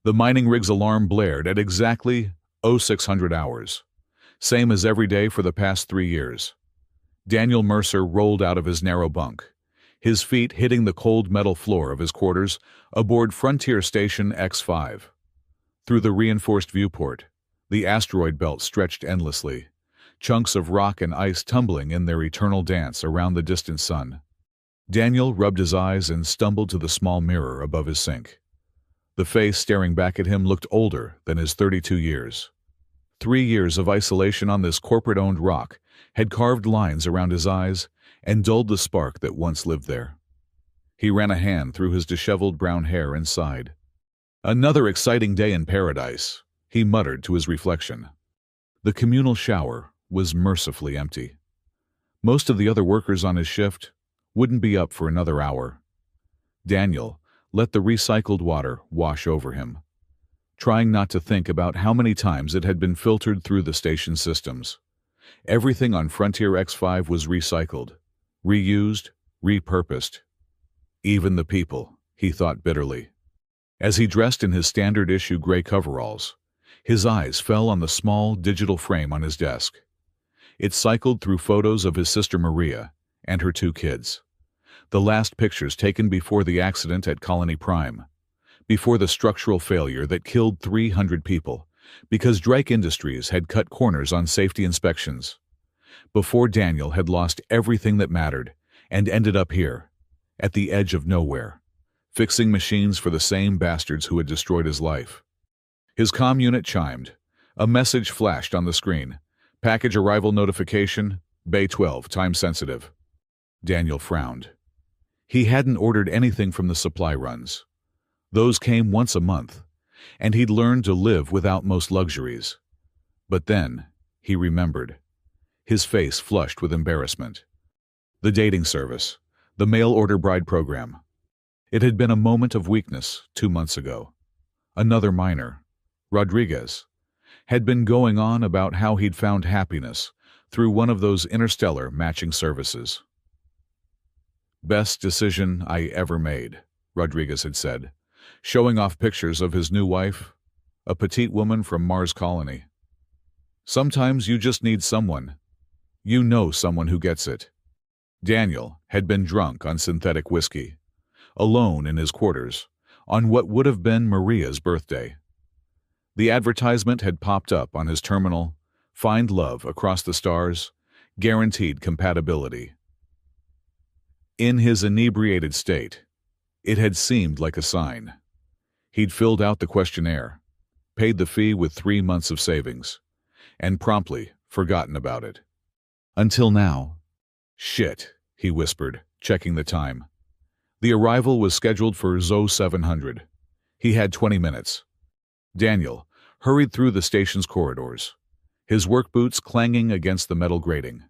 The mining rig's alarm blared at exactly 0600 hours, same as every day for the past 3 years. Daniel Mercer rolled out of his narrow bunk, his feet hitting the cold metal floor of his quarters aboard Frontier Station X5. Through the reinforced viewport, the asteroid belt stretched endlessly, chunks of rock and ice tumbling in their eternal dance around the distant sun. Daniel rubbed his eyes and stumbled to the small mirror above his sink. The face staring back at him looked older than his 32 years. 3 years of isolation on this corporate-owned rock had carved lines around his eyes and dulled the spark that once lived there. He ran a hand through his disheveled brown hair and sighed. "Another exciting day in paradise," he muttered to his reflection. The communal shower was mercifully empty. Most of the other workers on his shift wouldn't be up for another hour. Daniel let the recycled water wash over him, trying not to think about how many times it had been filtered through the station systems. Everything on Frontier X5 was recycled, reused, repurposed. Even the people, he thought bitterly. As he dressed in his standard-issue gray coveralls, his eyes fell on the small digital frame on his desk. It cycled through photos of his sister Maria and her 2 kids. The last pictures taken before the accident at Colony Prime, before the structural failure that killed 300 people because Drake Industries had cut corners on safety inspections, before Daniel had lost everything that mattered and ended up here, at the edge of nowhere, fixing machines for the same bastards who had destroyed his life. His comm unit chimed. A message flashed on the screen. "Package arrival notification, Bay 12, time sensitive." Daniel frowned. He hadn't ordered anything from the supply runs. Those came once a month, and he'd learned to live without most luxuries. But then, he remembered. His face flushed with embarrassment. The dating service, the mail-order bride program. It had been a moment of weakness 2 months ago. Another miner, Rodriguez, had been going on about how he'd found happiness through one of those interstellar matching services. "Best decision I ever made," Rodriguez had said, showing off pictures of his new wife, a petite woman from Mars Colony. "Sometimes you just need someone. You know someone who gets it." Daniel had been drunk on synthetic whiskey, alone in his quarters, on what would have been Maria's birthday. The advertisement had popped up on his terminal: "Find love across the stars, guaranteed compatibility." In his inebriated state, it had seemed like a sign. He'd filled out the questionnaire, paid the fee with 3 months of savings, and promptly forgotten about it. Until now. "Shit," he whispered, checking the time. The arrival was scheduled for 0700. He had 20 minutes. Daniel hurried through the station's corridors, his work boots clanging against the metal grating.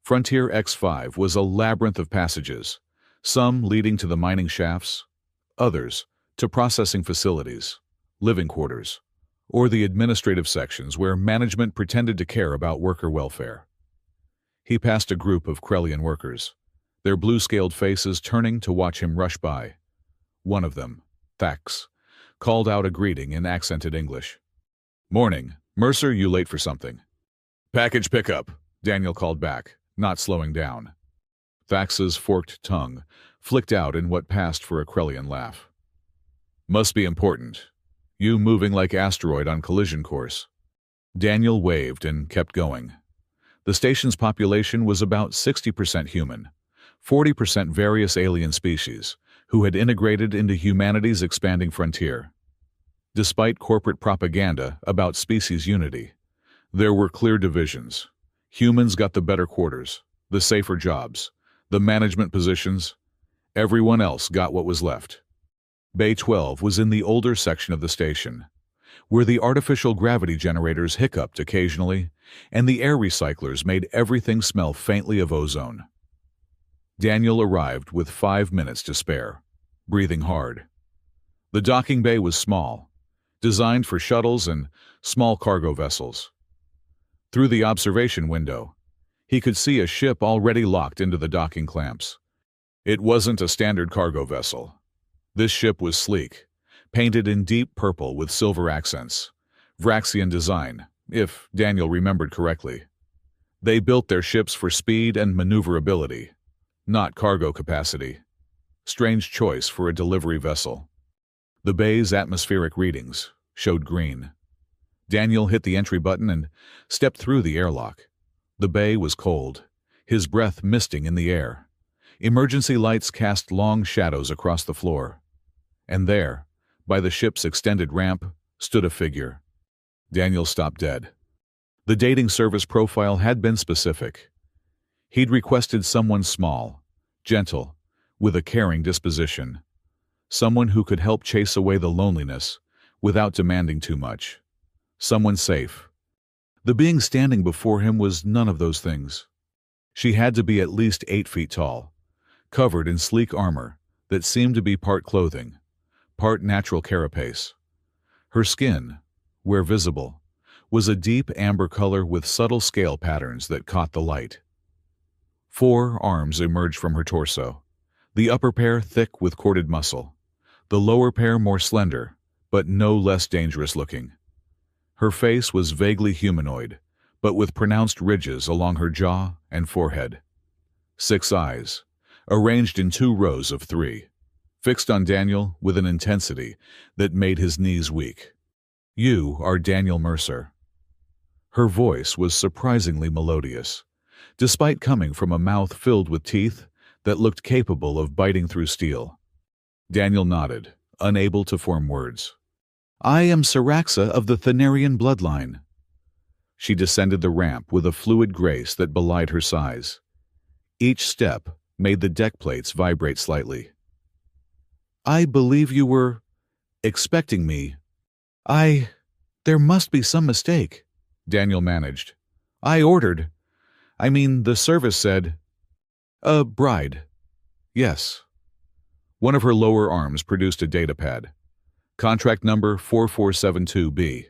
Frontier X5 was a labyrinth of passages, some leading to the mining shafts, others to processing facilities, living quarters, or the administrative sections where management pretended to care about worker welfare. He passed a group of Krellian workers, their blue-scaled faces turning to watch him rush by. One of them, Thax, called out a greeting in accented English. "Morning. Mercer, you late for something?" "Package pickup," Daniel called back, not slowing down. Thax's forked tongue flicked out in what passed for a Krellian laugh. "Must be important. You moving like asteroid on collision course." Daniel waved and kept going. The station's population was about 60% human, 40% various alien species, who had integrated into humanity's expanding frontier. Despite corporate propaganda about species unity, there were clear divisions. Humans got the better quarters, the safer jobs, the management positions. Everyone else got what was left. Bay 12 was in the older section of the station, where the artificial gravity generators hiccuped occasionally, and the air recyclers made everything smell faintly of ozone. Daniel arrived with 5 minutes to spare, breathing hard. The docking bay was small, designed for shuttles and small cargo vessels. Through the observation window, he could see a ship already locked into the docking clamps. It wasn't a standard cargo vessel. This ship was sleek, painted in deep purple with silver accents. Vraxian design, if Daniel remembered correctly. They built their ships for speed and maneuverability, not cargo capacity. Strange choice for a delivery vessel. The bay's atmospheric readings showed green. Daniel hit the entry button and stepped through the airlock. The bay was cold, his breath misting in the air. Emergency lights cast long shadows across the floor. And there, by the ship's extended ramp, stood a figure. Daniel stopped dead. The dating service profile had been specific. He'd requested someone small, gentle, with a caring disposition. Someone who could help chase away the loneliness without demanding too much. Someone safe. The being standing before him was none of those things. She had to be at least 8 feet tall, covered in sleek armor that seemed to be part clothing, part natural carapace. Her skin, where visible, was a deep amber color with subtle scale patterns that caught the light. 4 arms emerged from her torso, the upper pair thick with corded muscle, the lower pair more slender, but no less dangerous looking. Her face was vaguely humanoid, but with pronounced ridges along her jaw and forehead. 6 eyes, arranged in 2 rows of 3, fixed on Daniel with an intensity that made his knees weak. "You are Daniel Mercer." Her voice was surprisingly melodious, despite coming from a mouth filled with teeth that looked capable of biting through steel. Daniel nodded, unable to form words. "I am Syraxa of the Thanarian bloodline." She descended the ramp with a fluid grace that belied her size. Each step made the deck plates vibrate slightly. "I believe you were expecting me." There must be some mistake," Daniel managed. The service said, "A bride." "Yes." One of her lower arms produced a datapad. Contract number 4472B.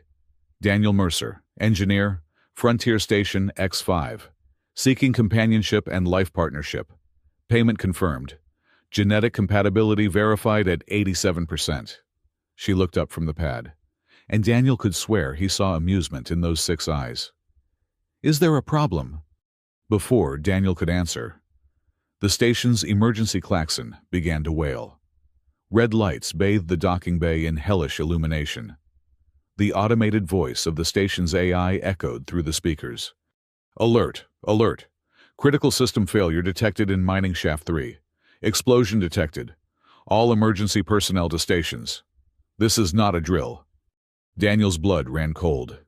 Daniel Mercer, engineer, Frontier Station X5. Seeking companionship and life partnership. Payment confirmed. Genetic compatibility verified at 87%. She looked up from the pad, and Daniel could swear he saw amusement in those 6 eyes. "Is there a problem?" Before Daniel could answer, the station's emergency klaxon began to wail. Red lights bathed the docking bay in hellish illumination. The automated voice of the station's AI echoed through the speakers. "Alert! Alert! Critical system failure detected in mining shaft 3. Explosion detected. All emergency personnel to stations. This is not a drill." Daniel's blood ran cold.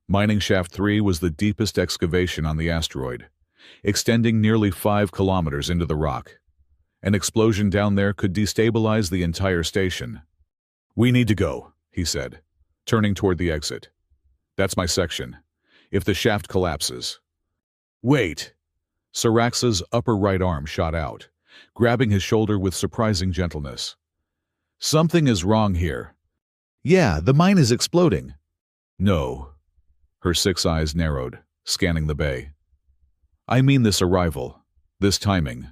Mining shaft 3 was the deepest excavation on the asteroid, extending nearly 5 kilometers into the rock. An explosion down there could destabilize the entire station. "We need to go," he said, turning toward the exit. "That's my section. If the shaft collapses—" "Wait!" Syraxa's upper right arm shot out, grabbing his shoulder with surprising gentleness. "Something is wrong here." "Yeah, the mine is exploding." "No." Her 6 eyes narrowed, scanning the bay. "I mean this arrival, this timing.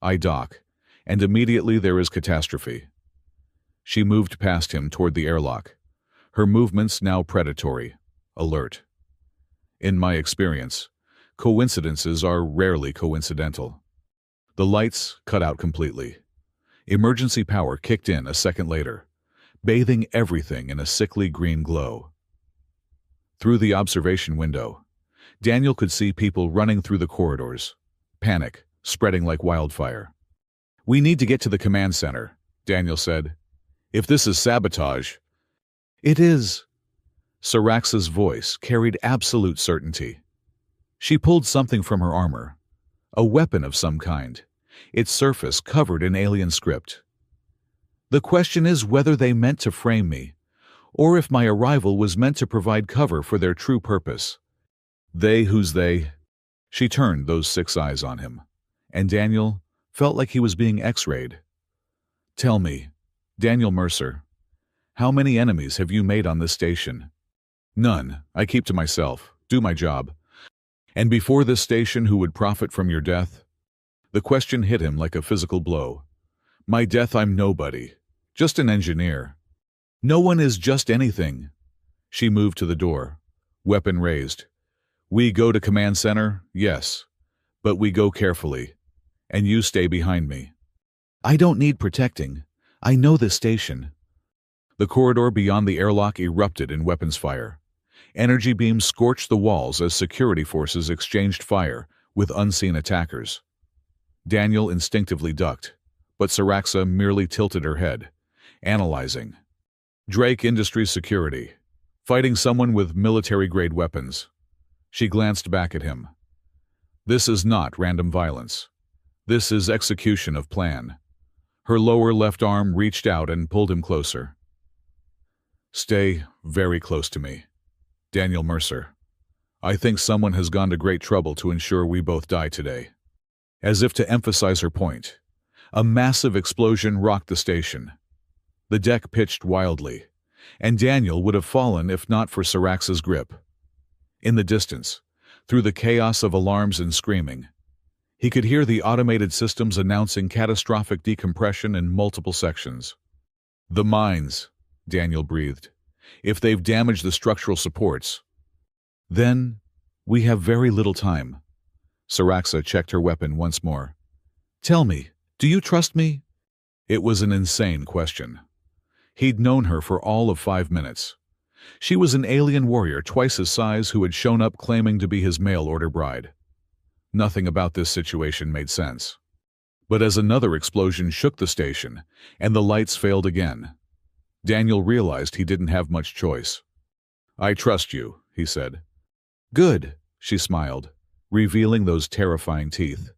I dock, and immediately there is catastrophe." She moved past him toward the airlock, her movements now predatory, alert. In my experience, coincidences are rarely coincidental. The lights cut out completely. Emergency power kicked in a second later, bathing everything in a sickly green glow. Through the observation window, Daniel could see people running through the corridors, panic spreading like wildfire. "We need to get to the command center," Daniel said. "If this is sabotage—" "It is." Syraxa's voice carried absolute certainty. She pulled something from her armor, a weapon of some kind, its surface covered in alien script. "The question is whether they meant to frame me, or if my arrival was meant to provide cover for their true purpose." "They who's they?" She turned those 6 eyes on him, and Daniel felt like he was being X-rayed. "Tell me, Daniel Mercer, how many enemies have you made on this station?" "None. I keep to myself, do my job." "And before this station, who would profit from your death?" The question hit him like a physical blow. "My death, I'm nobody. Just an engineer." No one is just anything. She moved to the door, weapon raised. We go to command center, yes, but we go carefully, and you stay behind me. I don't need protecting. I know this station. The corridor beyond the airlock erupted in weapons fire. Energy beams scorched the walls as security forces exchanged fire with unseen attackers. Daniel instinctively ducked, but Saraxa merely tilted her head, analyzing. Drake Industries security, fighting someone with military-grade weapons. She glanced back at him. This is not random violence. This is execution of plan. Her lower left arm reached out and pulled him closer. Stay very close to me. Daniel Mercer. I think someone has gone to great trouble to ensure we both die today. As if to emphasize her point, a massive explosion rocked the station. The deck pitched wildly, and Daniel would have fallen if not for Saraxa's grip. In the distance, through the chaos of alarms and screaming, he could hear the automated systems announcing catastrophic decompression in multiple sections. The mines, Daniel breathed. If they've damaged the structural supports, then we have very little time. Saraxa checked her weapon once more. Tell me, do you trust me? It was an insane question. He'd known her for all of 5 minutes. She was an alien warrior twice his size who had shown up claiming to be his mail-order bride. Nothing about this situation made sense. But as another explosion shook the station, and the lights failed again, Daniel realized he didn't have much choice. I trust you, he said. Good, she smiled, revealing those terrifying teeth.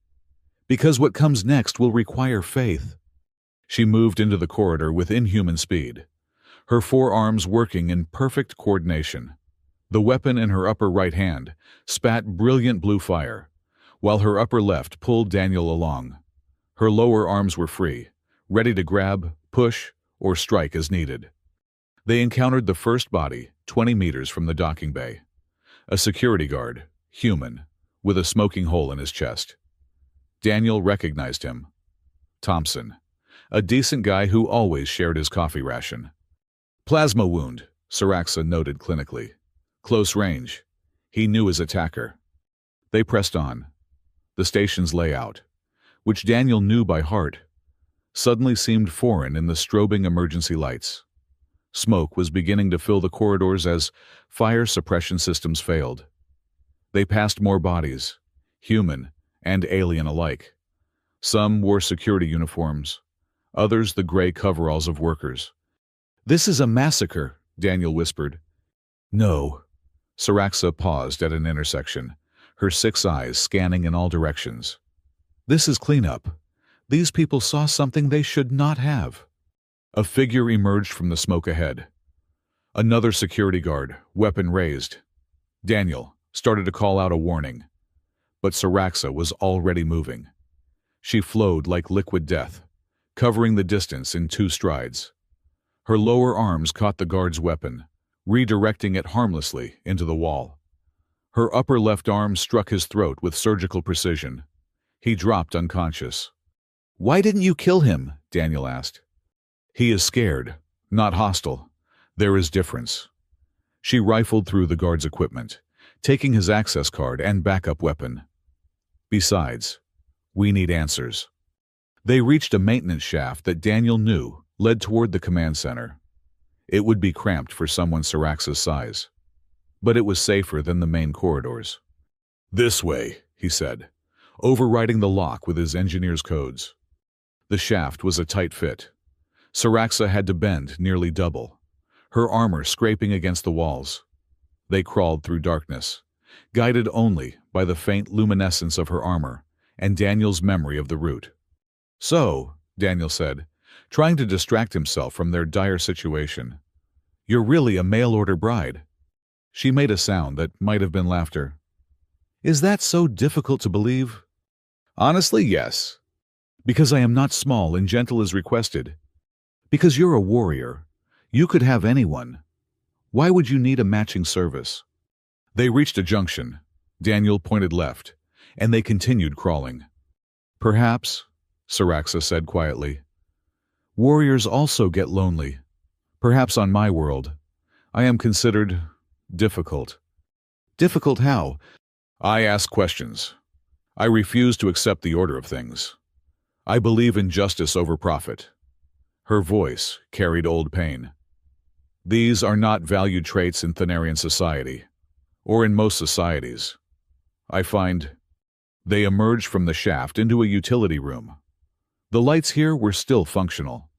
Because what comes next will require faith. She moved into the corridor with inhuman speed, her forearms working in perfect coordination. The weapon in her upper right hand spat brilliant blue fire, while her upper left pulled Daniel along. Her lower arms were free, ready to grab, push, or strike as needed. They encountered the first body 20 meters from the docking bay. A security guard, human, with a smoking hole in his chest. Daniel recognized him. Thompson, a decent guy who always shared his coffee ration. Plasma wound, Saraxa noted clinically. Close range. He knew his attacker. They pressed on. The station's layout, which Daniel knew by heart, suddenly seemed foreign in the strobing emergency lights. Smoke was beginning to fill the corridors as fire suppression systems failed. They passed more bodies, human and alien alike. Some wore security uniforms, others the gray coveralls of workers. This is a massacre, Daniel whispered. No. Saraxa paused at an intersection, her 6 eyes scanning in all directions. This is cleanup. These people saw something they should not have. A figure emerged from the smoke ahead. Another security guard, weapon raised. Daniel started to call out a warning, but Saraxa was already moving. She flowed like liquid death, covering the distance in 2 strides. Her lower arms caught the guard's weapon, redirecting it harmlessly into the wall. Her upper left arm struck his throat with surgical precision. He dropped unconscious. Why didn't you kill him? Daniel asked. He is scared, not hostile. There is difference. She rifled through the guard's equipment, taking his access card and backup weapon. Besides, we need answers. They reached a maintenance shaft that Daniel knew led toward the command center. It would be cramped for someone Saraxa's size, but it was safer than the main corridors. This way, he said, overriding the lock with his engineer's codes. The shaft was a tight fit. Saraxa had to bend nearly double, her armor scraping against the walls. They crawled through darkness, guided only by the faint luminescence of her armor and Daniel's memory of the route. So, Daniel said, trying to distract himself from their dire situation, you're really a mail-order bride. She made a sound that might have been laughter. Is that so difficult to believe? Honestly, yes. Because I am not small and gentle as requested. Because you're a warrior. You could have anyone. Why would you need a matching service? They reached a junction. Daniel pointed left, and they continued crawling. Perhaps, Saraxa said quietly. Warriors also get lonely. Perhaps on my world, I am considered difficult. Difficult how? I ask questions. I refuse to accept the order of things. I believe in justice over profit. Her voice carried old pain. These are not valued traits in Thanarian society, or in most societies. I find they emerged from the shaft into a utility room. The lights here were still functional,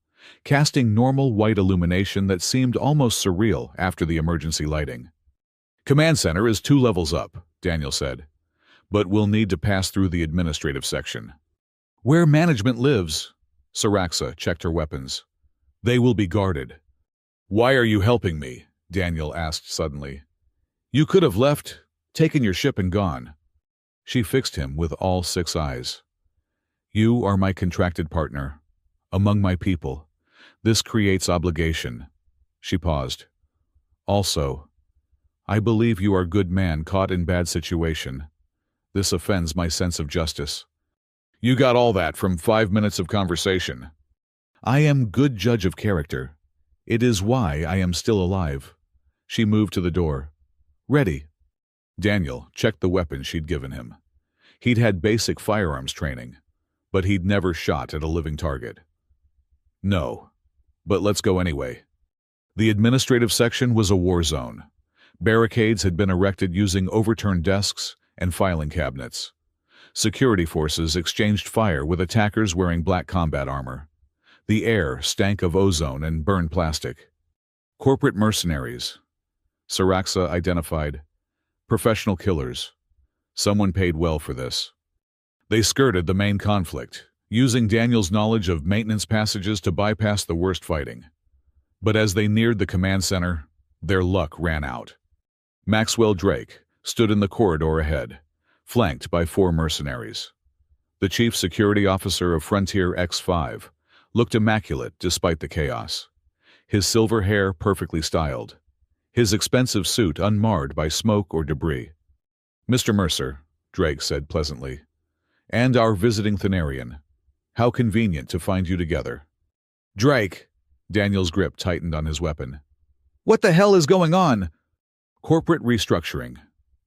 casting normal white illumination that seemed almost surreal after the emergency lighting. Command center is 2 levels up, Daniel said, but we'll need to pass through the administrative section. Where management lives, Saraxa checked her weapons. They will be guarded. Why are you helping me? Daniel asked suddenly. You could have left, taken your ship and gone. She fixed him with all 6 eyes. You are my contracted partner. Among my people. This creates obligation. She paused. Also, I believe you are a good man caught in bad situation. This offends my sense of justice. You got all that from 5 minutes of conversation. I am good judge of character. It is why I am still alive. She moved to the door. Ready. Daniel checked the weapon she'd given him. He'd had basic firearms training, but he'd never shot at a living target. No, but let's go anyway. The administrative section was a war zone. Barricades had been erected using overturned desks and filing cabinets. Security forces exchanged fire with attackers wearing black combat armor. The air stank of ozone and burned plastic. Corporate mercenaries. Saraxa identified. Professional killers. Someone paid well for this. They skirted the main conflict, using Daniel's knowledge of maintenance passages to bypass the worst fighting. But as they neared the command center, their luck ran out. Maxwell Drake stood in the corridor ahead, flanked by 4 mercenaries. The chief security officer of Frontier X5 looked immaculate despite the chaos. His silver hair perfectly styled, his expensive suit unmarred by smoke or debris. Mr. Mercer, Drake said pleasantly, and our visiting Thanarian. How convenient to find you together. Drake, Daniel's grip tightened on his weapon. What the hell is going on? Corporate restructuring,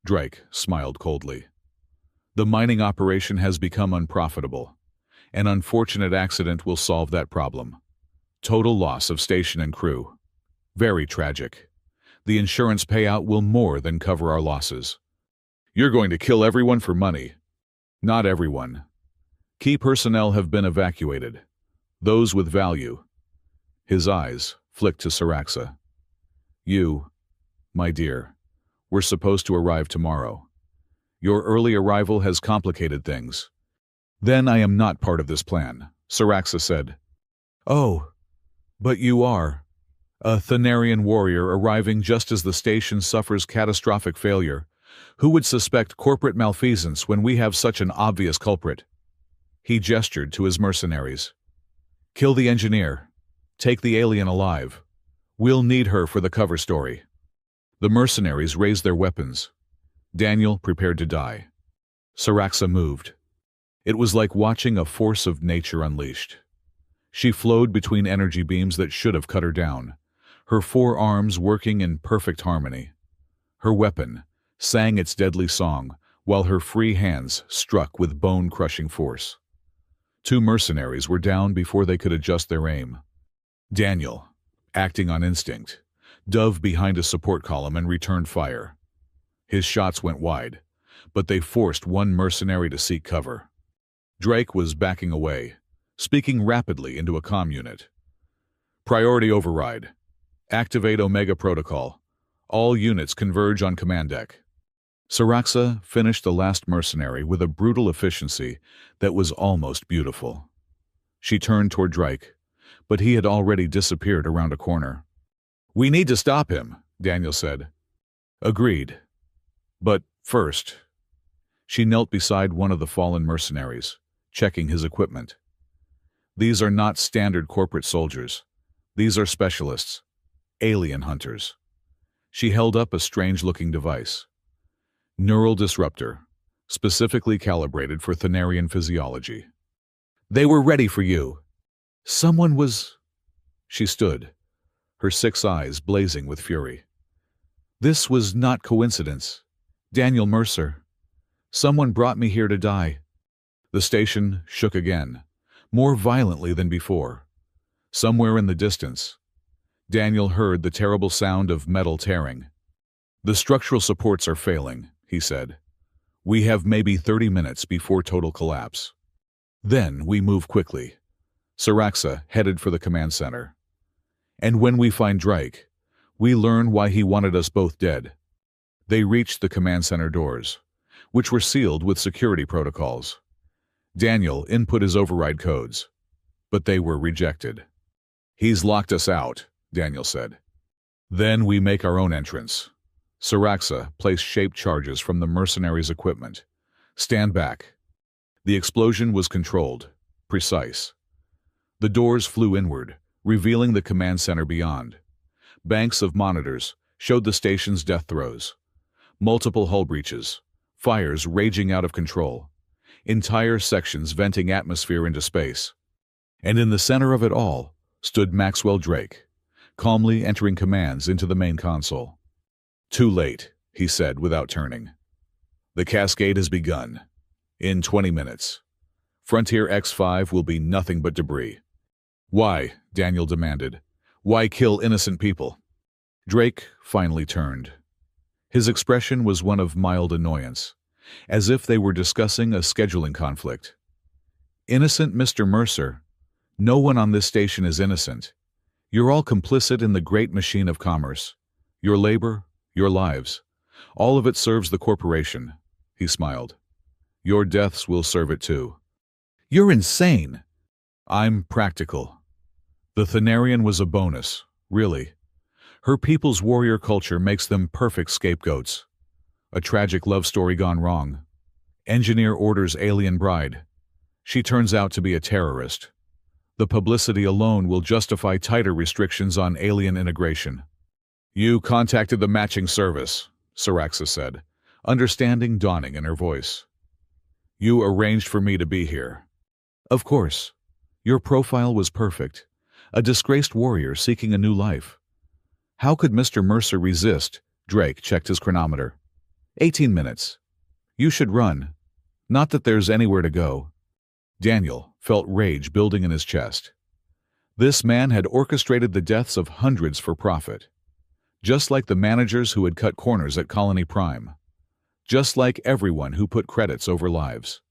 Drake smiled coldly. The mining operation has become unprofitable. An unfortunate accident will solve that problem. Total loss of station and crew. Very tragic. The insurance payout will more than cover our losses. You're going to kill everyone for money. Not everyone. Key personnel have been evacuated. Those with value. His eyes flicked to Saraxa. You, my dear, were supposed to arrive tomorrow. Your early arrival has complicated things. Then I am not part of this plan, Saraxa said. Oh, but you are. A Thanarian warrior arriving just as the station suffers catastrophic failure. Who would suspect corporate malfeasance when we have such an obvious culprit? He gestured to his mercenaries. Kill the engineer. Take the alien alive. We'll need her for the cover story. The mercenaries raised their weapons. Daniel prepared to die. Saraxa moved. It was like watching a force of nature unleashed. She flowed between energy beams that should have cut her down, her 4 arms working in perfect harmony. Her weapon sang its deadly song, while her free hands struck with bone-crushing force. 2 mercenaries were down before they could adjust their aim. Daniel, acting on instinct, dove behind a support column and returned fire. His shots went wide, but they forced 1 mercenary to seek cover. Drake was backing away, speaking rapidly into a comm unit. Priority override. Activate Omega Protocol. All units converge on command deck. Saraxa finished the last mercenary with a brutal efficiency that was almost beautiful. She turned toward Drake, but he had already disappeared around a corner. We need to stop him, Daniel said. Agreed. But first, she knelt beside one of the fallen mercenaries, checking his equipment. These are not standard corporate soldiers. These are specialists, alien hunters. She held up a strange-looking device. Neural disruptor, specifically calibrated for Thanarian physiology. They were ready for you. Someone was... She stood, her 6 eyes blazing with fury. This was not coincidence. Daniel Mercer. Someone brought me here to die. The station shook again, more violently than before. Somewhere in the distance, Daniel heard the terrible sound of metal tearing. The structural supports are failing, he said. We have maybe 30 minutes before total collapse. Then we move quickly. Saraxa headed for the command center. And when we find Drake, we learn why he wanted us both dead. They reached the command center doors, which were sealed with security protocols. Daniel input his override codes, but they were rejected. He's locked us out, Daniel said. Then we make our own entrance. Saraxa placed shaped charges from the mercenaries' equipment. Stand back. The explosion was controlled, precise. The doors flew inward, revealing the command center beyond. Banks of monitors showed the station's death throes. Multiple hull breaches, fires raging out of control, entire sections venting atmosphere into space. And in the center of it all stood Maxwell Drake, calmly entering commands into the main console. Too late, he said without turning. The cascade has begun. In 20 minutes. Frontier X5 will be nothing but debris. Why? Daniel demanded. Why kill innocent people? Drake finally turned. His expression was one of mild annoyance, as if they were discussing a scheduling conflict. Innocent Mr. Mercer. No one on this station is innocent. You're all complicit in the great machine of commerce. Your labor, your lives. All of it serves the corporation. He smiled. Your deaths will serve it too. You're insane. I'm practical. The Thanarian was a bonus, really. Her people's warrior culture makes them perfect scapegoats. A tragic love story gone wrong. Engineer orders alien bride. She turns out to be a terrorist. The publicity alone will justify tighter restrictions on alien integration. You contacted the matching service, Saraxa said, understanding dawning in her voice. You arranged for me to be here. Of course. Your profile was perfect. A disgraced warrior seeking a new life. How could Mr. Mercer resist? Drake checked his chronometer. 18 minutes. You should run. Not that there's anywhere to go. Daniel felt rage building in his chest. This man had orchestrated the deaths of hundreds for profit. Just like the managers who had cut corners at Colony Prime. Just like everyone who put credits over lives.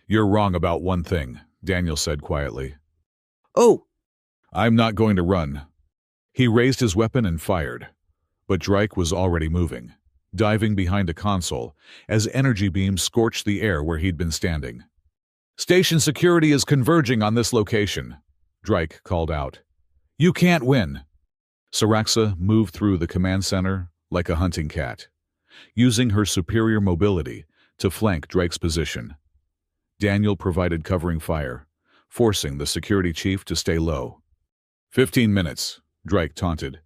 You're wrong about one thing, Daniel said quietly. Oh! I'm not going to run. He raised his weapon and fired. But Drake was already moving, diving behind a console as energy beams scorched the air where he'd been standing. Station security is converging on this location, Drake called out. You can't win. Saraxa moved through the command center like a hunting cat, using her superior mobility to flank Drake's position. Daniel provided covering fire, forcing the security chief to stay low. 15 minutes, Drake taunted.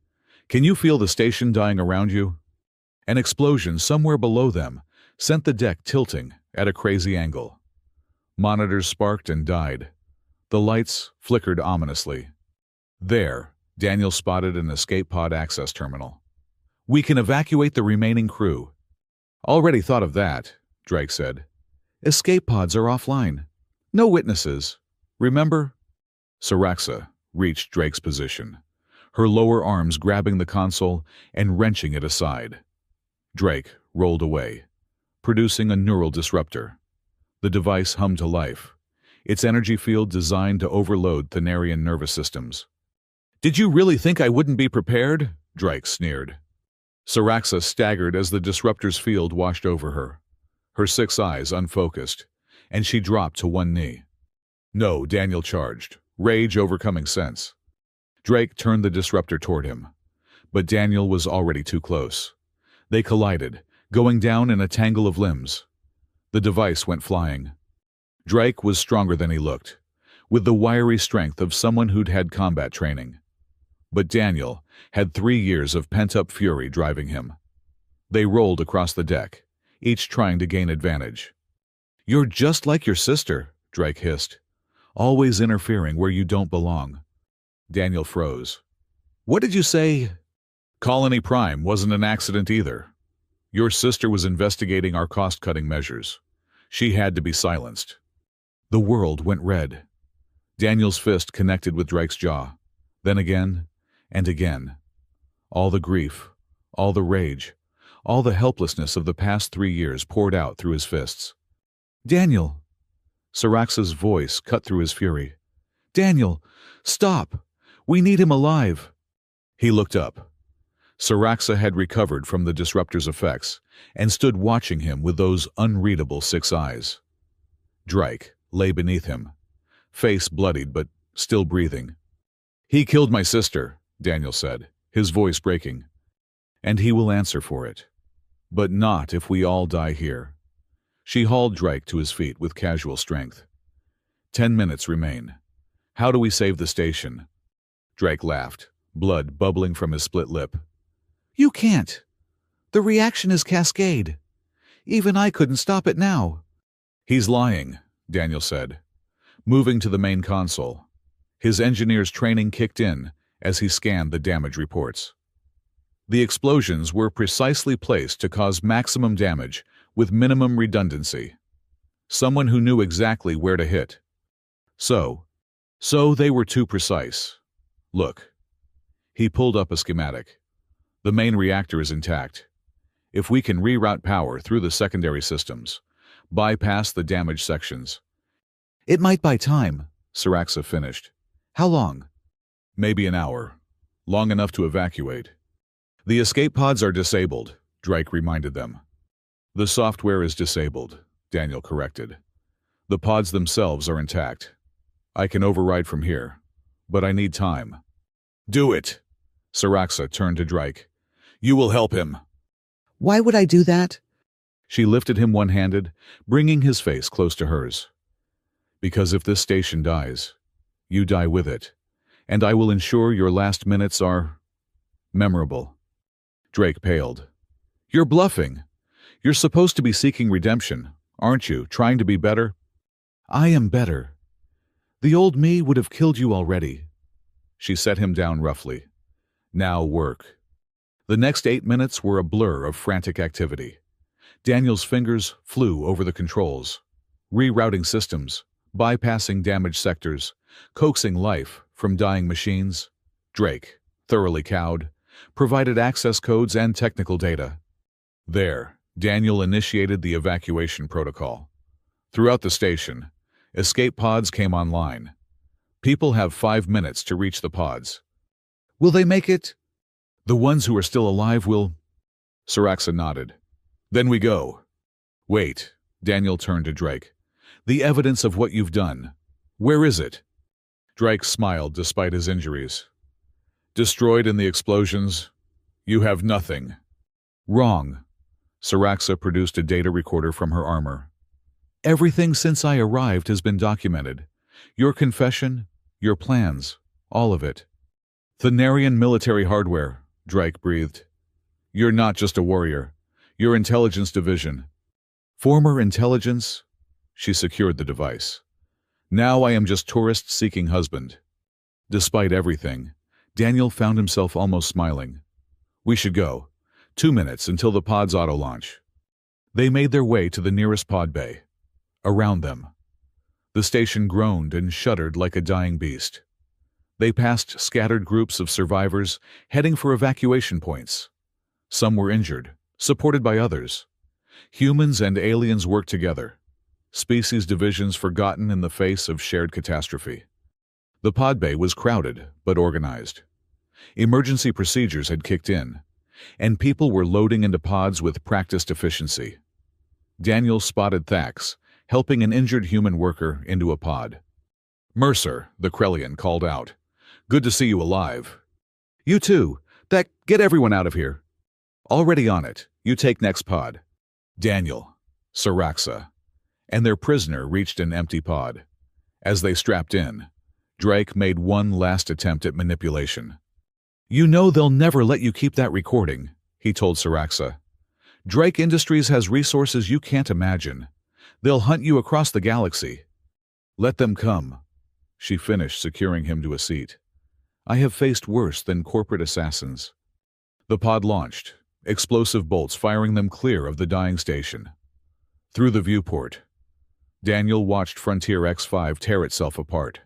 Can you feel the station dying around you? An explosion somewhere below them sent the deck tilting at a crazy angle. Monitors sparked and died. The lights flickered ominously. There, Daniel spotted an escape pod access terminal. We can evacuate the remaining crew. Already thought of that, Drake said. Escape pods are offline. No witnesses. Remember? Saraxa reached Drake's position, her lower arms grabbing the console and wrenching it aside. Drake rolled away, producing a neural disruptor. The device hummed to life, its energy field designed to overload Thanarian nervous systems. Did you really think I wouldn't be prepared? Drake sneered. Saraxa staggered as the disruptor's field washed over her, her 6 eyes unfocused, and she dropped to one knee. No, Daniel charged, rage overcoming sense. Drake turned the disruptor toward him, but Daniel was already too close. They collided, going down in a tangle of limbs. The device went flying. Drake was stronger than he looked, with the wiry strength of someone who'd had combat training. But Daniel had 3 years of pent-up fury driving him. They rolled across the deck, each trying to gain advantage. You're just like your sister, Drake hissed, always interfering where you don't belong. Daniel froze. What did you say? Colony Prime wasn't an accident either. Your sister was investigating our cost-cutting measures. She had to be silenced. The world went red. Daniel's fist connected with Drake's jaw. Then again, and again. All the grief, all the rage, all the helplessness of the past 3 years poured out through his fists. Daniel! Saraxa's voice cut through his fury. Daniel, stop! We need him alive! He looked up. Saraxa had recovered from the disruptor's effects and stood watching him with those unreadable 6 eyes. Drake lay beneath him, face bloodied but still breathing. He killed my sister, Daniel said, his voice breaking. And he will answer for it. But not if we all die here. She hauled Drake to his feet with casual strength. 10 minutes remain. How do we save the station? Drake laughed, blood bubbling from his split lip. You can't. The reaction is cascade. Even I couldn't stop it now. He's lying, Daniel said, moving to the main console. His engineer's training kicked in as he scanned the damage reports. The explosions were precisely placed to cause maximum damage with minimum redundancy. Someone who knew exactly where to hit. So they were too precise. Look. He pulled up a schematic. The main reactor is intact. If we can reroute power through the secondary systems, bypass the damaged sections. It might buy time, Saraxa finished. How long? Maybe an hour. Long enough to evacuate. The escape pods are disabled, Drake reminded them. The software is disabled, Daniel corrected. The pods themselves are intact. I can override from here, but I need time. Do it! Saraxa turned to Drake. You will help him. Why would I do that? She lifted him one-handed, bringing his face close to hers. Because if this station dies, you die with it, and I will ensure your last minutes are memorable. Drake paled. You're bluffing. You're supposed to be seeking redemption, aren't you, trying to be better? I am better. The old me would have killed you already. She set him down roughly. Now work. The next 8 minutes were a blur of frantic activity. Daniel's fingers flew over the controls, rerouting systems, bypassing damaged sectors, coaxing life from dying machines. Drake, thoroughly cowed, provided access codes and technical data. There, Daniel initiated the evacuation protocol. Throughout the station, escape pods came online. People have 5 minutes to reach the pods. Will they make it? The ones who are still alive will... Saraxa nodded. Then we go. Wait, Daniel turned to Drake. The evidence of what you've done. Where is it? Drake smiled despite his injuries. Destroyed in the explosions. You have nothing. Wrong. Saraxa produced a data recorder from her armor. Everything since I arrived has been documented. Your confession, your plans, all of it. Thanarian military hardware, Drake breathed. You're not just a warrior. You're intelligence division. Former intelligence? She secured the device. Now I am just tourist-seeking husband. Despite everything, Daniel found himself almost smiling. We should go. 2 minutes until the pods auto-launch. They made their way to the nearest pod bay. Around them, the station groaned and shuddered like a dying beast. They passed scattered groups of survivors heading for evacuation points. Some were injured, supported by others. Humans and aliens worked together, species divisions forgotten in the face of shared catastrophe. The pod bay was crowded but organized. Emergency procedures had kicked in, and people were loading into pods with practiced efficiency. Daniel spotted Thax, helping an injured human worker into a pod. Mercer, the Krellian, called out. Good to see you alive. You too. Get everyone out of here. Already on it. You take next pod. Daniel, Saraxa, and their prisoner reached an empty pod. As they strapped in, Drake made one last attempt at manipulation. You know they'll never let you keep that recording, he told Saraxa. Drake Industries has resources you can't imagine. They'll hunt you across the galaxy. Let them come. She finished, securing him to a seat. I have faced worse than corporate assassins. The pod launched, explosive bolts firing them clear of the dying station. Through the viewport, Daniel watched Frontier X-5 tear itself apart.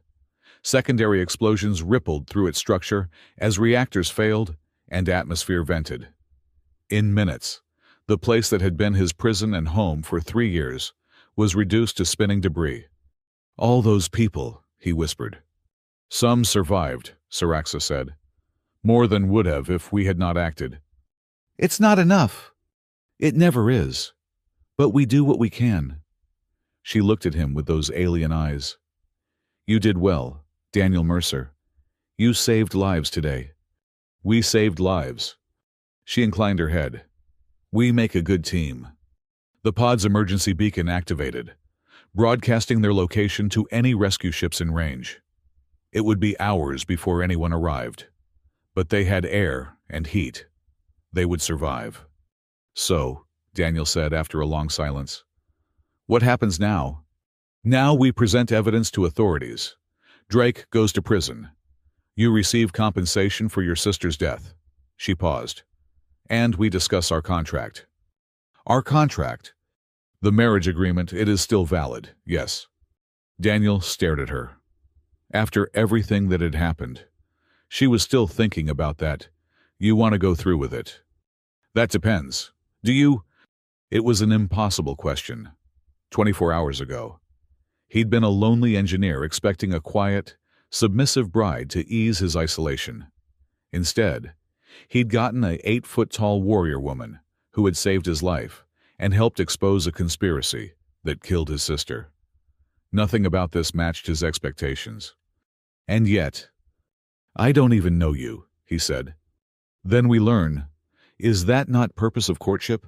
Secondary explosions rippled through its structure as reactors failed and atmosphere vented. In minutes, the place that had been his prison and home for 3 years was reduced to spinning debris. "All those people," he whispered. "Some survived," Siraxa said. "More than would have if we had not acted." "It's not enough. It never is. But we do what we can." She looked at him with those alien eyes. "You did well, Daniel Mercer. You saved lives today." "We saved lives." She inclined her head. "We make a good team." The pod's emergency beacon activated, broadcasting their location to any rescue ships in range. It would be hours before anyone arrived. But they had air and heat. They would survive. "So," Daniel said after a long silence, "what happens now?" "Now we present evidence to authorities. Drake goes to prison. You receive compensation for your sister's death." She paused. "And we discuss our contract." "Our contract?" "The marriage agreement, it is still valid, yes." Daniel stared at her. After everything that had happened, she was still thinking about that. "You want to go through with it?" "That depends. Do you?" It was an impossible question. 24 hours ago, he'd been a lonely engineer expecting a quiet, submissive bride to ease his isolation. Instead, he'd gotten a 8-foot-tall warrior woman who had saved his life and helped expose a conspiracy that killed his sister. Nothing about this matched his expectations. And yet, "I don't even know you," he said. "Then we learn. Is that not purpose of courtship?"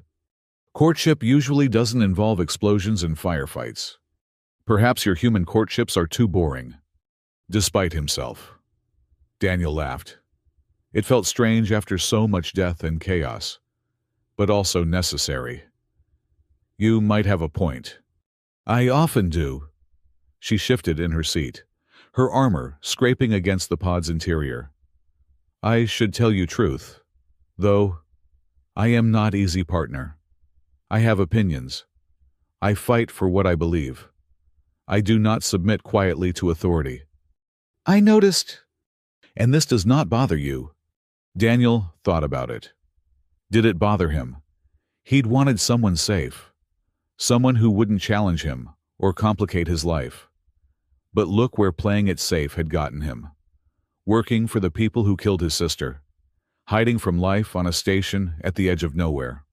"Courtship usually doesn't involve explosions and firefights. Perhaps your human courtships are too boring." Despite himself. Daniel laughed. It felt strange after so much death and chaos, but also necessary. "You might have a point." "I often do." She shifted in her seat, her armor scraping against the pod's interior. "I should tell you truth, though. I am not easy partner. I have opinions. I fight for what I believe. I do not submit quietly to authority." "I noticed." "And this does not bother you." Daniel thought about it. Did it bother him? He'd wanted someone safe. Someone who wouldn't challenge him or complicate his life. But look where playing it safe had gotten him. Working for the people who killed his sister. Hiding from life on a station at the edge of nowhere.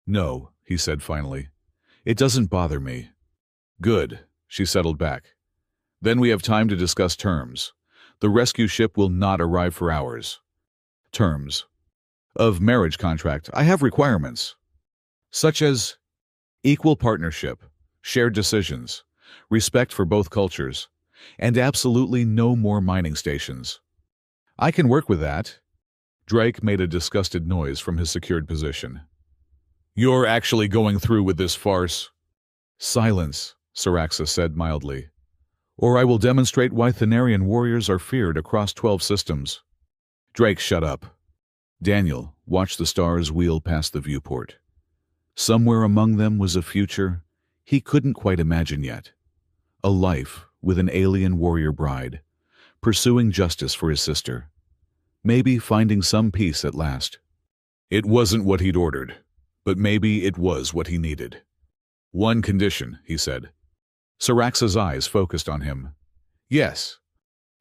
"No," he said finally. "It doesn't bother me." "Good," she settled back. "Then we have time to discuss terms. The rescue ship will not arrive for hours." "Terms of marriage contract. I have requirements." "Such as?" "Equal partnership, shared decisions, respect for both cultures, and absolutely no more mining stations." "I can work with that." Drake made a disgusted noise from his secured position. "You're actually going through with this farce?" "Silence," Siraxa said mildly. "Or I will demonstrate why Thanarian warriors are feared across 12 systems." Drake shut up. Daniel watched the stars wheel past the viewport. Somewhere among them was a future he couldn't quite imagine yet. A life with an alien warrior bride, pursuing justice for his sister. Maybe finding some peace at last. It wasn't what he'd ordered, but maybe it was what he needed. "One condition," he said. Siraxa's eyes focused on him. "Yes.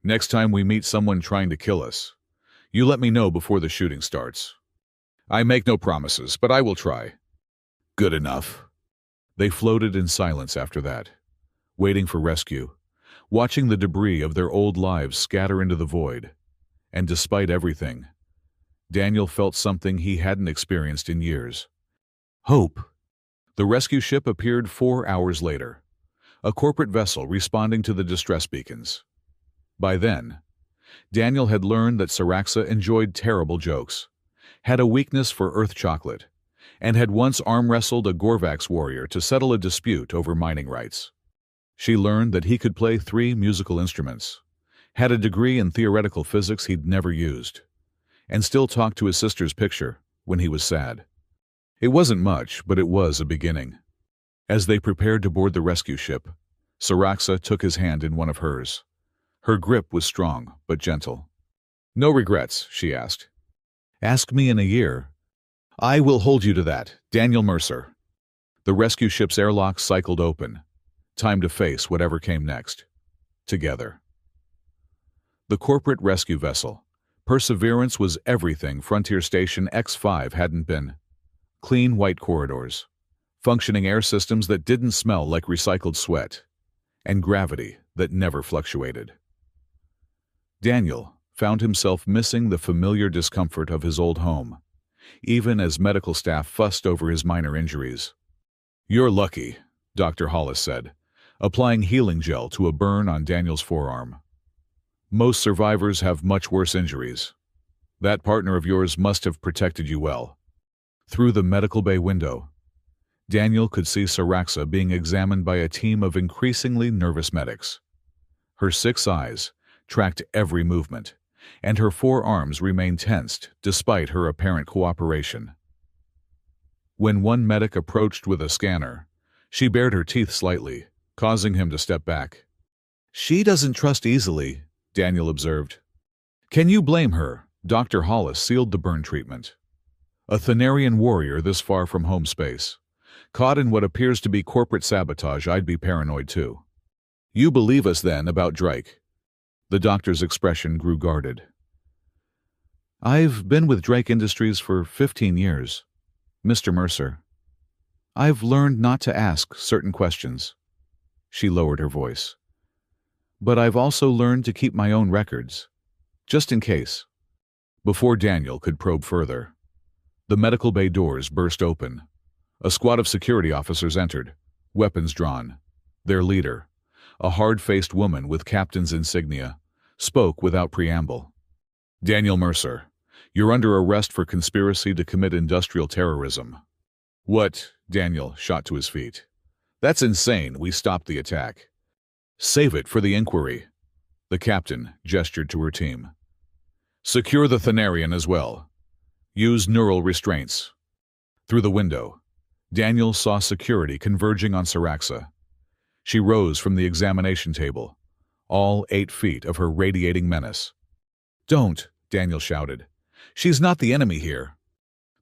Next time we meet someone trying to kill us, you let me know before the shooting starts. I make no promises, but I will try." "Good enough." They floated in silence after that, waiting for rescue, watching the debris of their old lives scatter into the void. And despite everything, Daniel felt something he hadn't experienced in years. Hope. The rescue ship appeared 4 hours later, a corporate vessel responding to the distress beacons. By then, Daniel had learned that Siraxa enjoyed terrible jokes, had a weakness for Earth chocolate, and had once arm-wrestled a Gorvax warrior to settle a dispute over mining rights. She learned that he could play 3 musical instruments, had a degree in theoretical physics he'd never used, and still talked to his sister's picture when he was sad. It wasn't much, but it was a beginning. As they prepared to board the rescue ship, Saraxa took his hand in one of hers. Her grip was strong, but gentle. "No regrets?" she asked. "Ask me in a year." "I will hold you to that, Daniel Mercer." The rescue ship's airlock cycled open. Time to face whatever came next. Together. The corporate rescue vessel, Perseverance, was everything Frontier Station X5 hadn't been. Clean white corridors, functioning air systems that didn't smell like recycled sweat, and gravity that never fluctuated. Daniel found himself missing the familiar discomfort of his old home, even as medical staff fussed over his minor injuries. "You're lucky," Dr. Hollis said, applying healing gel to a burn on Daniel's forearm. "Most survivors have much worse injuries. That partner of yours must have protected you well." Through the medical bay window, Daniel could see Saraxa being examined by a team of increasingly nervous medics. Her 6 eyes tracked every movement, and her 4 arms remained tensed despite her apparent cooperation. When one medic approached with a scanner, she bared her teeth slightly, causing him to step back. "She doesn't trust easily," Daniel observed. "Can you blame her?" Dr. Hollis sealed the burn treatment. "A Thanarian warrior this far from home space. Caught in what appears to be corporate sabotage, I'd be paranoid too." "You believe us then about Drake?" The doctor's expression grew guarded. "I've been with Drake Industries for 15 years, Mr. Mercer. I've learned not to ask certain questions." She lowered her voice. "But I've also learned to keep my own records, just in case." Before Daniel could probe further, the medical bay doors burst open. A squad of security officers entered, weapons drawn. Their leader, a hard-faced woman with captain's insignia, spoke without preamble. "Daniel Mercer, you're under arrest for conspiracy to commit industrial terrorism." "What?" Daniel shot to his feet. "That's insane. We stopped the attack." "Save it for the inquiry." The captain gestured to her team. "Secure the Thanarian as well. Use neural restraints." Through the window, Daniel saw security converging on Saraxa. She rose from the examination table, all 8 feet of her radiating menace. "Don't," Daniel shouted. "She's not the enemy here."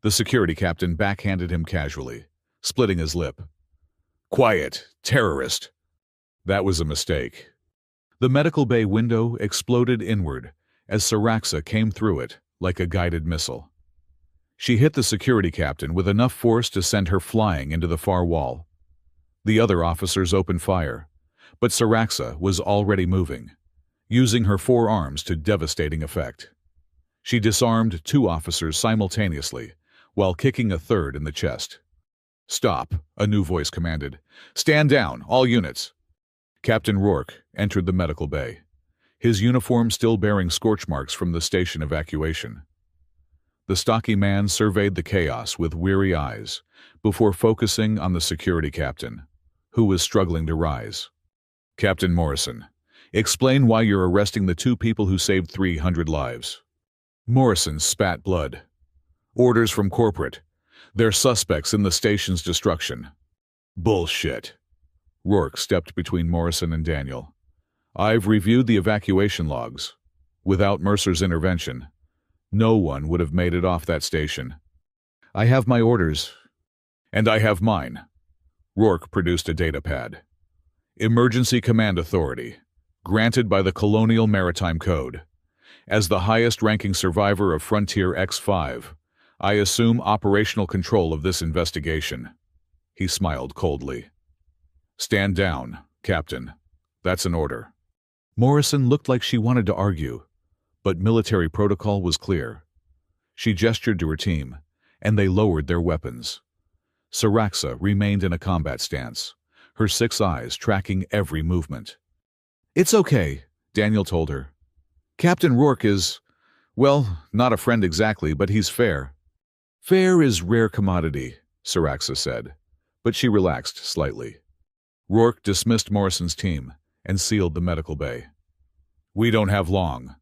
The security captain backhanded him casually, splitting his lip. "Quiet, terrorist." That was a mistake. The medical bay window exploded inward as Saraxa came through it like a guided missile. She hit the security captain with enough force to send her flying into the far wall. The other officers opened fire, but Saraxa was already moving, using her 4 arms to devastating effect. She disarmed 2 officers simultaneously, while kicking a third in the chest. "Stop," a new voice commanded. "Stand down, all units." Captain Rourke entered the medical bay, his uniform still bearing scorch marks from the station evacuation. The stocky man surveyed the chaos with weary eyes before focusing on the security captain, who was struggling to rise. "Captain Morrison, explain why you're arresting the 2 people who saved 300 lives." Morrison spat blood. "Orders from corporate. They're suspects in the station's destruction." "Bullshit." Rourke stepped between Morrison and Daniel. "I've reviewed the evacuation logs. Without Mercer's intervention, no one would have made it off that station." "I have my orders." "And I have mine." Rourke produced a data pad. "Emergency Command Authority, granted by the Colonial Maritime Code. As the highest-ranking survivor of Frontier X5, I assume operational control of this investigation." He smiled coldly. "Stand down, Captain. That's an order." Morrison looked like she wanted to argue, but military protocol was clear. She gestured to her team, and they lowered their weapons. Saraxa remained in a combat stance, her 6 eyes tracking every movement. "It's okay," Daniel told her. "Captain Rourke is, well, not a friend exactly, but he's fair." "Fair is rare commodity," Saraxa said, but she relaxed slightly. Rourke dismissed Morrison's team and sealed the medical bay. We don't have long.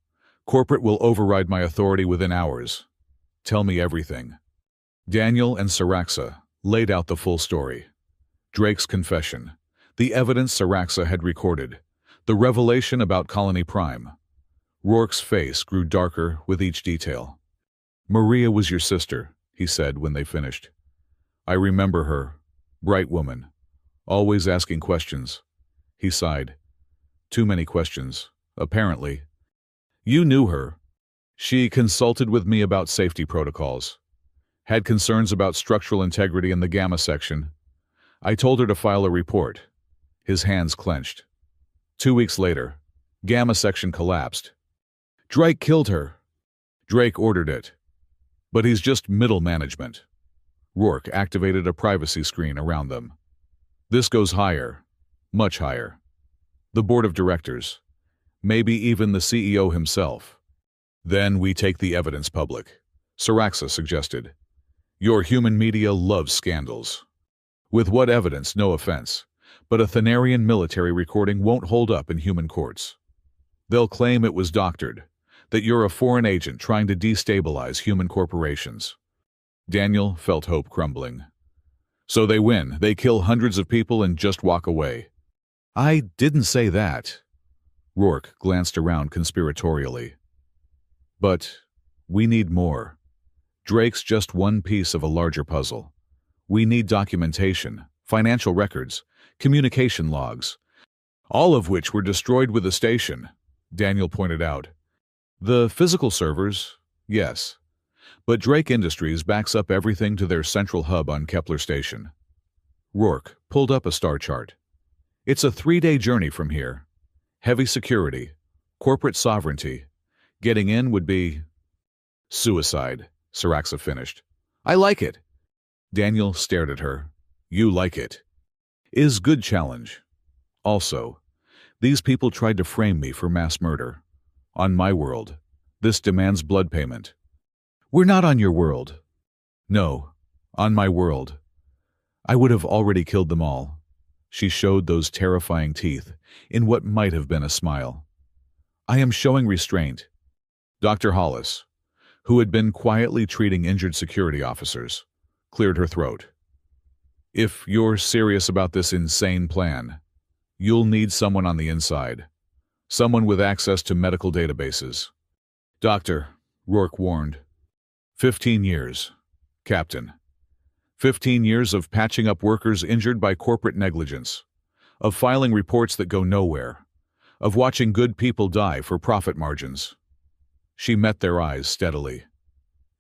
Corporate will override my authority within hours. Tell me everything. Daniel and Saraxa laid out the full story. Drake's confession, the evidence Saraxa had recorded, the revelation about Colony Prime. Rourke's face grew darker with each detail. Maria was your sister, he said when they finished. I remember her. Bright woman. Always asking questions. He sighed. Too many questions, apparently. You knew her. She consulted with me about safety protocols. Had concerns about structural integrity in the Gamma section. I told her to file a report. His hands clenched. 2 weeks later, Gamma section collapsed. Drake killed her. Drake ordered it. But he's just middle management. Rourke activated a privacy screen around them. This goes higher, much higher. The board of directors, maybe even the CEO himself. Then we take the evidence public, Saraxa suggested. Your human media loves scandals. With what evidence, no offense, but a Thanarian military recording won't hold up in human courts. They'll claim it was doctored, that you're a foreign agent trying to destabilize human corporations. Daniel felt hope crumbling. So they win, they kill hundreds of people and just walk away. I didn't say that. Rourke glanced around conspiratorially. But we need more. Drake's just one piece of a larger puzzle. We need documentation, financial records, communication logs, all of which were destroyed with the station, Daniel pointed out. The physical servers, yes. But Drake Industries backs up everything to their central hub on Kepler Station. Rourke pulled up a star chart. It's a 3-day journey from here. Heavy security, corporate sovereignty. Getting in would be suicide, Saraxa finished. I like it. Daniel stared at her. You like it. Is good challenge. Also, these people tried to frame me for mass murder. On my world, this demands blood payment. We're not on your world. No, on my world. I would have already killed them all. She showed those terrifying teeth in what might have been a smile. I am showing restraint. Dr. Hollis, who had been quietly treating injured security officers, cleared her throat. If you're serious about this insane plan, you'll need someone on the inside. Someone with access to medical databases. Doctor, Rourke warned. 15 years, Captain. 15 years of patching up workers injured by corporate negligence. Of filing reports that go nowhere. Of watching good people die for profit margins. She met their eyes steadily.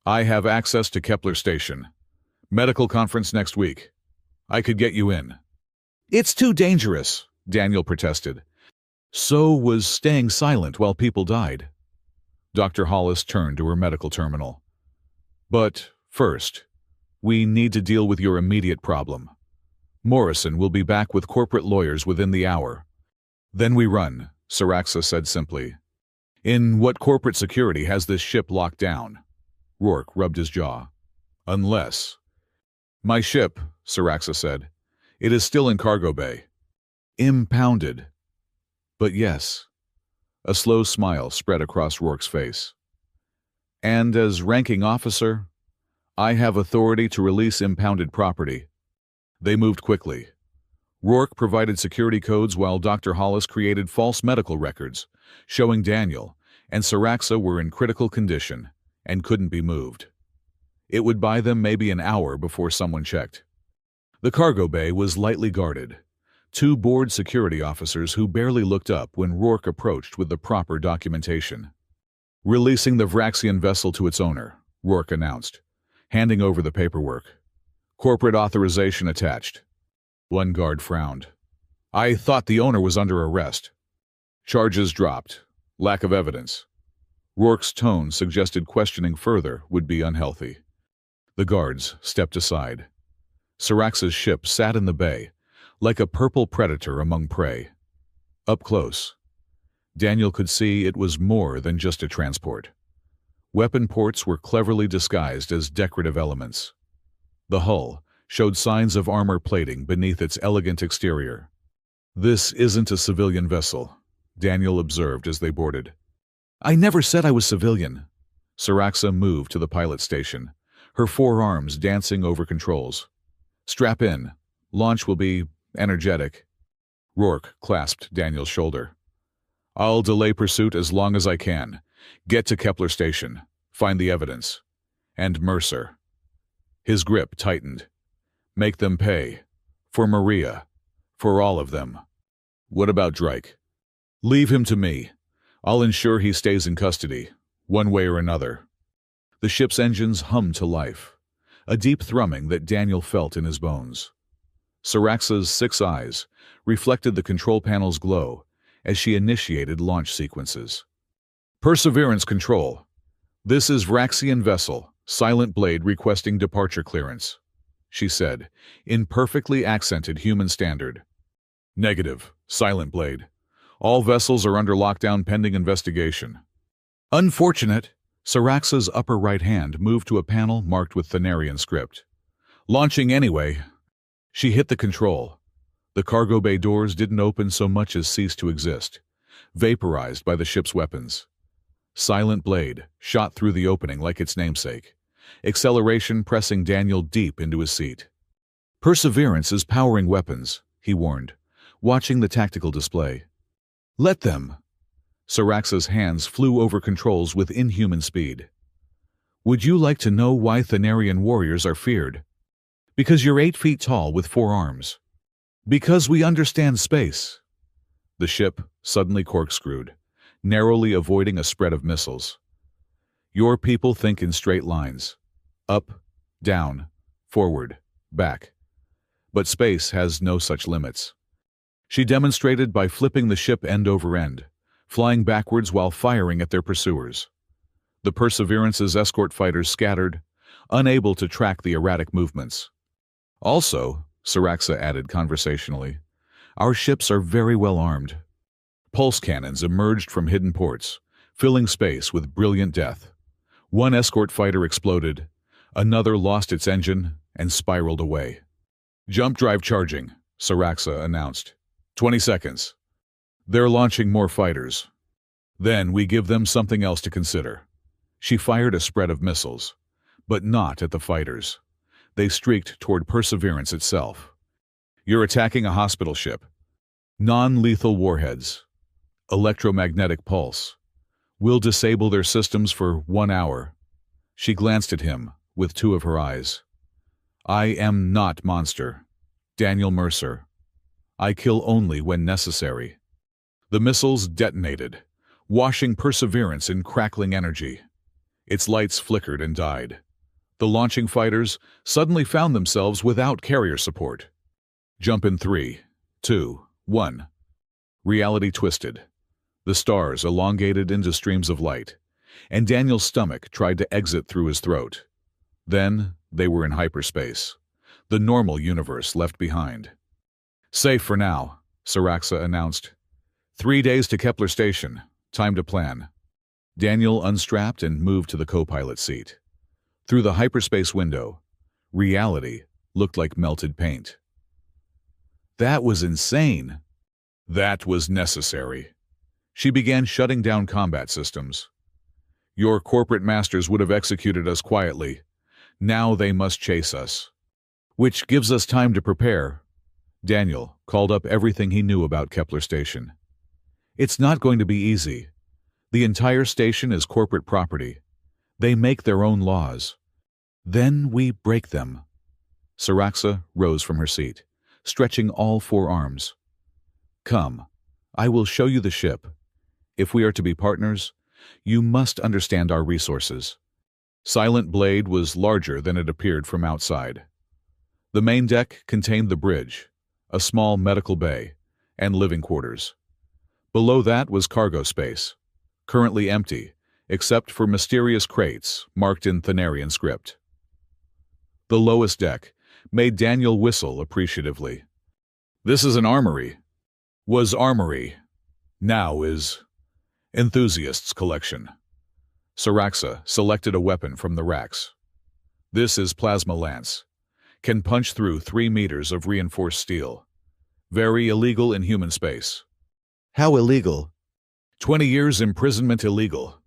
I have access to Kepler Station. Medical conference next week. I could get you in. It's too dangerous, Daniel protested. So was staying silent while people died. Dr. Hollis turned to her medical terminal. But first, we need to deal with your immediate problem. Morrison will be back with corporate lawyers within the hour. Then we run, Saraxa said simply. In what corporate security has this ship locked down? Rourke rubbed his jaw. Unless. My ship, Saraxa said. It is still in cargo bay. Impounded. But yes. A slow smile spread across Rourke's face. And as ranking officer, I have authority to release impounded property. They moved quickly. Rourke provided security codes while Dr. Hollis created false medical records, showing Daniel and Saraxa were in critical condition and couldn't be moved. It would buy them maybe an hour before someone checked. The cargo bay was lightly guarded. 2 board security officers who barely looked up when Rourke approached with the proper documentation. Releasing the Vraxian vessel to its owner, Rourke announced, handing over the paperwork. Corporate authorization attached. One guard frowned. I thought the owner was under arrest. Charges dropped. Lack of evidence. Rourke's tone suggested questioning further would be unhealthy. The guards stepped aside. Saraxa's ship sat in the bay, like a purple predator among prey. Up close, Daniel could see it was more than just a transport. Weapon ports were cleverly disguised as decorative elements. The hull showed signs of armor plating beneath its elegant exterior. This isn't a civilian vessel, Daniel observed as they boarded. I never said I was civilian. Saraxa moved to the pilot station, her forearms dancing over controls. Strap in. Launch will be energetic. Rourke clasped Daniel's shoulder. I'll delay pursuit as long as I can. Get to Kepler Station. Find the evidence. And Mercer. His grip tightened. Make them pay. For Maria. For all of them. What about Drake? Leave him to me. I'll ensure he stays in custody, one way or another. The ship's engines hummed to life, a deep thrumming that Daniel felt in his bones. Saraxa's 6 eyes reflected the control panel's glow as she initiated launch sequences. Perseverance Control. This is Vraxian vessel, Silent Blade requesting departure clearance, she said, in perfectly accented human standard. Negative, Silent Blade. All vessels are under lockdown pending investigation. Unfortunate. Saraxa's upper right hand moved to a panel marked with Thanarian script. Launching anyway. She hit the control. The cargo bay doors didn't open so much as cease to exist, vaporized by the ship's weapons. Silent Blade shot through the opening like its namesake, acceleration pressing Daniel deep into his seat. Perseverance is powering weapons, he warned, watching the tactical display. Let them. Saraxa's hands flew over controls with inhuman speed. Would you like to know why Thanarian warriors are feared? Because you're 8 feet tall with 4 arms. Because we understand space. The ship suddenly corkscrewed, narrowly avoiding a spread of missiles. Your people think in straight lines. Up, down, forward, back. But space has no such limits. She demonstrated by flipping the ship end over end, flying backwards while firing at their pursuers. The Perseverance's escort fighters scattered, unable to track the erratic movements. Also, Saraxa added conversationally, our ships are very well armed. Pulse cannons emerged from hidden ports, filling space with brilliant death. One escort fighter exploded, another lost its engine and spiraled away. Jump drive charging, Saraxa announced. 20 seconds. They're launching more fighters. Then we give them something else to consider. She fired a spread of missiles, but not at the fighters. They streaked toward Perseverance itself. You're attacking a hospital ship. Non-lethal warheads. Electromagnetic pulse. We'll disable their systems for 1 hour. She glanced at him with 2 of her eyes. I am not monster. Daniel Mercer. I kill only when necessary. The missiles detonated, washing Perseverance in crackling energy. Its lights flickered and died. The launching fighters suddenly found themselves without carrier support. Jump in 3, 2, 1. Reality twisted. The stars elongated into streams of light, and Daniel's stomach tried to exit through his throat. Then they were in hyperspace, the normal universe left behind. Safe for now, Saraxa announced. 3 days to Kepler Station. Time to plan. Daniel unstrapped and moved to the co-pilot seat. Through the hyperspace window, reality looked like melted paint. That was insane. That was necessary. She began shutting down combat systems. Your corporate masters would have executed us quietly. Now they must chase us. Which gives us time to prepare. Daniel called up everything he knew about Kepler Station. It's not going to be easy. The entire station is corporate property. They make their own laws. Then we break them. Saraxa rose from her seat, stretching all 4 arms. Come, I will show you the ship. If we are to be partners, you must understand our resources. Silent Blade was larger than it appeared from outside. The main deck contained the bridge, a small medical bay, and living quarters. Below that was cargo space, currently empty, except for mysterious crates marked in Thanarian script. The lowest deck made Daniel whistle appreciatively. This is an armory. Was armory. Now is enthusiast's collection. Saraxa selected a weapon from the racks. This is plasma lance. Can punch through 3 meters of reinforced steel. Very illegal in human space. How illegal? 20 years imprisonment illegal.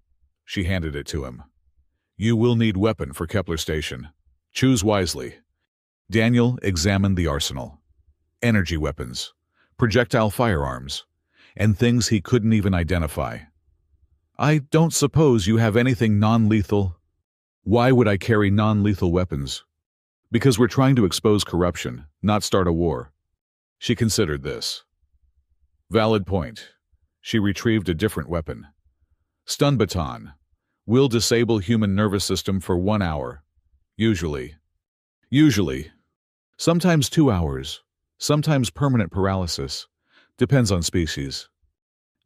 She handed it to him. You will need weapon for Kepler Station. Choose wisely. Daniel examined the arsenal. Energy weapons, projectile firearms, and things he couldn't even identify. I don't suppose you have anything non-lethal? Why would I carry non-lethal weapons? Because we're trying to expose corruption, not start a war. She considered this. Valid point. She retrieved a different weapon. Stun baton. Will disable human nervous system for 1 hour. Usually. Sometimes 2 hours. Sometimes permanent paralysis. Depends on species.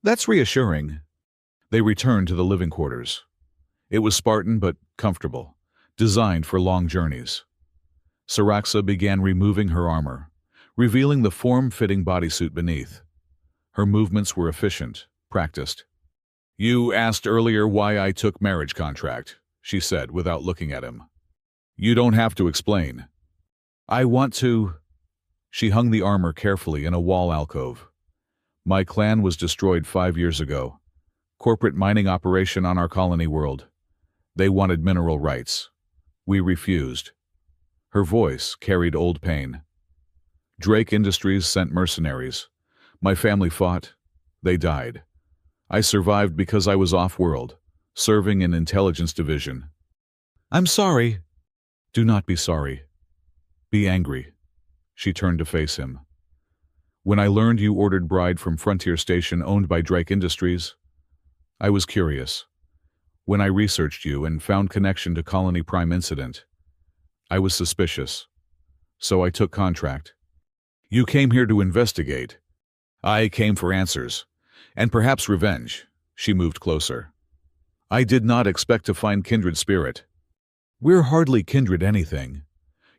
That's reassuring. They returned to the living quarters. It was Spartan but comfortable, designed for long journeys. Saraxa began removing her armor, revealing the form-fitting bodysuit beneath. Her movements were efficient, practiced. You asked earlier why I took marriage contract, she said without looking at him. You don't have to explain. I want to... She hung the armor carefully in a wall alcove. My clan was destroyed 5 years ago. Corporate mining operation on our colony world. They wanted mineral rights. We refused. Her voice carried old pain. Drake Industries sent mercenaries. My family fought. They died. I survived because I was off-world, serving in intelligence division. I'm sorry. Do not be sorry. Be angry. She turned to face him. When I learned you ordered bride from Frontier Station owned by Drake Industries, I was curious. When I researched you and found connection to Colony Prime incident, I was suspicious. So I took contract. You came here to investigate. I came for answers. And perhaps revenge. She moved closer. I did not expect to find kindred spirit. We're hardly kindred anything.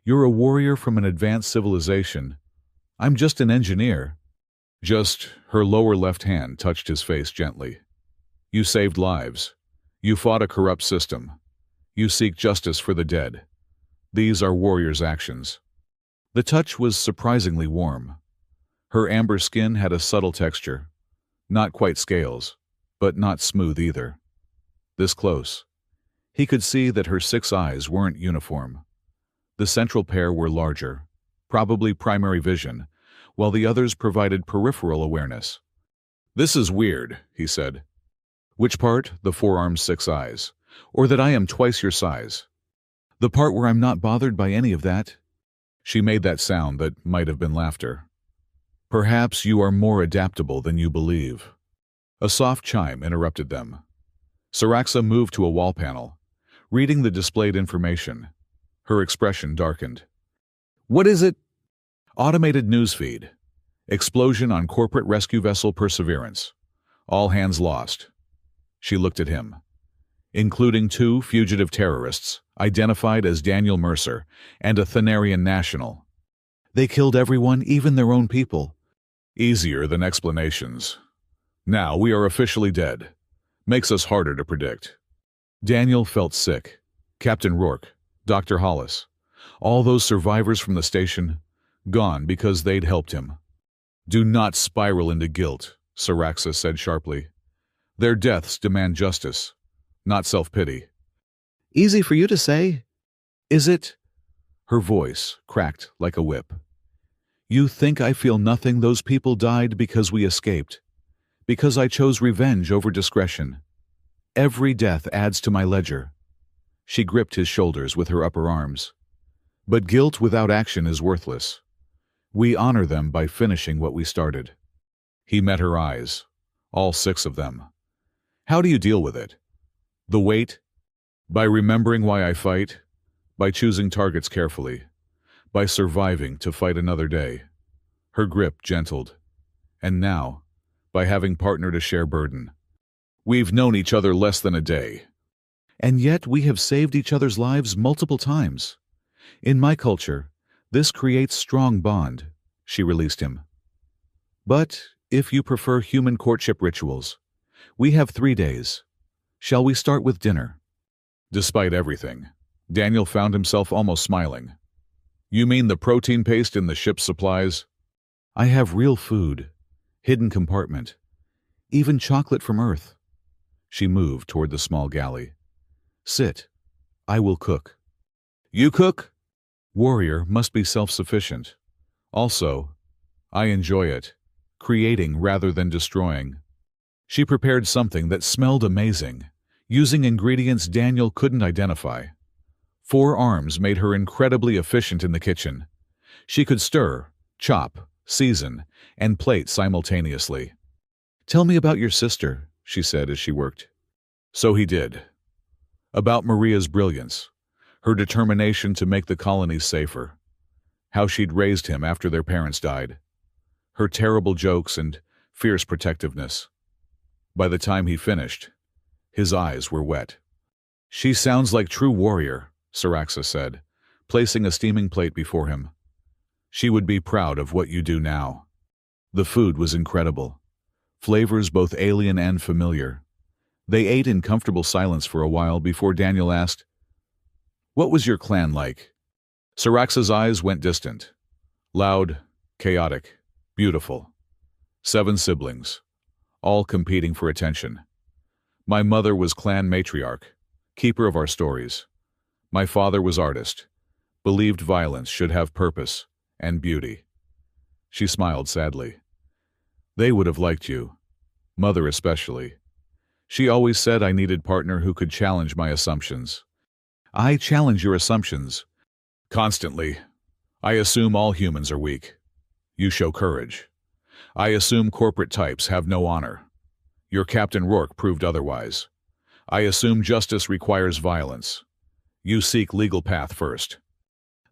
You're a warrior from an advanced civilization. I'm just an engineer. Just, her lower left hand touched his face gently. You saved lives. You fought a corrupt system. You seek justice for the dead. These are warriors' actions. The touch was surprisingly warm. Her amber skin had a subtle texture. Not quite scales, but not smooth either. This close, he could see that her 6 eyes weren't uniform. The central pair were larger, probably primary vision, while the others provided peripheral awareness. This is weird, he said. Which part? The forearm's 6 eyes. Or that I am twice your size. The part where I'm not bothered by any of that? She made that sound that might have been laughter. Perhaps you are more adaptable than you believe. A soft chime interrupted them. Saraxa moved to a wall panel, reading the displayed information. Her expression darkened. What is it? Automated newsfeed. Explosion on corporate rescue vessel Perseverance. All hands lost. She looked at him. Including 2 fugitive terrorists, identified as Daniel Mercer and a Thanarian national. They killed everyone, even their own people. Easier than explanations. Now we are officially dead. Makes us harder to predict. Daniel felt sick. Captain Rourke, Dr. Hollis, all those survivors from the station, gone because they'd helped him. Do not spiral into guilt, Saraxa said sharply. Their deaths demand justice, not self-pity. Easy for you to say. Is it? Her voice cracked like a whip. You think I feel nothing? Those people died because we escaped. Because I chose revenge over discretion. Every death adds to my ledger. She gripped his shoulders with her upper arms. But guilt without action is worthless. We honor them by finishing what we started. He met her eyes, all 6 of them. How do you deal with it? The weight? By remembering why I fight, by choosing targets carefully, by surviving to fight another day. Her grip gentled. And now, by having partner to share burden. We've known each other less than a day. And yet we have saved each other's lives multiple times. In my culture, this creates strong bond, she released him. But if you prefer human courtship rituals, we have 3 days. Shall we start with dinner? Despite everything, Daniel found himself almost smiling. You mean the protein paste in the ship's supplies? I have real food. Hidden compartment. Even chocolate from Earth. She moved toward the small galley. Sit. I will cook. You cook? Warrior must be self-sufficient. Also, I enjoy it, creating rather than destroying. She prepared something that smelled amazing, using ingredients Daniel couldn't identify. 4 arms made her incredibly efficient in the kitchen. She could stir, chop, season, and plate simultaneously. Tell me about your sister, she said as she worked. So he did. About Maria's brilliance, her determination to make the colonies safer, how she'd raised him after their parents died, her terrible jokes and fierce protectiveness. By the time he finished, his eyes were wet. She sounds like true warrior, Saraxa said, placing a steaming plate before him. She would be proud of what you do now. The food was incredible. Flavors both alien and familiar. They ate in comfortable silence for a while before Daniel asked, "What was your clan like?" Saraxa's eyes went distant. Loud, chaotic, beautiful. 7 siblings, all competing for attention. My mother was clan matriarch, keeper of our stories. My father was artist, believed violence should have purpose and beauty. She smiled sadly. They would have liked you, Mother especially. She always said I needed a partner who could challenge my assumptions. I challenge your assumptions. Constantly. I assume all humans are weak. You show courage. I assume corporate types have no honor. Your Captain Rourke proved otherwise. I assume justice requires violence. You seek legal path first.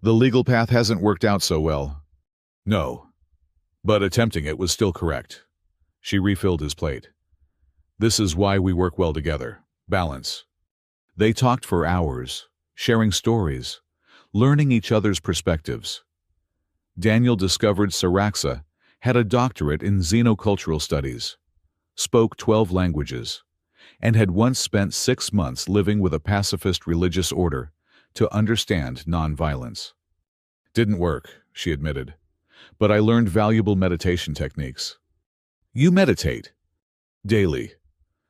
The legal path hasn't worked out so well. No. But attempting it was still correct. She refilled his plate. This is why we work well together. Balance. They talked for hours, sharing stories, learning each other's perspectives. Daniel discovered Saraxa had a doctorate in xenocultural studies, spoke 12 languages, and had once spent 6 months living with a pacifist religious order to understand nonviolence. Didn't work, she admitted, but I learned valuable meditation techniques. You meditate? Daily.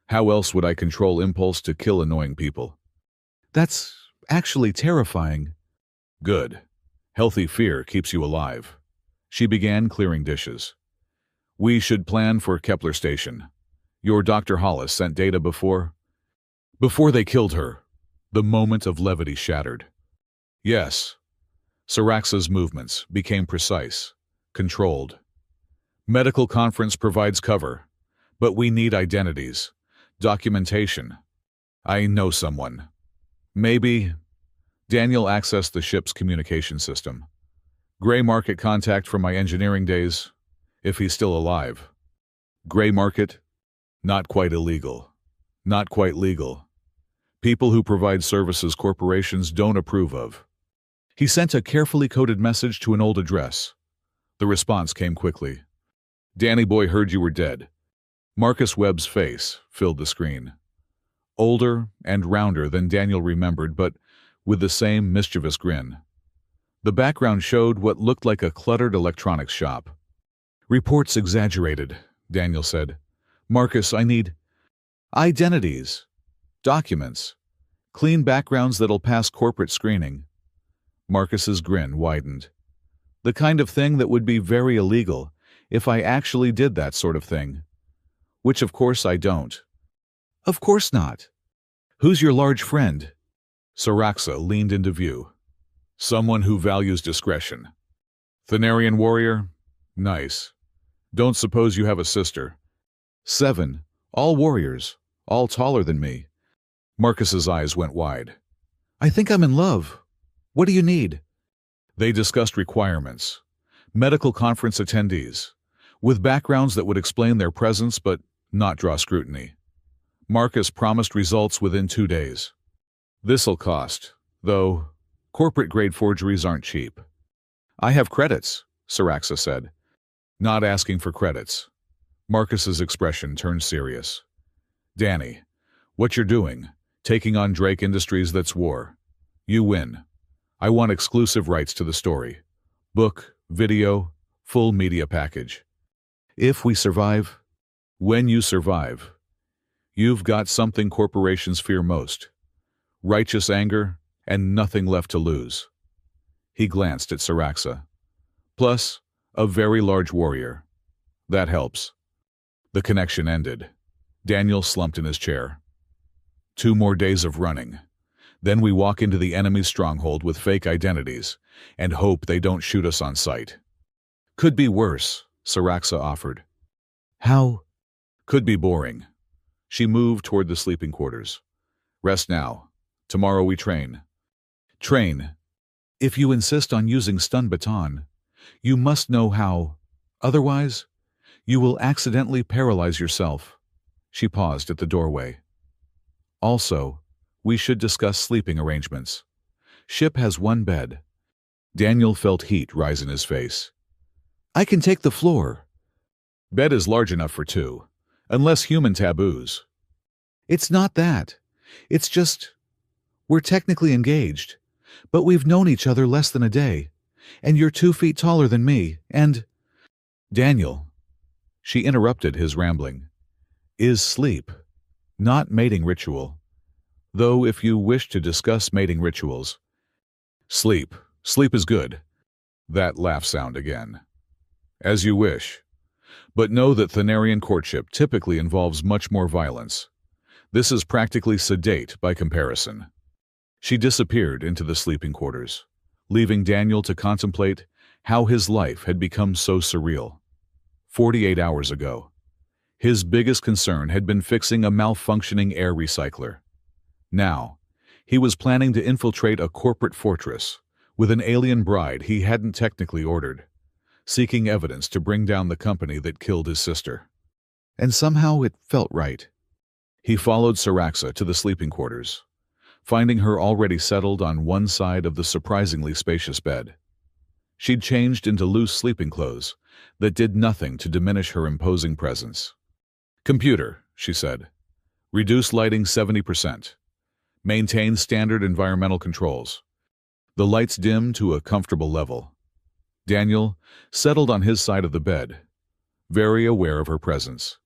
How else would I control impulse to kill annoying people? That's actually terrifying. Good. Healthy fear keeps you alive. She began clearing dishes. We should plan for Kepler Station. Your Dr. Hollis sent data before they killed her. The moment of levity shattered. Yes. Saraxa's movements became precise, controlled. Medical conference provides cover, but we need identities, documentation. I know someone. Maybe. Daniel accessed the ship's communication system. Gray market contact from my engineering days, if he's still alive. Gray market? Not quite illegal. Not quite legal. People who provide services corporations don't approve of. He sent a carefully coded message to an old address. The response came quickly. Danny boy heard you were dead. Marcus Webb's face filled the screen. Older and rounder than Daniel remembered, but with the same mischievous grin. The background showed what looked like a cluttered electronics shop. Reports exaggerated, Daniel said. Marcus, I need identities, documents, clean backgrounds that'll pass corporate screening. Marcus's grin widened. The kind of thing that would be very illegal if I actually did that sort of thing. Which of course I don't. Of course not. Who's your large friend? Saraxa leaned into view. Someone who values discretion. Thanarian warrior? Nice. Don't suppose you have a sister. 7, all warriors, all taller than me. Marcus's eyes went wide. I think I'm in love. What do you need? They discussed requirements. Medical conference attendees, with backgrounds that would explain their presence but not draw scrutiny. Marcus promised results within 2 days. This'll cost, though corporate-grade forgeries aren't cheap. I have credits, Saraxa said. Not asking for credits. Marcus's expression turned serious. Danny, what you're doing, taking on Drake Industries, that's war. You win. I want exclusive rights to the story. Book, video, full media package. If we survive, When you survive, you've got something corporations fear most: righteous anger and nothing left to lose. He glanced at Saraxa. Plus, a very large warrior. That helps. The connection ended. Daniel slumped in his chair. 2 more days of running. Then we walk into the enemy's stronghold with fake identities and hope they don't shoot us on sight. Could be worse, Saraxa offered. How? Could be boring. She moved toward the sleeping quarters. Rest now. Tomorrow we train. Train. If you insist on using stun baton, you must know how. Otherwise, you will accidentally paralyze yourself. She paused at the doorway. Also, we should discuss sleeping arrangements. Ship has 1 bed. Daniel felt heat rise in his face. I can take the floor. Bed is large enough for 2, unless human taboos. It's not that. It's just, we're technically engaged, but we've known each other less than a day, and you're 2 feet taller than me, and... Daniel, she interrupted his rambling, is sleep, not mating ritual. Though if you wish to discuss mating rituals... Sleep. Sleep is good. That laugh sound again. As you wish. But know that Thanarian courtship typically involves much more violence. This is practically sedate by comparison. She disappeared into the sleeping quarters, leaving Daniel to contemplate how his life had become so surreal. 48 hours ago, his biggest concern had been fixing a malfunctioning air recycler. Now, he was planning to infiltrate a corporate fortress with an alien bride he hadn't technically ordered, seeking evidence to bring down the company that killed his sister. And somehow it felt right. He followed Saraxa to the sleeping quarters, finding her already settled on one side of the surprisingly spacious bed. She'd changed into loose sleeping clothes that did nothing to diminish her imposing presence. Computer, she said. Reduce lighting 70%. Maintain standard environmental controls. The lights dimmed to a comfortable level. Daniel settled on his side of the bed, very aware of her presence.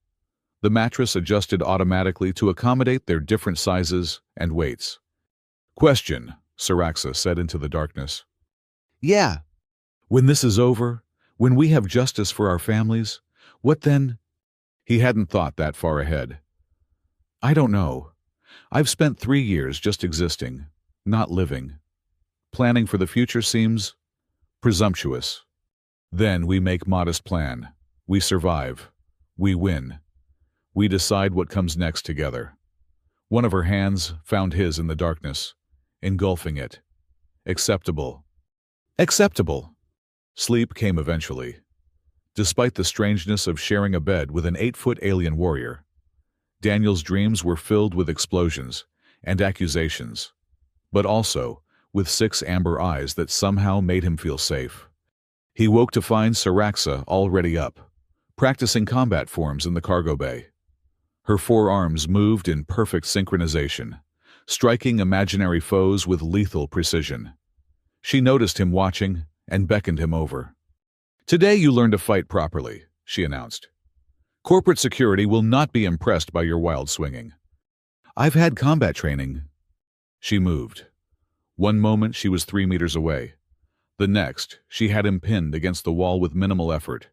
The mattress adjusted automatically to accommodate their different sizes and weights. Question, Saraxa said into the darkness. Yeah. When this is over, when we have justice for our families, what then? He hadn't thought that far ahead. I don't know. I've spent 3 years just existing, not living. Planning for the future seems presumptuous. Then we make modest plan. We survive. We win. We decide what comes next together. One of her hands found his in the darkness, engulfing it. Acceptable. Acceptable. Sleep came eventually. Despite the strangeness of sharing a bed with an 8-foot alien warrior, Daniel's dreams were filled with explosions and accusations, but also with 6 amber eyes that somehow made him feel safe. He woke to find Saraxa already up, practicing combat forms in the cargo bay. Her forearms moved in perfect synchronization, striking imaginary foes with lethal precision. She noticed him watching and beckoned him over. Today you learn to fight properly, she announced. Corporate security will not be impressed by your wild swinging. I've had combat training. She moved. One moment she was 3 meters away. The next, she had him pinned against the wall with minimal effort.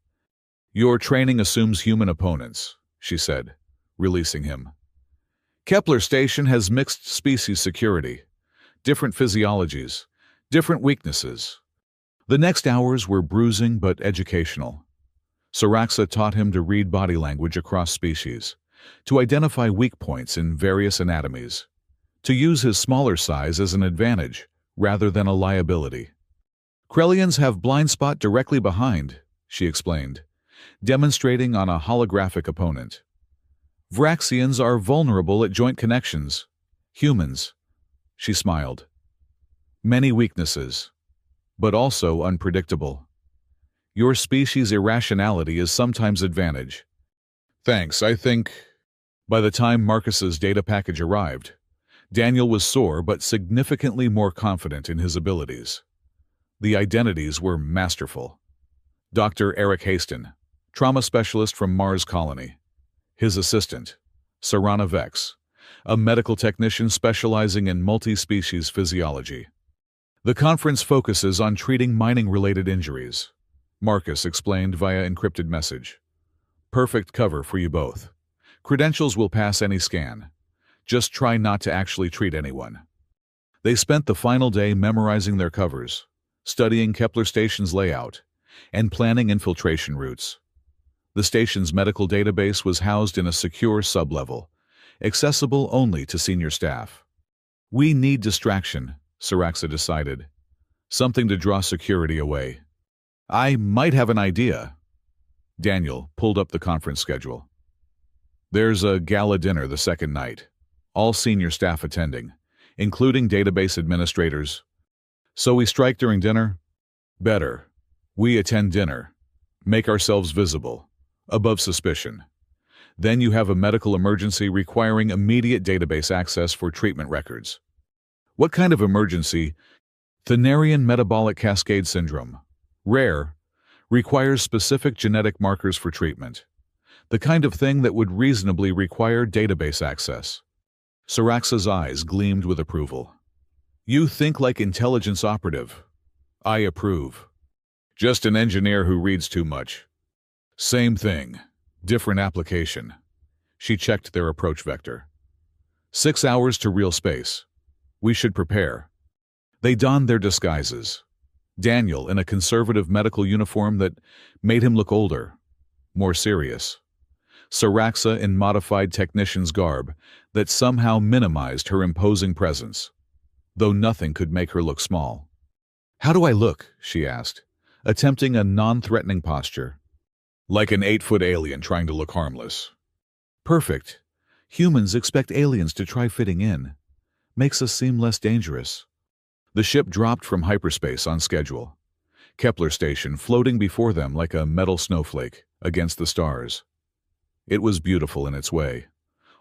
Your training assumes human opponents, she said, releasing him. Kepler Station has mixed species security, different physiologies, different weaknesses. The next hours were bruising but educational. Saraxa taught him to read body language across species, to identify weak points in various anatomies, to use his smaller size as an advantage rather than a liability. Krellians have blind spot directly behind, she explained, demonstrating on a holographic opponent. Vraxians are vulnerable at joint connections. Humans, she smiled. Many weaknesses, but also unpredictable. Your species' irrationality is sometimes advantage. Thanks, I think. By the time Marcus's data package arrived, Daniel was sore but significantly more confident in his abilities. The identities were masterful. Dr. Eric Haston, trauma specialist from Mars Colony. His assistant, Sarana Vex, a medical technician specializing in multi-species physiology. The conference focuses on treating mining-related injuries, Marcus explained via encrypted message. Perfect cover for you both. Credentials will pass any scan. Just try not to actually treat anyone. They spent the final day memorizing their covers, studying Kepler Station's layout, and planning infiltration routes. The station's medical database was housed in a secure sublevel, accessible only to senior staff. We need distraction, Siraxa decided. Something to draw security away. I might have an idea. Daniel pulled up the conference schedule. There's a gala dinner the second night, all senior staff attending, including database administrators. So we strike during dinner? Better. We attend dinner. Make ourselves visible, above suspicion. Then you have a medical emergency requiring immediate database access for treatment records. What kind of emergency? Thanarian metabolic cascade syndrome. Rare. Requires specific genetic markers for treatment. The kind of thing that would reasonably require database access. Siraxa's eyes gleamed with approval. You think like intelligence operative. I approve. Just an engineer who reads too much. Same thing. Different application. She checked their approach vector. 6 hours to real space. We should prepare. They donned their disguises. Daniel in a conservative medical uniform that made him look older, more serious. Siraxa in modified technician's garb that somehow minimized her imposing presence, though nothing could make her look small. How do I look? She asked, attempting a non-threatening posture. Like an 8-foot alien trying to look harmless. Perfect. Humans expect aliens to try fitting in. Makes us seem less dangerous. The ship dropped from hyperspace on schedule. Kepler Station floating before them like a metal snowflake against the stars. It was beautiful in its way,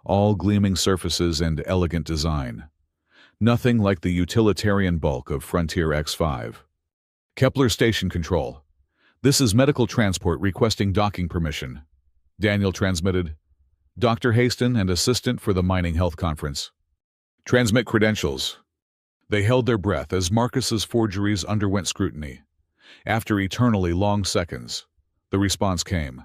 all gleaming surfaces and elegant design. Nothing like the utilitarian bulk of Frontier X5. Kepler Station Control. This is medical transport requesting docking permission. Daniel transmitted. Dr. Haston and assistant for the Mining Health Conference. Transmit credentials. They held their breath as Marcus's forgeries underwent scrutiny. After eternally long seconds, the response came.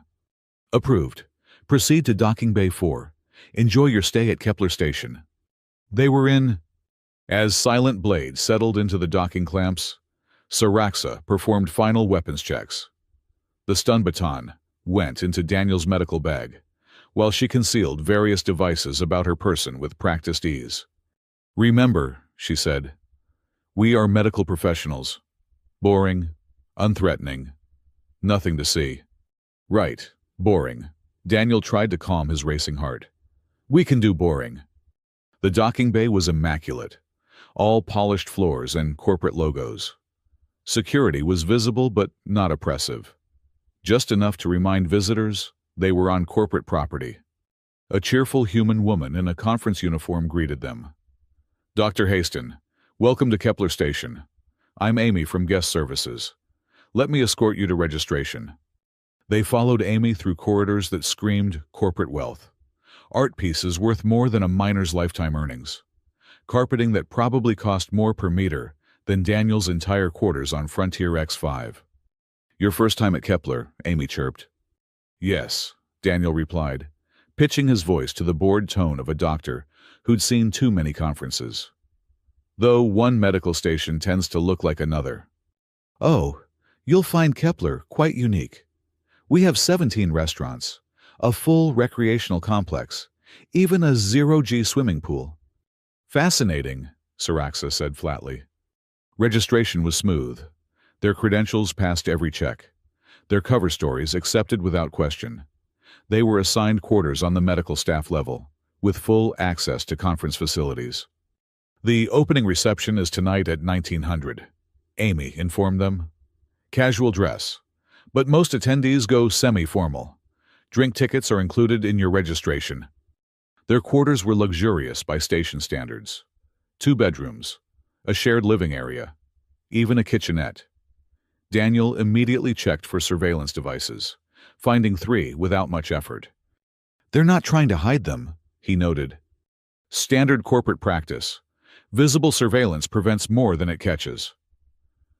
Approved. Proceed to Docking Bay 4. Enjoy your stay at Kepler Station. They were in. As Silent Blade settled into the docking clamps, Siraxa performed final weapons checks. The stun baton went into Daniel's medical bag, while she concealed various devices about her person with practiced ease. Remember, she said, we are medical professionals. Boring, unthreatening, nothing to see. Right, boring. Daniel tried to calm his racing heart. We can do boring. The docking bay was immaculate, all polished floors and corporate logos. Security was visible but not oppressive. Just enough to remind visitors they were on corporate property. A cheerful human woman in a conference uniform greeted them. Dr. Haston, welcome to Kepler Station. I'm Amy from Guest Services. Let me escort you to registration. They followed Amy through corridors that screamed corporate wealth. Art pieces worth more than a miner's lifetime earnings. Carpeting that probably cost more per meter than Daniel's entire quarters on Frontier X5. Your first time at Kepler, Amy chirped. Yes, Daniel replied, pitching his voice to the bored tone of a doctor who'd seen too many conferences. Though one medical station tends to look like another. Oh, you'll find Kepler quite unique. We have 17 restaurants, a full recreational complex, even a zero-G swimming pool. Fascinating, Siraxa said flatly. Registration was smooth. Their credentials passed every check. Their cover stories accepted without question. They were assigned quarters on the medical staff level, with full access to conference facilities. The opening reception is tonight at 1900, Amy informed them. Casual dress, but most attendees go semi-formal. Drink tickets are included in your registration. Their quarters were luxurious by station standards. 2 bedrooms, a shared living area, even a kitchenette. Daniel immediately checked for surveillance devices, finding 3 without much effort. They're not trying to hide them, he noted. Standard corporate practice. Visible surveillance prevents more than it catches.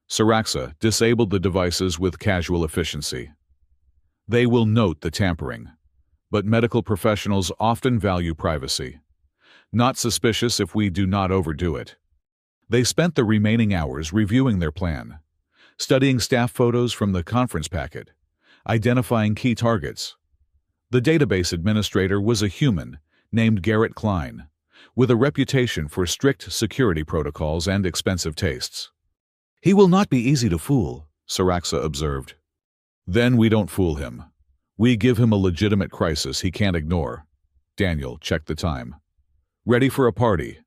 Siraxa disabled the devices with casual efficiency. They will note the tampering, but medical professionals often value privacy. Not suspicious if we do not overdo it. They spent the remaining hours reviewing their plan, studying staff photos from the conference packet, identifying key targets. The database administrator was a human named Garrett Klein, with a reputation for strict security protocols and expensive tastes. He will not be easy to fool, Siraxa observed. Then we don't fool him. We give him a legitimate crisis he can't ignore. Daniel checked the time. Ready for a party.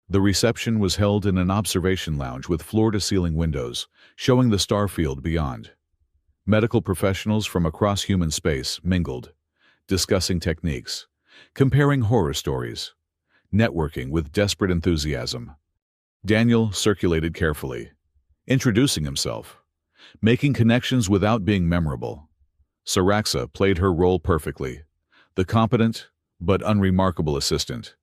The reception was held in an observation lounge with floor-to-ceiling windows, showing the star field beyond. Medical professionals from across human space mingled, discussing techniques, comparing horror stories, networking with desperate enthusiasm. Daniel circulated carefully, introducing himself, making connections without being memorable. Siraxa played her role perfectly, the competent but unremarkable assistant,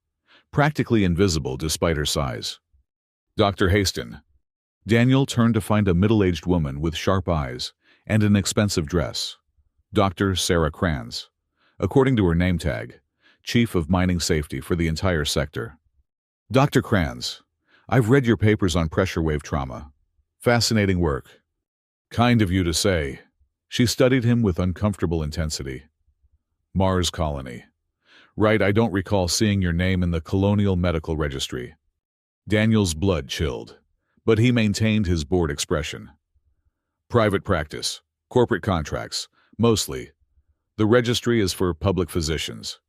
practically invisible despite her size. Dr. Haston. Daniel turned to find a middle-aged woman with sharp eyes and an expensive dress. Dr. Sarah Kranz, according to her name tag, Chief of Mining Safety for the entire sector. Dr. Kranz, I've read your papers on pressure wave trauma. Fascinating work. Kind of you to say. She studied him with uncomfortable intensity. Mars Colony. Right, I don't recall seeing your name in the Colonial Medical Registry. Daniel's blood chilled, but he maintained his bored expression. Private practice, corporate contracts, mostly. The registry is for public physicians.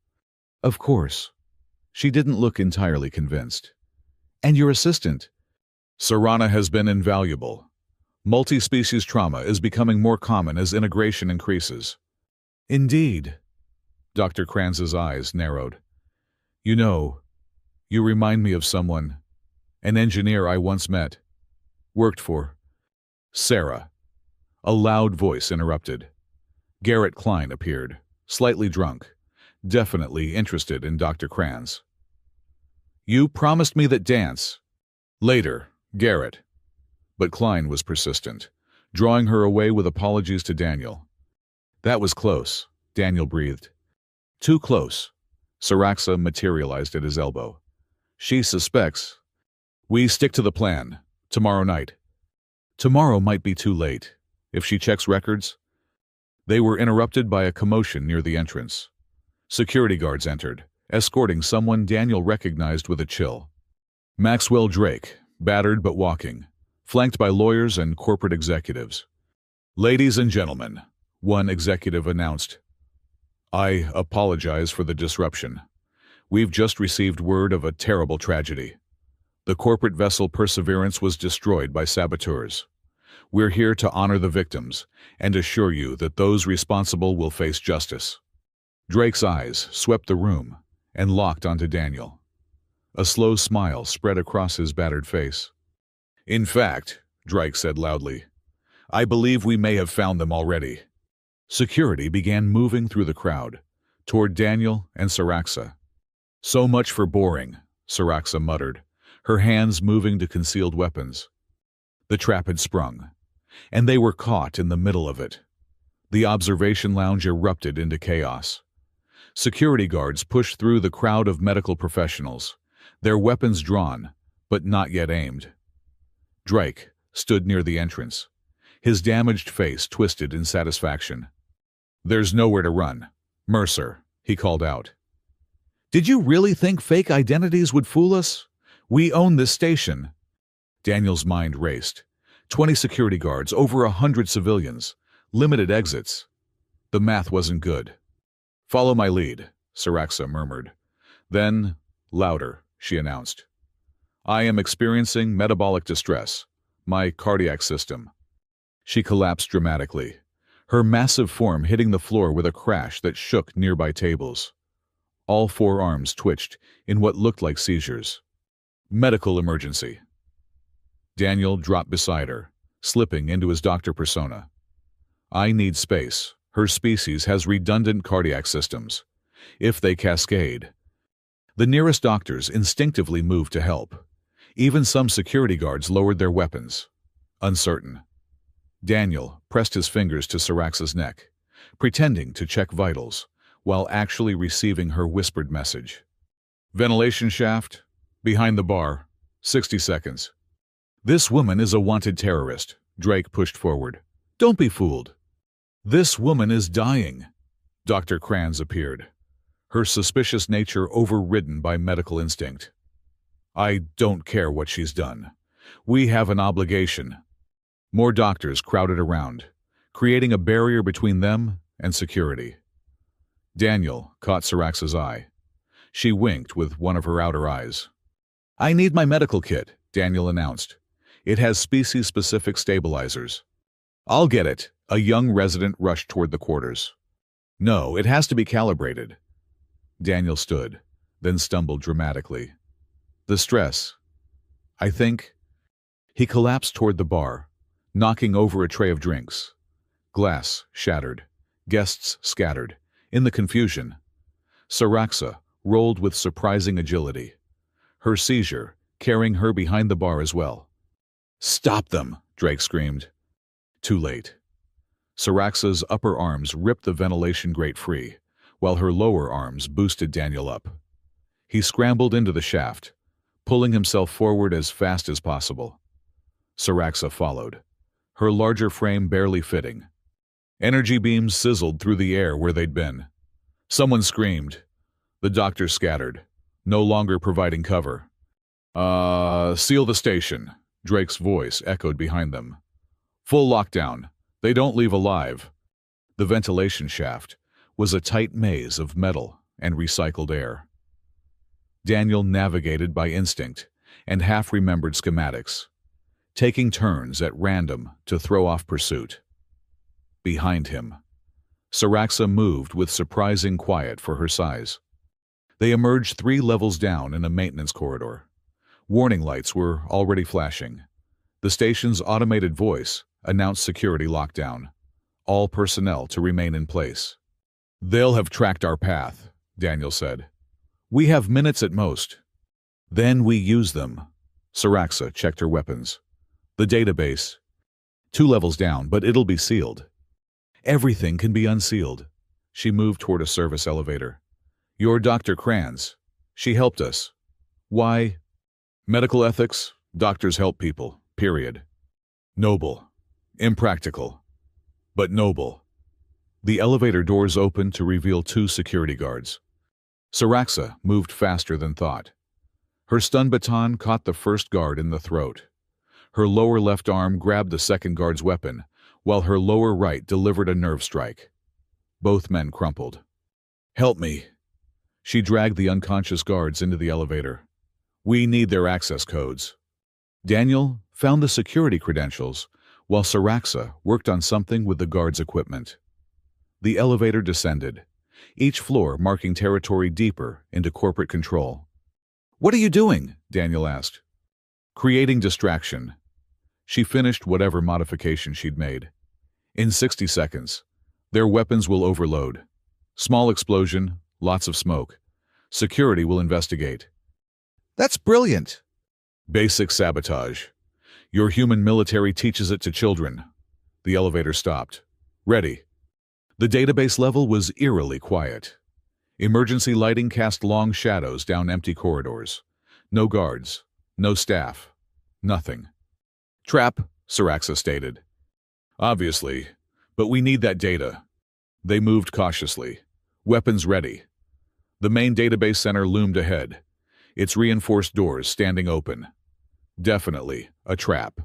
Of course. She didn't look entirely convinced. And your assistant? Sarana has been invaluable. Multi-species trauma is becoming more common as integration increases. Indeed. Dr. Kranz's eyes narrowed. You remind me of someone, an engineer I once met, worked for. Sarah. A loud voice interrupted. Garrett Klein appeared, slightly drunk, definitely interested in Dr. Kranz. You promised me that dance. Later, Garrett. But Klein was persistent, drawing her away with apologies to Daniel. That was close, Daniel breathed. Too close. Siraxa materialized at his elbow. She suspects. We stick to the plan. Tomorrow night. Tomorrow might be too late. If she checks records. They were interrupted by a commotion near the entrance. Security guards entered, escorting someone Daniel recognized with a chill. Maxwell Drake, battered but walking, flanked by lawyers and corporate executives. Ladies and gentlemen, one executive announced. I apologize for the disruption. We've just received word of a terrible tragedy. The corporate vessel Perseverance was destroyed by saboteurs. We're here to honor the victims and assure you that those responsible will face justice. Drake's eyes swept the room and locked onto Daniel. A slow smile spread across his battered face. In fact, Drake said loudly, I believe we may have found them already. Security began moving through the crowd, toward Daniel and Siraxa. So much for boring, Siraxa muttered, her hands moving to concealed weapons. The trap had sprung, and they were caught in the middle of it. The observation lounge erupted into chaos. Security guards pushed through the crowd of medical professionals, their weapons drawn, but not yet aimed. Drake stood near the entrance, his damaged face twisted in satisfaction. There's nowhere to run. Mercer, he called out. Did you really think fake identities would fool us? We own this station. Daniel's mind raced. 20 security guards, over 100 civilians, limited exits. The math wasn't good. Follow my lead, Siraxa murmured. Then, louder, she announced. I am experiencing metabolic distress. My cardiac system. She collapsed dramatically, her massive form hitting the floor with a crash that shook nearby tables. All 4 arms twitched in what looked like seizures. Medical emergency. Daniel dropped beside her, slipping into his doctor persona. I need space. Her species has redundant cardiac systems. if they cascade. The nearest doctors instinctively moved to help. Even some security guards lowered their weapons. Uncertain. Daniel pressed his fingers to Saraxa's neck, pretending to check vitals, while actually receiving her whispered message. Ventilation shaft, behind the bar, 60 seconds. This woman is a wanted terrorist, Drake pushed forward. Don't be fooled. This woman is dying. Dr. Kranz appeared, her suspicious nature overridden by medical instinct. I don't care what she's done. We have an obligation. More doctors crowded around, creating a barrier between them and security. Daniel caught Saraxa's eye. She winked with one of her outer eyes. I need my medical kit, Daniel announced. It has species-specific stabilizers. I'll get it, a young resident rushed toward the quarters. No, it has to be calibrated. Daniel stood, then stumbled dramatically. The stress. I think. He collapsed toward the bar, knocking over a tray of drinks. Glass shattered, guests scattered. In the confusion, Saraxa rolled with surprising agility, her seizure carrying her behind the bar as well. Stop them, Drake screamed. Too late. Saraxa's upper arms ripped the ventilation grate free, while her lower arms boosted Daniel up. He scrambled into the shaft, pulling himself forward as fast as possible. Saraxa followed, her larger frame barely fitting. Energy beams sizzled through the air where they'd been. Someone screamed. The doctors scattered, no longer providing cover. Seal the station, Drake's voice echoed behind them. Full lockdown. They don't leave alive. The ventilation shaft was a tight maze of metal and recycled air. Daniel navigated by instinct and half-remembered schematics, taking turns at random to throw off pursuit. Behind him, Saraxa moved with surprising quiet for her size. They emerged 3 levels down in a maintenance corridor. Warning lights were already flashing. The station's automated voice announced security lockdown. All personnel to remain in place. They'll have tracked our path, Daniel said. We have minutes at most. Then we use them. Saraxa checked her weapons. The database. 2 levels down, but it'll be sealed. Everything can be unsealed. She moved toward a service elevator. You're Dr. Kranz. She helped us. Why? Medical ethics. Doctors help people. Period. Noble. Impractical. But noble. The elevator doors opened to reveal 2 security guards. Saraxa moved faster than thought. Her stun baton caught the first guard in the throat. Her lower left arm grabbed the second guard's weapon, while her lower right delivered a nerve strike. Both men crumpled. Help me. She dragged the unconscious guards into the elevator. We need their access codes. Daniel found the security credentials, while Saraxa worked on something with the guards' equipment. The elevator descended, each floor marking territory deeper into corporate control. What are you doing? Daniel asked. Creating distraction. She finished whatever modification she'd made. In 60 seconds, their weapons will overload. Small explosion, lots of smoke. Security will investigate. That's brilliant. Basic sabotage. Your human military teaches it to children. The elevator stopped. Ready. The database level was eerily quiet. Emergency lighting cast long shadows down empty corridors. No guards, no staff, nothing. Trap, Saraxa stated. Obviously, but we need that data. They moved cautiously, weapons ready. The main database center loomed ahead, its reinforced doors standing open. Definitely a trap.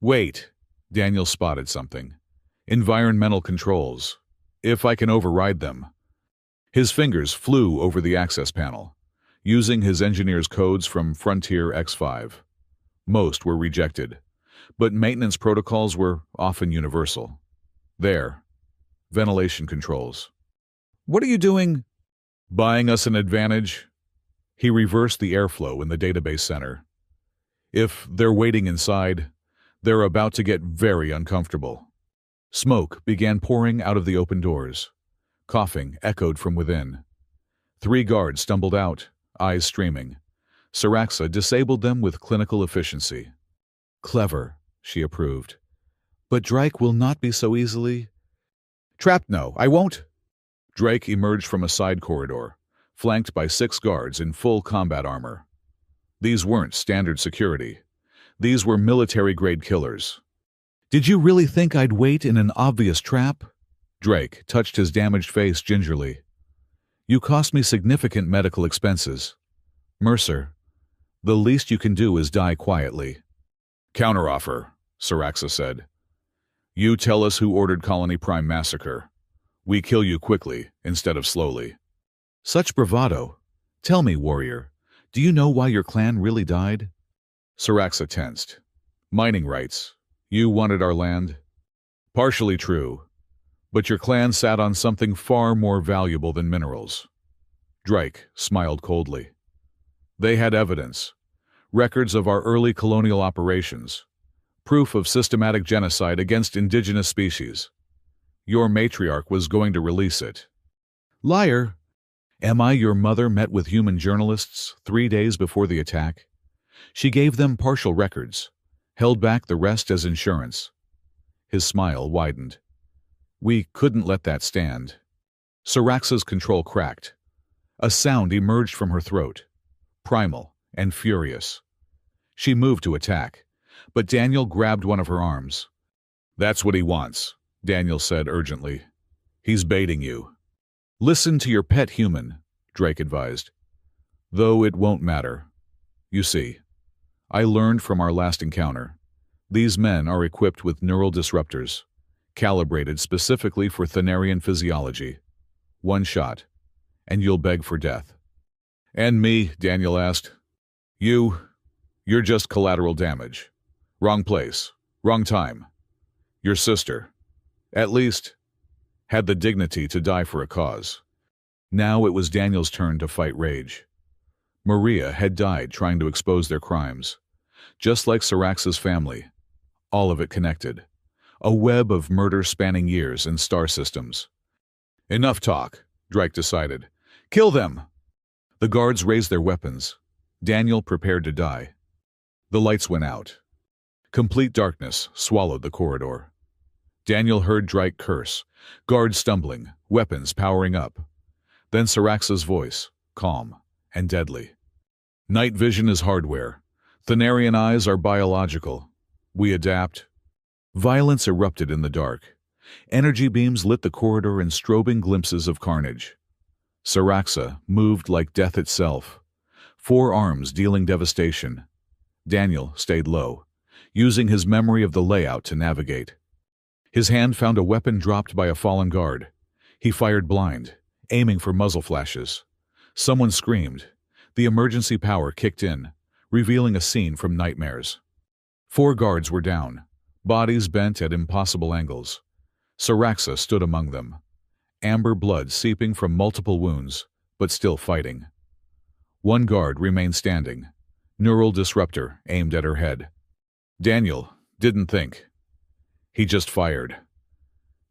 Wait, Daniel spotted something. Environmental controls. If I can override them. His fingers flew over the access panel, using his engineer's codes from Frontier X5. Most were rejected, but maintenance protocols were often universal. There. Ventilation controls. What are you doing? Buying us an advantage? He reversed the airflow in the database center. If they're waiting inside, they're about to get very uncomfortable. Smoke began pouring out of the open doors. Coughing echoed from within. 3 guards stumbled out, eyes streaming. Siraxa disabled them with clinical efficiency. Clever, she approved. But Drake will not be so easily. Trapped? No, I won't. Drake emerged from a side corridor, flanked by 6 guards in full combat armor. These weren't standard security. These were military-grade killers. Did you really think I'd wait in an obvious trap? Drake touched his damaged face gingerly. You cost me significant medical expenses. Mercer, the least you can do is die quietly. Counteroffer, Siraxa said. You tell us who ordered Colony Prime massacre. We kill you quickly instead of slowly. Such bravado. Tell me, warrior, do you know why your clan really died? Siraxa tensed. Mining rights. You wanted our land? Partially true. But your clan sat on something far more valuable than minerals. Drake smiled coldly. They had evidence. Records of our early colonial operations. Proof of systematic genocide against indigenous species. Your matriarch was going to release it. Liar! Am I your mother met with human journalists 3 days before the attack? She gave them partial records, held back the rest as insurance. His smile widened. We couldn't let that stand. Siraxa's control cracked. A sound emerged from her throat, primal and furious. She moved to attack, but Daniel grabbed one of her arms. That's what he wants, Daniel said urgently. He's baiting you. Listen to your pet human, Drake advised. Though it won't matter. You see, I learned from our last encounter. These men are equipped with neural disruptors, calibrated specifically for Thanarian physiology. One shot, and you'll beg for death. And me, Daniel asked. You're just collateral damage. Wrong place, wrong time. Your sister, at least, had the dignity to die for a cause. Now it was Daniel's turn to fight rage. Maria had died trying to expose their crimes. Just like Siraxa's family. All of it connected. A web of murder spanning years and star systems. Enough talk, Drake decided. Kill them! The guards raised their weapons. Daniel prepared to die. The lights went out. Complete darkness swallowed the corridor. Daniel heard Drake curse, guards stumbling, weapons powering up. Then Siraxa's voice, calm and deadly. Night vision is hardware. Thanarian eyes are biological. We adapt. Violence erupted in the dark. Energy beams lit the corridor in strobing glimpses of carnage. Siraxa moved like death itself, 4 arms dealing devastation. Daniel stayed low, using his memory of the layout to navigate. His hand found a weapon dropped by a fallen guard. He fired blind, aiming for muzzle flashes. Someone screamed. The emergency power kicked in, revealing a scene from nightmares. 4 guards were down, bodies bent at impossible angles. Siraxa stood among them, amber blood seeping from multiple wounds, but still fighting. 1 guard remained standing, neural disruptor aimed at her head. Daniel didn't think. He just fired.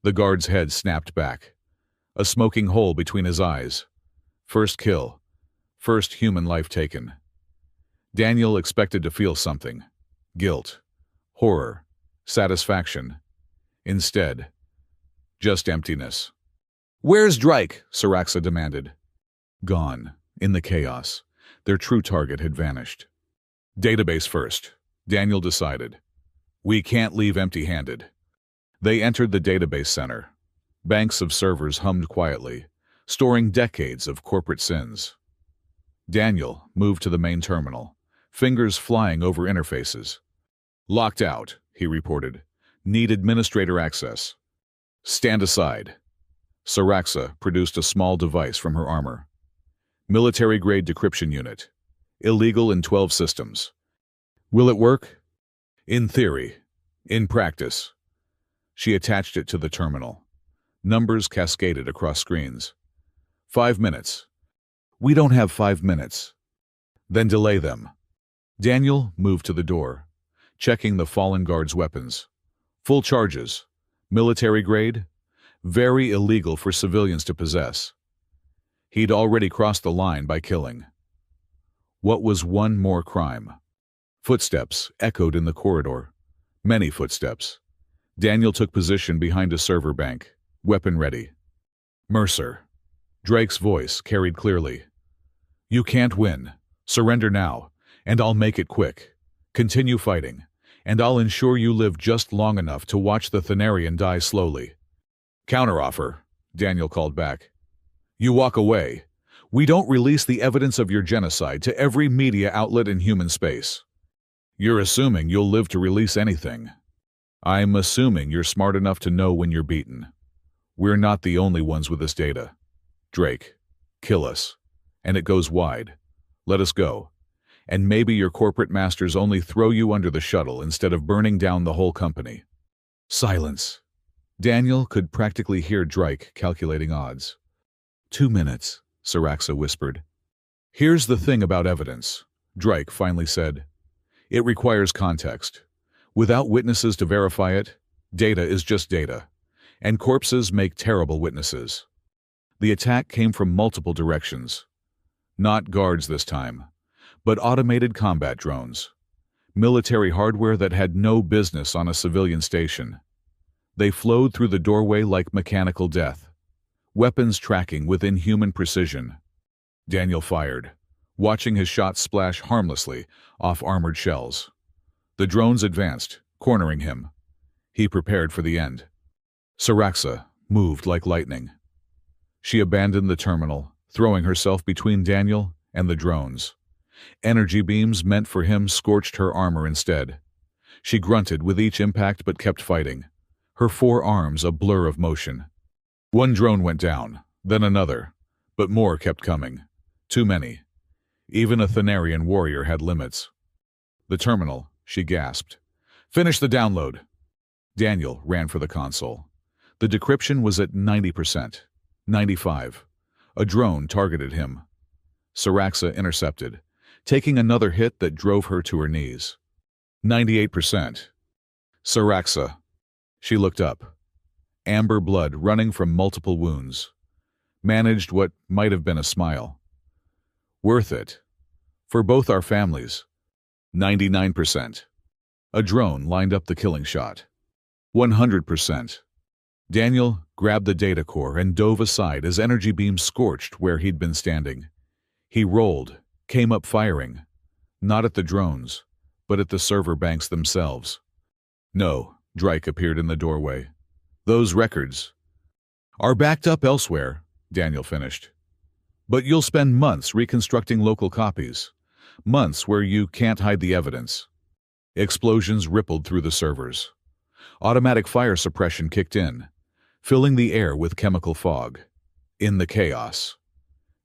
The guard's head snapped back, a smoking hole between his eyes. First kill, first human life taken. Daniel expected to feel something. Guilt, horror, satisfaction. Instead, just emptiness. Where's Drake? Siraxa demanded. Gone, in the chaos. Their true target had vanished. Database first, Daniel decided. We can't leave empty-handed. They entered the database center. Banks of servers hummed quietly, storing decades of corporate sins. Daniel moved to the main terminal, fingers flying over interfaces. Locked out, he reported. Need administrator access. Stand aside. Siraxa produced a small device from her armor. Military-grade decryption unit. Illegal in 12 systems. Will it work? In theory. In practice. She attached it to the terminal. Numbers cascaded across screens. 5 minutes. We don't have 5 minutes. Then delay them. Daniel moved to the door, checking the fallen guard's weapons. Full charges. Military grade. Very illegal for civilians to possess. He'd already crossed the line by killing. What was one more crime? Footsteps echoed in the corridor. Many footsteps. Daniel took position behind a server bank, weapon ready. Mercer. Drake's voice carried clearly. You can't win. Surrender now, and I'll make it quick. Continue fighting, and I'll ensure you live just long enough to watch the Thanarian die slowly. Counteroffer, Daniel called back. You walk away. We don't release the evidence of your genocide to every media outlet in human space. You're assuming you'll live to release anything. I'm assuming you're smart enough to know when you're beaten. We're not the only ones with this data. Drake, kill us. And it goes wide. Let us go. And maybe your corporate masters only throw you under the shuttle instead of burning down the whole company. Silence. Daniel could practically hear Drake calculating odds. 2 minutes, Siraxa whispered. Here's the thing about evidence, Drake finally said. It requires context. Without witnesses to verify it, data is just data. And corpses make terrible witnesses. The attack came from multiple directions. Not guards this time, but automated combat drones. Military hardware that had no business on a civilian station. They flowed through the doorway like mechanical death. Weapons tracking with inhuman precision. Daniel fired, watching his shots splash harmlessly off armored shells. The drones advanced, cornering him. He prepared for the end. Siraxa moved like lightning. She abandoned the terminal, throwing herself between Daniel and the drones. Energy beams meant for him scorched her armor instead. She grunted with each impact but kept fighting, her 4 arms a blur of motion. One drone went down, then another, but more kept coming. Too many. Even a Thanarian warrior had limits. The terminal, she gasped. Finish the download. Daniel ran for the console. The decryption was at 90%, 95. A drone targeted him. Siraxa intercepted, taking another hit that drove her to her knees. 98%. Siraxa. She looked up. Amber blood running from multiple wounds. Managed what might have been a smile. Worth it. For both our families. 99%. A drone lined up the killing shot. 100%. Daniel grabbed the data core and dove aside as energy beams scorched where he'd been standing. He rolled, came up firing, not at the drones, but at the server banks themselves. No, Drake appeared in the doorway. Those records are backed up elsewhere, Daniel finished. But you'll spend months reconstructing local copies. Months where you can't hide the evidence. Explosions rippled through the servers. Automatic fire suppression kicked in, filling the air with chemical fog. In the chaos,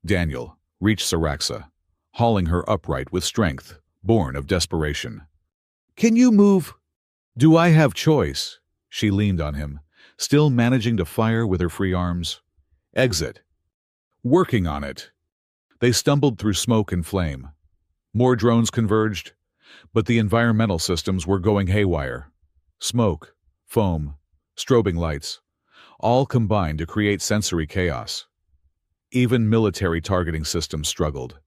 Daniel reached Siraxa, hauling her upright with strength, born of desperation. Can you move? Do I have choice? She leaned on him, still managing to fire with her free arms. Exit. Working on it. They stumbled through smoke and flame. More drones converged, but the environmental systems were going haywire. Smoke, foam, strobing lights, all combined to create sensory chaos. Even military targeting systems struggled.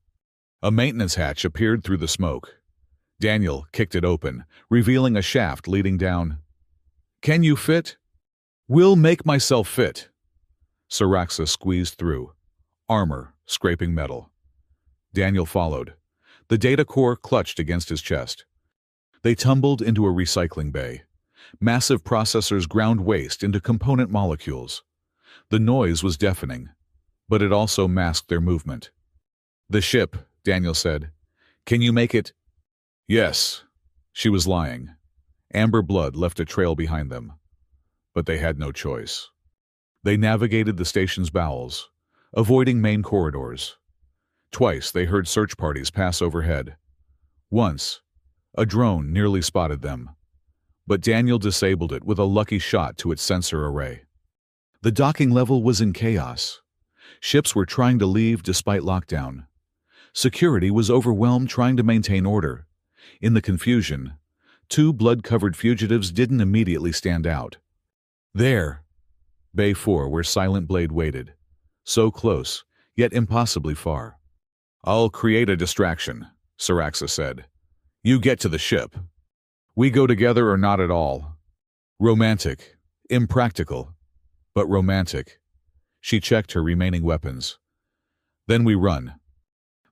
A maintenance hatch appeared through the smoke. Daniel kicked it open, revealing a shaft leading down. Can you fit? Will make myself fit. Siraxa squeezed through, armor scraping metal. Daniel followed. The data core clutched against his chest. They tumbled into a recycling bay. Massive processors ground waste into component molecules. The noise was deafening, but it also masked their movement. The ship, Daniel said. Can you make it? Yes. She was lying. Amber blood left a trail behind them. But they had no choice. They navigated the station's bowels, avoiding main corridors. Twice they heard search parties pass overhead. Once, a drone nearly spotted them. But Daniel disabled it with a lucky shot to its sensor array. The docking level was in chaos. Ships were trying to leave despite lockdown. Security was overwhelmed trying to maintain order. In the confusion, 2 blood-covered fugitives didn't immediately stand out. There, Bay 4 where Silent Blade waited. So close, yet impossibly far. "I'll create a distraction," Saraxa said. "You get to the ship. We go together or not at all." Romantic. Impractical. But romantic. She checked her remaining weapons. "Then we run."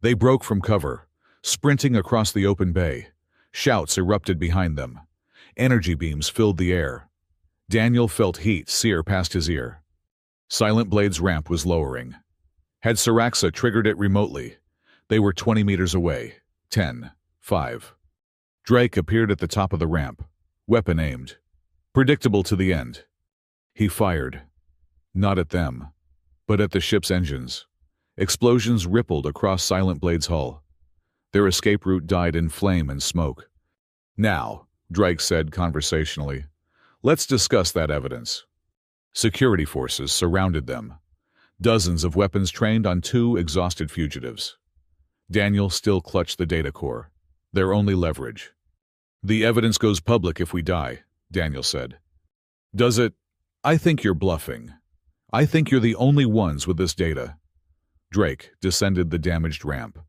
They broke from cover, sprinting across the open bay. Shouts erupted behind them. Energy beams filled the air. Daniel felt heat sear past his ear. Silent Blade's ramp was lowering. Had Saraxa triggered it remotely, they were 20 meters away. 10, 5. Drake appeared at the top of the ramp, weapon aimed. Predictable to the end. He fired. Not at them, but at the ship's engines. Explosions rippled across Silent Blade's hull. Their escape route died in flame and smoke. "Now," Drake said conversationally, "let's discuss that evidence." Security forces surrounded them. Dozens of weapons trained on 2 exhausted fugitives. Daniel still clutched the data core, their only leverage. "The evidence goes public if we die," Daniel said. "Does it? I think you're bluffing. I think you're the only ones with this data." Drake descended the damaged ramp.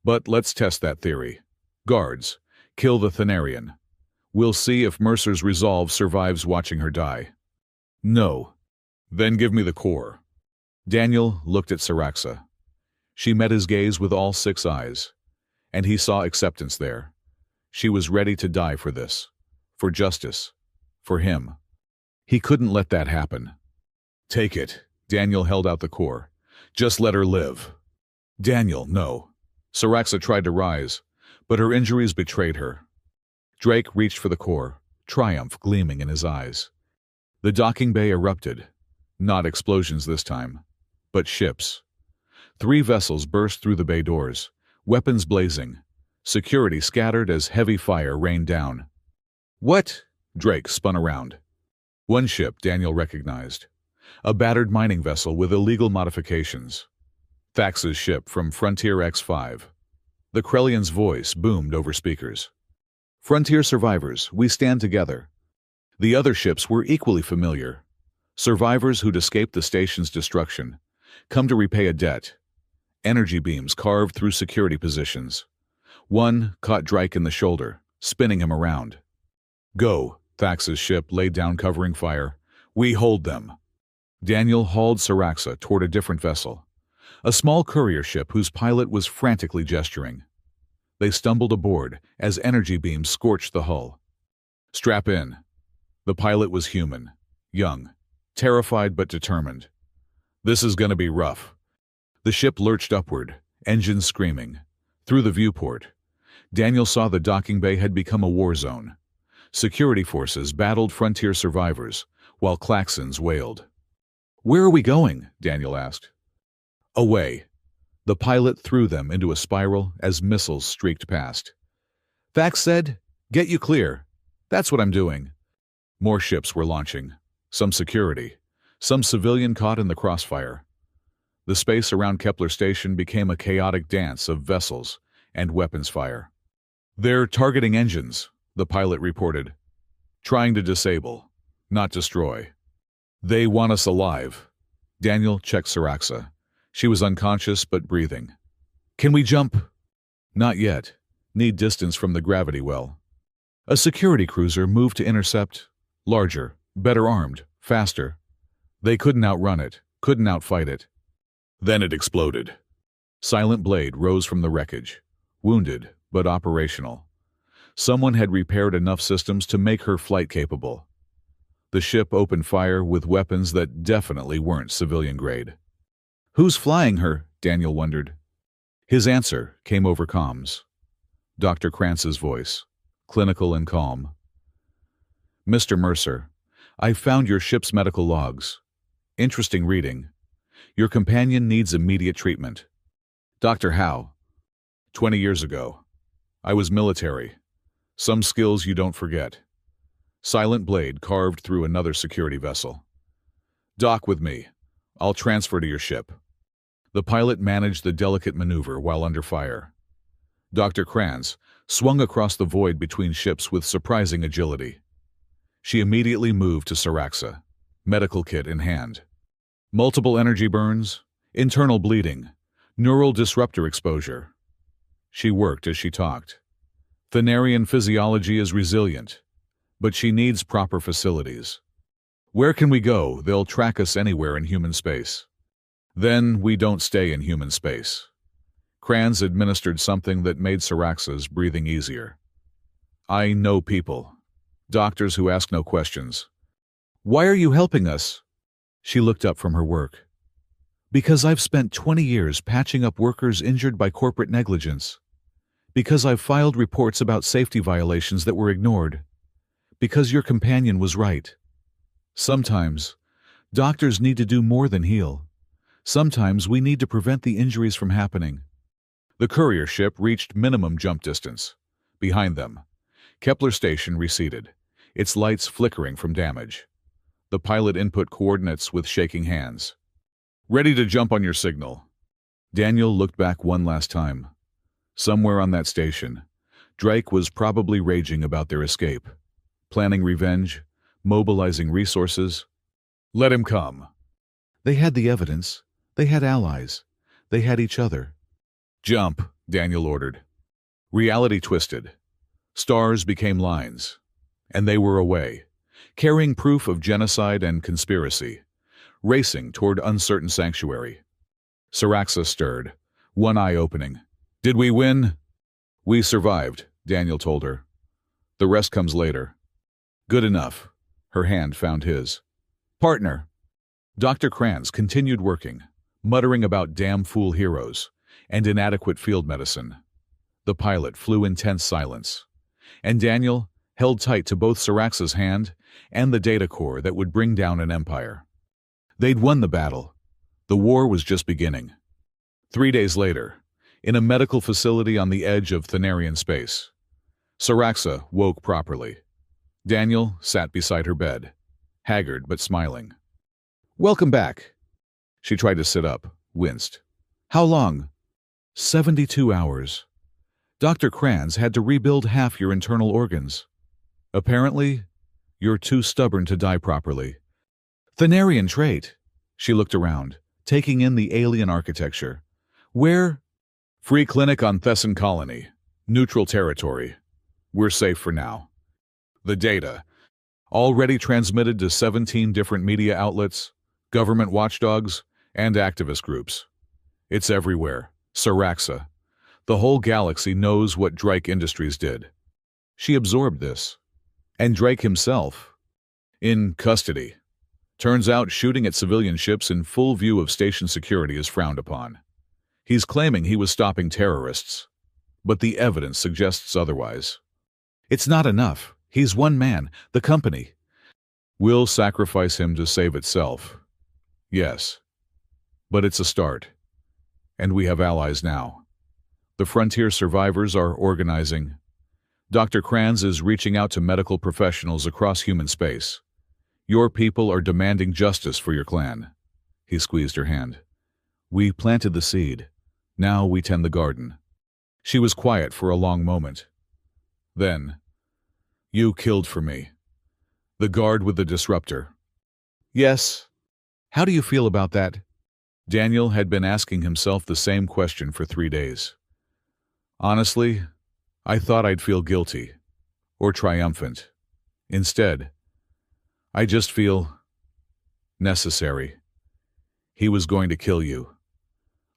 "But let's test that theory. Guards, kill the Thanarian. We'll see if Mercer's resolve survives watching her die." "No." "Then give me the core." Daniel looked at Saraxa. She met his gaze with all 6 eyes, and he saw acceptance there. She was ready to die for this, for justice, for him. He couldn't let that happen. "Take it." Daniel held out the core. "Just let her live." "Daniel, no." Saraxa tried to rise, but her injuries betrayed her. Drake reached for the core, triumph gleaming in his eyes. The docking bay erupted. Not explosions this time, but ships. 3 vessels burst through the bay doors, weapons blazing. Security scattered as heavy fire rained down. "What?" Drake spun around. One ship Daniel recognized. A battered mining vessel with illegal modifications. Thax's ship from Frontier X5. The Krellian's voice boomed over speakers. "Frontier survivors, we stand together." The other ships were equally familiar. Survivors who'd escaped the station's destruction, come to repay a debt. Energy beams carved through security positions. One caught Drake in the shoulder, spinning him around. "Go." Thax's ship laid down covering fire. "We hold them." Daniel hauled Saraxa toward a different vessel. A small courier ship whose pilot was frantically gesturing. They stumbled aboard as energy beams scorched the hull. "Strap in." The pilot was human, young, terrified but determined. "This is gonna be rough." The ship lurched upward, engines screaming. Through the viewport, Daniel saw the docking bay had become a war zone. Security forces battled Frontier survivors, while klaxons wailed. "Where are we going?" Daniel asked. "Away." The pilot threw them into a spiral as missiles streaked past. Thax said, "Get you clear." "That's what I'm doing." More ships were launching. Some security, some civilian caught in the crossfire. The space around Kepler Station became a chaotic dance of vessels and weapons fire. "They're targeting engines," the pilot reported. "Trying to disable, not destroy. They want us alive." Daniel checked Saraxa. She was unconscious but breathing. "Can we jump?" "Not yet. Need distance from the gravity well." A security cruiser moved to intercept. Larger, better armed, faster. They couldn't outrun it, couldn't outfight it. Then it exploded. Silent Blade rose from the wreckage, wounded but operational. Someone had repaired enough systems to make her flight capable. The ship opened fire with weapons that definitely weren't civilian grade. "Who's flying her?" Daniel wondered. His answer came over comms. Dr. Krantz's voice, clinical and calm. "Mr. Mercer, I found your ship's medical logs. Interesting reading. Your companion needs immediate treatment." "Dr. Howe?" 20 years ago. I was military. Some skills you don't forget." Silent Blade carved through another security vessel. "Dock with me. I'll transfer to your ship." The pilot managed the delicate maneuver while under fire. Dr. Krantz swung across the void between ships with surprising agility. She immediately moved to Saraxa, medical kit in hand. "Multiple energy burns, Internal bleeding. Neural disruptor exposure. She worked as she talked. Thanarian physiology is resilient, but she needs proper facilities. Where can we go? They'll track us anywhere in human space. Then we don't stay in human space. Kranz administered something that made Saraxa's breathing easier. I know people. Doctors who ask no questions. Why are you helping us? She looked up from her work. Because I've spent 20 years patching up workers injured by corporate negligence. Because I've filed reports about safety violations that were ignored. Because your companion was right. Sometimes, doctors need to do more than heal. Sometimes we need to prevent the injuries from happening. The courier ship reached minimum jump distance. Behind them, Kepler station receded, its lights flickering from damage. The pilot input coordinates with shaking hands. Ready to jump on your signal. Daniel looked back one last time. Somewhere on that station, Drake was probably raging about their escape, planning revenge, mobilizing resources. Let him come. They had the evidence. They had allies. They had each other. Jump, Daniel ordered. Reality twisted. Stars became lines. And they were away, carrying proof of genocide and conspiracy, racing toward uncertain sanctuary. Saraxa stirred, one eye opening. Did we win? We survived, Daniel told her. The rest comes later. Good enough. Her hand found his. Partner. Dr. Kranz continued working, muttering about damn fool heroes and inadequate field medicine. The pilot flew in tense silence, and Daniel held tight to both Saraxa's hand and the data core that would bring down an empire. They'd won the battle. The war was just beginning. 3 days later, in a medical facility on the edge of Thanarian space, Saraxa woke properly. Daniel sat beside her bed, haggard but smiling. Welcome back. She tried to sit up, winced. How long? 72 hours. Dr. Kranz had to rebuild half your internal organs. Apparently, you're too stubborn to die properly. Thanarian trait. She looked around, taking in the alien architecture. Where? Free clinic on Thesson colony. Neutral territory. We're safe for now. The data, already transmitted to 17 different media outlets, government watchdogs, and activist groups. It's everywhere. Saraxa. The whole galaxy knows what Drake Industries did. She absorbed this. And Drake himself, in custody. Turns out shooting at civilian ships in full view of station security is frowned upon. He's claiming he was stopping terrorists, but the evidence suggests otherwise. It's not enough. He's one man, the company. We'll sacrifice him to save itself. Yes, but it's a start. And we have allies now. The frontier survivors are organizing. Dr. Kranz is reaching out to medical professionals across human space. Your people are demanding justice for your clan. He squeezed her hand. We planted the seed. Now we tend the garden. She was quiet for a long moment. Then, you killed for me. The guard with the disruptor. Yes. How do you feel about that? Daniel had been asking himself the same question for 3 days. Honestly, I thought I'd feel guilty, or triumphant. Instead, I just feel necessary. He was going to kill you.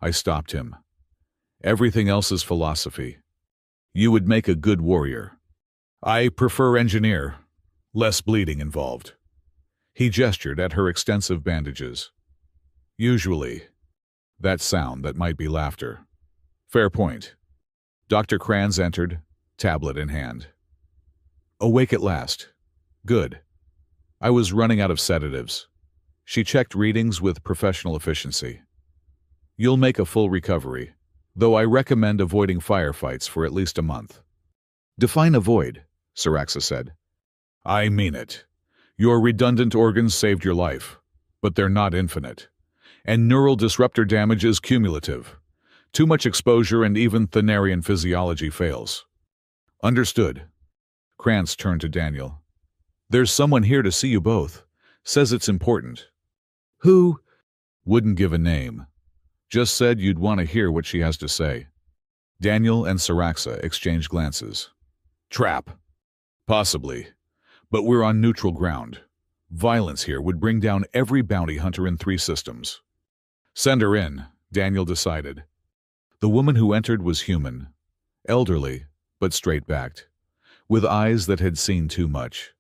I stopped him. Everything else is philosophy. You would make a good warrior. I prefer engineer. Less bleeding involved. He gestured at her extensive bandages. Usually, that sound that might be laughter. Fair point. Dr. Kranz entered, tablet in hand. Awake at last. Good. I was running out of sedatives. She checked readings with professional efficiency. You'll make a full recovery, though I recommend avoiding firefights for at least a month. Define avoid, Saraxa said. I mean it. Your redundant organs saved your life, but they're not infinite. And neural disruptor damage is cumulative. Too much exposure and even Thanarian physiology fails. Understood. Krantz turned to Daniel. There's someone here to see you both. Says it's important. Who? Wouldn't give a name. Just said you'd want to hear what she has to say. Daniel and Saraxa exchanged glances. Trap. Possibly. But we're on neutral ground. Violence here would bring down every bounty hunter in 3 systems. Send her in, Daniel decided. The woman who entered was human, elderly, but straight-backed, with eyes that had seen too much.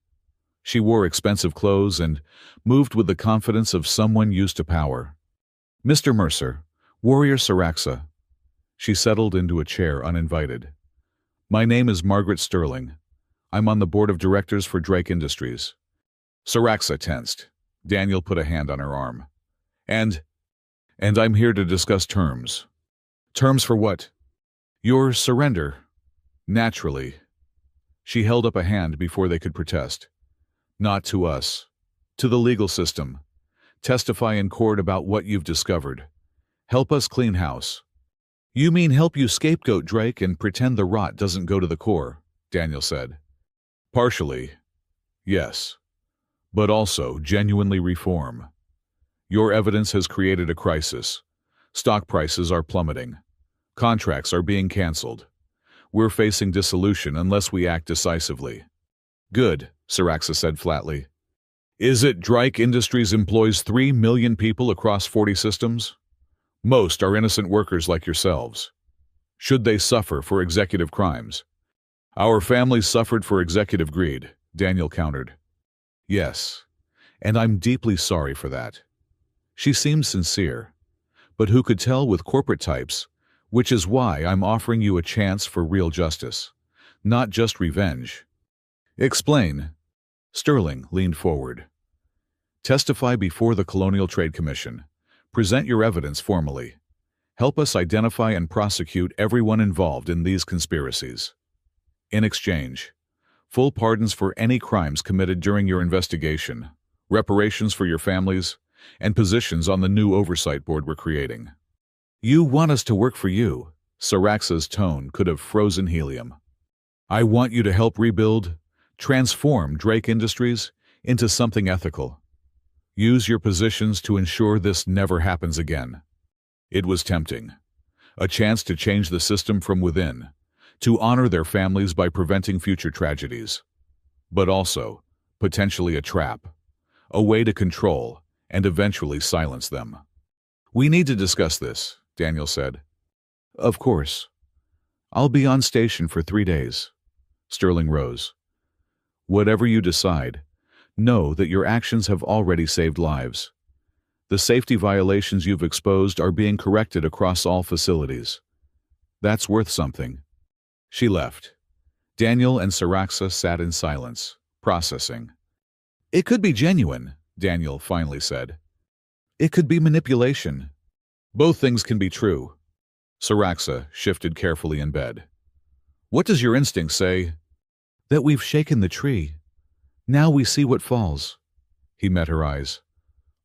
She wore expensive clothes and moved with the confidence of someone used to power. Mr. Mercer, Warrior Saraxa. She settled into a chair uninvited. My name is Margaret Sterling. I'm on the board of directors for Drake Industries. Saraxa tensed. Daniel put a hand on her arm. And I'm here to discuss terms. Terms for what? Your surrender. Naturally. She held up a hand before they could protest. Not to us. To the legal system. Testify in court about what you've discovered. Help us clean house. You mean help you scapegoat Drake and pretend the rot doesn't go to the core, Daniel said. Partially. Yes. But also genuinely reform. Your evidence has created a crisis. Stock prices are plummeting. Contracts are being canceled. We're facing dissolution unless we act decisively. Good, Saraxa said flatly. Is it Drake Industries employs 3 million people across 40 systems? Most are innocent workers like yourselves. Should they suffer for executive crimes? Our families suffered for executive greed, Daniel countered. Yes, and I'm deeply sorry for that. She seemed sincere, but who could tell with corporate types, which is why I'm offering you a chance for real justice, not just revenge. Explain. Sterling leaned forward. Testify before the Colonial Trade Commission. Present your evidence formally. Help us identify and prosecute everyone involved in these conspiracies. In exchange, full pardons for any crimes committed during your investigation, reparations for your families, and positions on the new oversight board we're creating. You want us to work for you. Saraxa's tone could have frozen helium. I want you to help rebuild, transform Drake Industries into something ethical. Use your positions to ensure this never happens again. It was tempting. A chance to change the system from within, to honor their families by preventing future tragedies. But also, potentially a trap, a way to control and eventually silence them. We need to discuss this, Daniel said. Of course. I'll be on station for 3 days. Sterling rose. Whatever you decide, know that your actions have already saved lives. The safety violations you've exposed are being corrected across all facilities. That's worth something. She left. Daniel and Saraxa sat in silence, processing. It could be genuine, Daniel finally said. It could be manipulation. Both things can be true. Saraxa shifted carefully in bed. What does your instinct say? That we've shaken the tree. Now we see what falls. He met her eyes.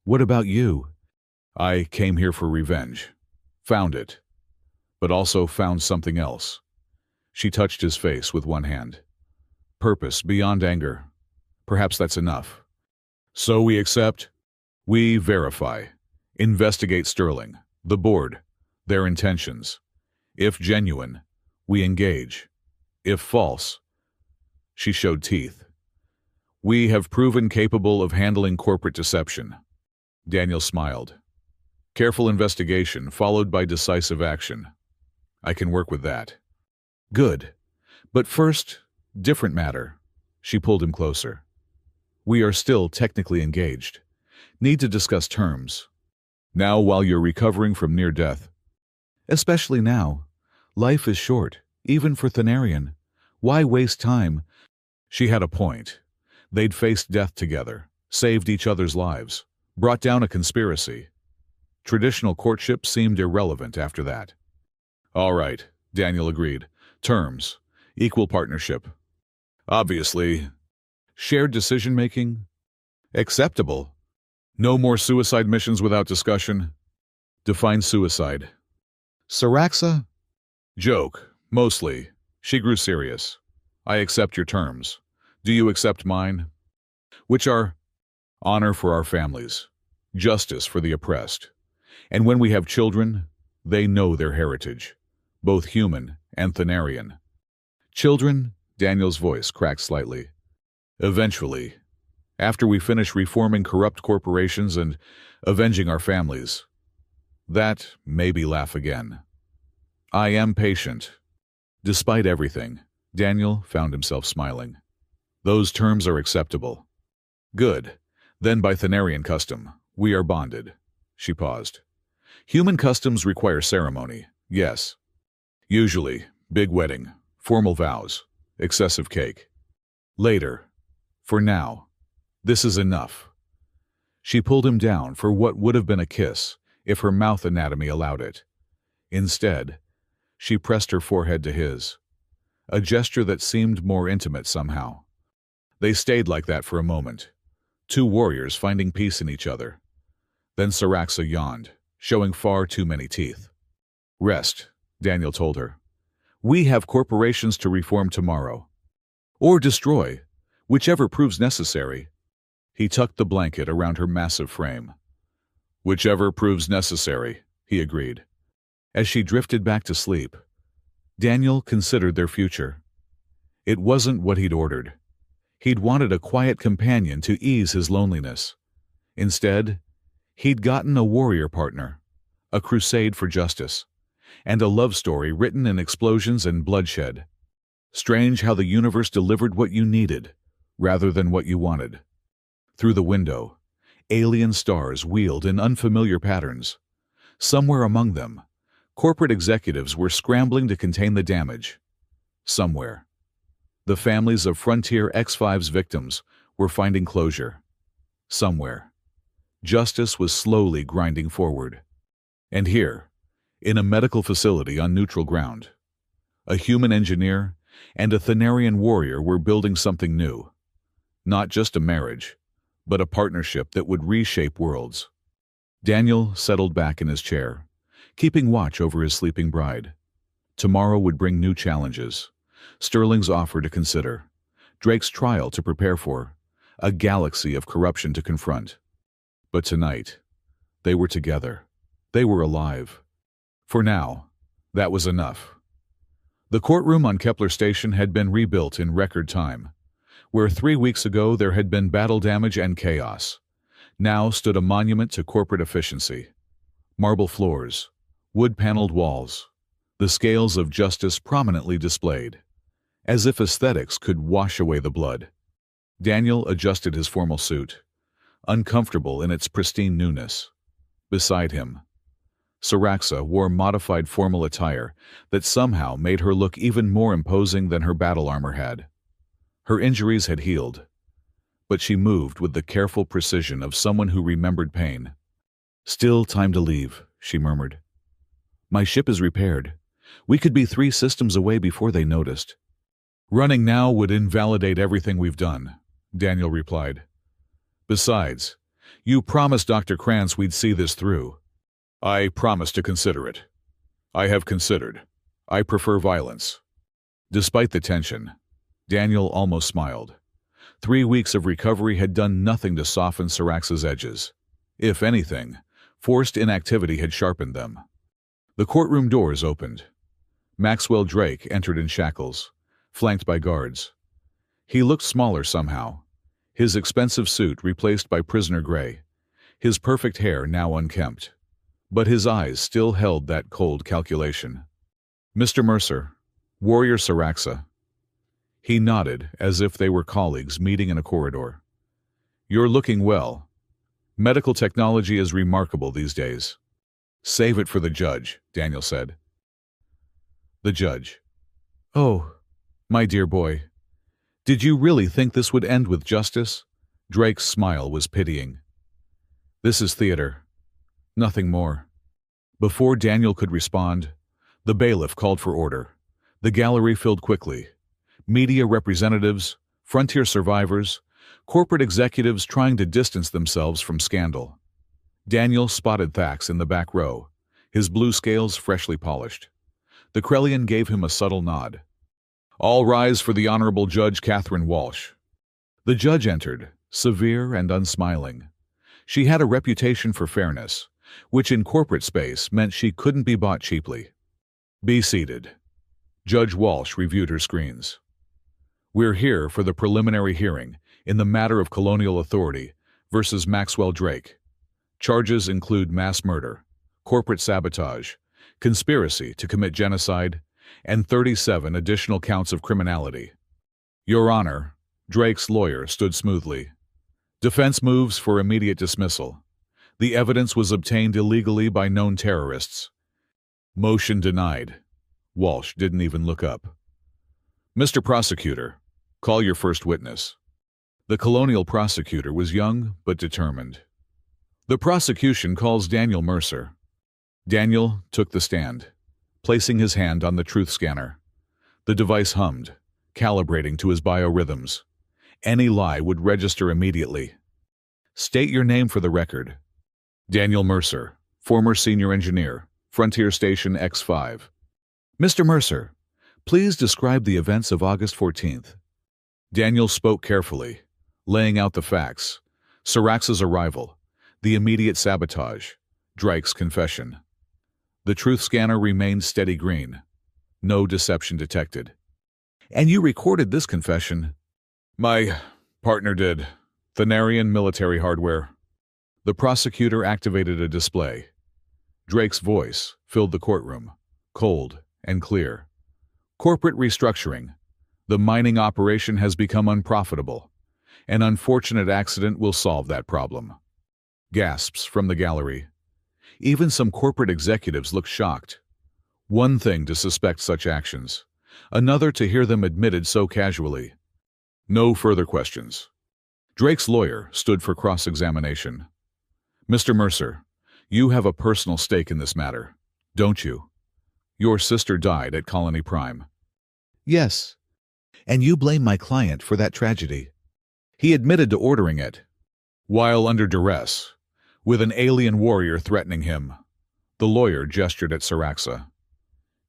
What about you? I came here for revenge. Found it. But also found something else. She touched his face with one hand. Purpose beyond anger. Perhaps that's enough. So we accept. We verify. Investigate Sterling, the board, their intentions. If genuine, we engage. If false, she showed teeth. We have proven capable of handling corporate deception. Daniel smiled. Careful investigation followed by decisive action. I can work with that. Good. But first, different matter. She pulled him closer. We are still technically engaged. Need to discuss terms. Now while you're recovering from near death. Especially now. Life is short, even for Thanarian. Why waste time? She had a point. They'd faced death together, saved each other's lives, brought down a conspiracy. Traditional courtship seemed irrelevant after that. All right, Daniel agreed. Terms. Equal partnership. Obviously. Shared decision-making. Acceptable. No more suicide missions without discussion. Define suicide. Saraxa? Joke, mostly. She grew serious. I accept your terms. Do you accept mine? Which are honor for our families, justice for the oppressed. And when we have children, They know their heritage, both human and Thanarian. Children, Daniel's voice cracked slightly. Eventually, after we finish reforming corrupt corporations and avenging our families. That maybe laugh again. I am patient. Despite everything, Daniel found himself smiling. Those terms are acceptable. Good. Then by Thanarian custom, we are bonded. She paused. Human customs require ceremony, yes. Usually, big wedding, formal vows, excessive cake. Later. For now. This is enough. She pulled him down for what would have been a kiss if her mouth anatomy allowed it. Instead, she pressed her forehead to his, a gesture that seemed more intimate somehow. They stayed like that for a moment, two warriors finding peace in each other. Then Saraxa yawned, showing far too many teeth. Rest, Daniel told her. We have corporations to reform tomorrow. Or destroy, whichever proves necessary. He tucked the blanket around her massive frame. Whichever proves necessary, he agreed. As she drifted back to sleep, Daniel considered their future. It wasn't what he'd ordered. He'd wanted a quiet companion to ease his loneliness. Instead, he'd gotten a warrior partner, a crusade for justice, and a love story written in explosions and bloodshed. Strange how the universe delivered what you needed, rather than what you wanted. Through the window, alien stars wheeled in unfamiliar patterns. Somewhere among them, corporate executives were scrambling to contain the damage. Somewhere, the families of Frontier X5's victims were finding closure. Somewhere, justice was slowly grinding forward. And here, in a medical facility on neutral ground, a human engineer and a Thanarian warrior were building something new. Not just a marriage, but a partnership that would reshape worlds. Daniel settled back in his chair, keeping watch over his sleeping bride. Tomorrow would bring new challenges. Sterling's offer to consider, Drake's trial to prepare for, a galaxy of corruption to confront. But tonight, they were together. They were alive. For now, that was enough. The courtroom on Kepler Station had been rebuilt in record time. Where 3 weeks ago there had been battle damage and chaos, now stood a monument to corporate efficiency. Marble floors, wood-paneled walls, the scales of justice prominently displayed, as if aesthetics could wash away the blood. Daniel adjusted his formal suit, uncomfortable in its pristine newness. Beside him, Saraxa wore modified formal attire that somehow made her look even more imposing than her battle armor had. Her injuries had healed, but she moved with the careful precision of someone who remembered pain. Still time to leave, she murmured. My ship is repaired. We could be 3 systems away before they noticed. Running now would invalidate everything we've done, Daniel replied. Besides, you promised Dr. Krantz we'd see this through. I promised to consider it. I have considered. I prefer violence. Despite the tension, Daniel almost smiled. 3 weeks of recovery had done nothing to soften Saraxa's edges. If anything, forced inactivity had sharpened them. The courtroom doors opened. Maxwell Drake entered in shackles, flanked by guards. He looked smaller somehow, his expensive suit replaced by prisoner gray, his perfect hair now unkempt. But his eyes still held that cold calculation. Mr. Mercer, Warrior Saraxa. He nodded as if they were colleagues meeting in a corridor. You're looking well. Medical technology is remarkable these days. Save it for the judge, Daniel said. The judge. Oh, my dear boy. Did you really think this would end with justice? Drake's smile was pitying. This is theater. Nothing more. Before Daniel could respond, the bailiff called for order. The gallery filled quickly. Media representatives, frontier survivors, corporate executives trying to distance themselves from scandal. Daniel spotted Thax in the back row, his blue scales freshly polished. The Krellian gave him a subtle nod. All rise for the Honorable Judge Catherine Walsh. The judge entered, severe and unsmiling. She had a reputation for fairness, which in corporate space meant she couldn't be bought cheaply. Be seated. Judge Walsh reviewed her screens. We're here for the preliminary hearing in the matter of Colonial Authority versus Maxwell Drake. Charges include mass murder, corporate sabotage, conspiracy to commit genocide, and 37 additional counts of criminality. Your Honor, Drake's lawyer stood smoothly. Defense moves for immediate dismissal. The evidence was obtained illegally by known terrorists. Motion denied. Walsh didn't even look up. Mr. Prosecutor, call your first witness. The colonial prosecutor was young but determined. The prosecution calls Daniel Mercer. Daniel took the stand, placing his hand on the truth scanner. The device hummed, calibrating to his biorhythms. Any lie would register immediately. State your name for the record. Daniel Mercer, former senior engineer, Frontier Station X5. Mr. Mercer, please describe the events of August 14th. Daniel spoke carefully, laying out the facts. Syrax's arrival, the immediate sabotage, Drake's confession. The truth scanner remained steady green. No deception detected. And you recorded this confession? My partner did. Thanarian military hardware. The prosecutor activated a display. Drake's voice filled the courtroom, cold and clear. Corporate restructuring. The mining operation has become unprofitable. An unfortunate accident will solve that problem. Gasps from the gallery. Even some corporate executives looked shocked. One thing to suspect such actions, another to hear them admitted so casually. No further questions. Drake's lawyer stood for cross-examination. Mr. Mercer, you have a personal stake in this matter, don't you? Your sister died at Colony Prime. Yes. And you blame my client for that tragedy. He admitted to ordering it. While under duress, with an alien warrior threatening him. The lawyer gestured at Syraxa.